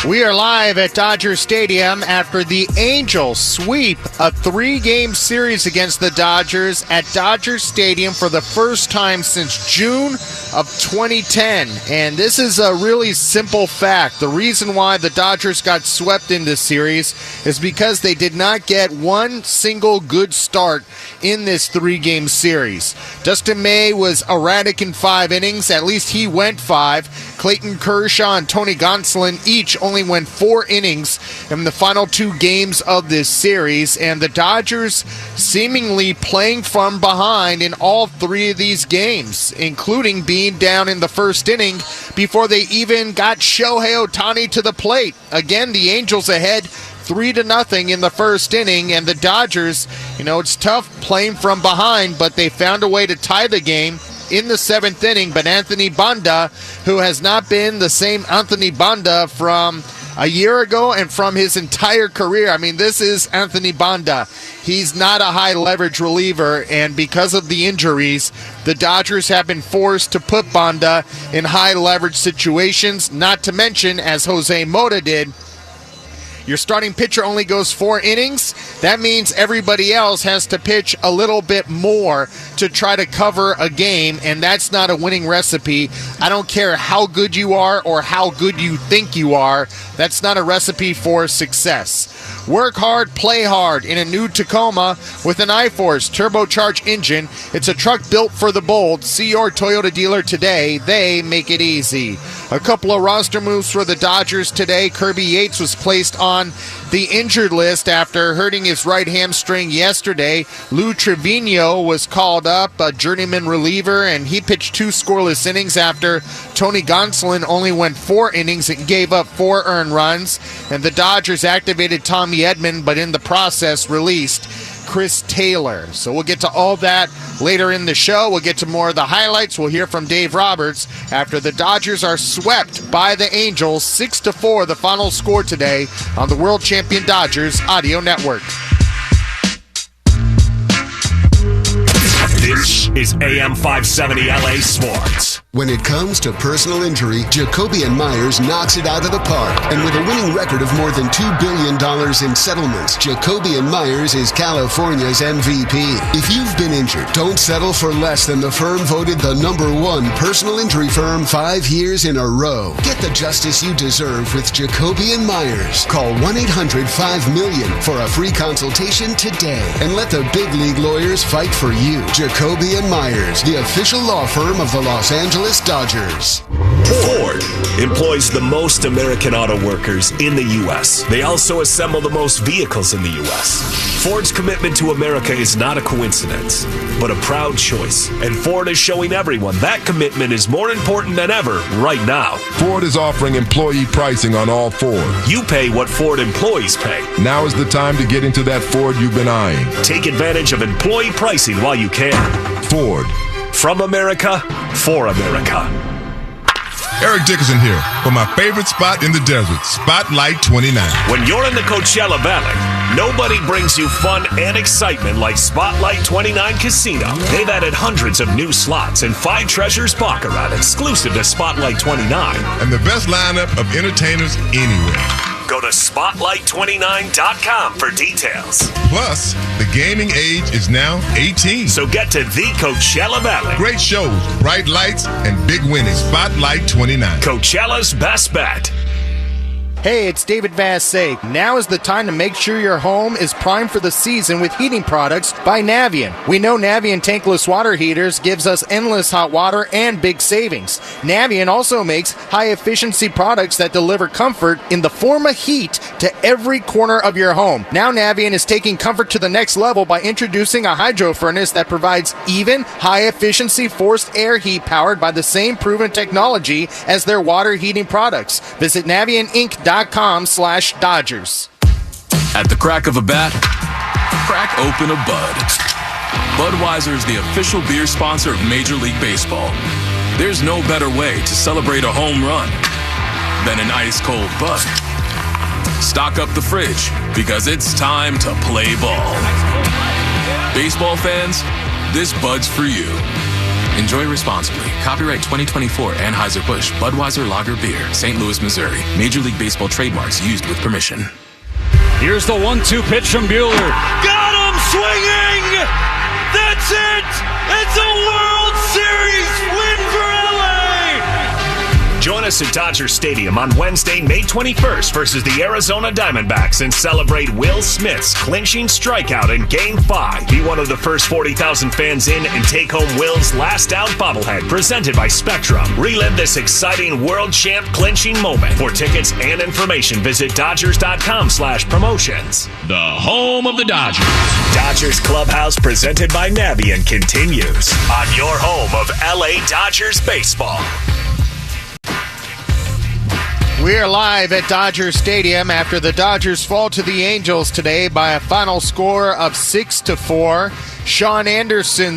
We are live at Dodger Stadium after the Angels sweep a 3-game series against the Dodgers at Dodger Stadium for the first time since June of 2010. And this is a really simple fact. The reason why the Dodgers got swept in this series is because they did not get one single good start in this 3-game series. Dustin May was erratic in 5 innings. At least he went 5. Clayton Kershaw and Tony Gonsolin each only went 4 innings in the final 2 games of this series, and the Dodgers seemingly playing from behind in all 3 of these games, including being down in the first inning before they even got Shohei Ohtani to the plate. Again, the Angels ahead 3-0 in the first inning, and the Dodgers, it's tough playing from behind, but they found a way to tie the game in the 7th inning. But Anthony Banda, who has not been the same Anthony Banda from a year ago and from his entire career. I mean, this is Anthony Banda. He's not a high leverage reliever, and because of the injuries, the Dodgers have been forced to put Banda in high leverage situations, not to mention, as Jose Mota did, your starting pitcher only goes 4 innings. That means everybody else has to pitch a little bit more to try to cover a game, and that's not a winning recipe. I don't care how good you are or how good you think you are. That's not a recipe for success. Work hard, play hard in a new Tacoma with an iForce turbocharged engine. It's a truck built for the bold. See your Toyota dealer today. They make it easy. A couple of roster moves for the Dodgers today. Kirby Yates was placed on the injured list after hurting his right hamstring yesterday. Lou Trevino was called up, a journeyman reliever, and he pitched 2 scoreless innings after Tony Gonsolin only went 4 innings and gave up 4 earned runs. And the Dodgers activated Tommy Edman, but in the process released Chris Taylor. So we'll get to all that later in the show. We'll get to more of the highlights. We'll hear from Dave Roberts after the Dodgers are swept by the Angels 6-4, the final score today on the World Champion Dodgers Audio Network. This is AM 570 LA Sports. When it comes to personal injury, Jacoby & Myers knocks it out of the park. And with a winning record of more than $2 billion in settlements, Jacoby & Myers is California's MVP. If you've been injured, don't settle for less than the firm voted the #1 personal injury firm 5 years in a row. Get the justice you deserve with Jacoby & Myers. Call 1-800-5-MILLION for a free consultation today. And let the big league lawyers fight for you. Jacoby & Myers, the official law firm of the Los Angeles Dodgers. Ford employs the most American auto workers in the U.S. They also assemble the most vehicles in the U.S. Ford's commitment to America is not a coincidence, but a proud choice. And Ford is showing everyone that commitment is more important than ever right now. Ford is offering employee pricing on all Ford. You pay what Ford employees pay. Now is the time to get into that Ford you've been eyeing. Take advantage of employee pricing while you can. Ford. From America, for America. Eric Dickerson here for my favorite spot in the desert, Spotlight 29. When you're in the Coachella Valley, nobody brings you fun and excitement like Spotlight 29 Casino. They've added hundreds of new slots and 5 treasures baccarat exclusive to Spotlight 29. And the best lineup of entertainers anywhere. Go to Spotlight29.com for details. Plus, the gaming age is now 18. So get to the Coachella Valley. Great shows, bright lights, and big winnings. Spotlight 29. Coachella's best bet. Hey, it's David Vassay. Now is the time to make sure your home is primed for the season with heating products by Navien. We know Navien tankless water heaters gives us endless hot water and big savings. Navien also makes high-efficiency products that deliver comfort in the form of heat to every corner of your home. Now Navien is taking comfort to the next level by introducing a hydro furnace that provides even high-efficiency forced air heat powered by the same proven technology as their water heating products. Visit NavienInc.com/Dodgers. At the crack of a bat, crack open a Bud. Budweiser is the official beer sponsor of Major League Baseball. There's no better way to celebrate a home run than an ice-cold Bud. Stock up the fridge because it's time to play ball. Baseball fans, this Bud's for you. Enjoy responsibly. Copyright 2024 Anheuser-Busch Budweiser Lager Beer, St. Louis, Missouri. Major League Baseball trademarks used with permission. Here's the 1-2 pitch from Buehler. Got him swinging! That's it! It's a World Series win for LA! Join us at Dodger Stadium on Wednesday, May 21st versus the Arizona Diamondbacks and celebrate Will Smith's clinching strikeout in Game 5. Be one of the first 40,000 fans in and take home Will's last out bobblehead presented by Spectrum. Relive this exciting world champ clinching moment. For tickets and information, visit Dodgers.com/promotions. The home of the Dodgers. Dodgers Clubhouse presented by Navien continues on your home of LA Dodgers baseball. We are live at Dodger Stadium after the Dodgers fall to the Angels today by a final score of 6-4. Sean Anderson,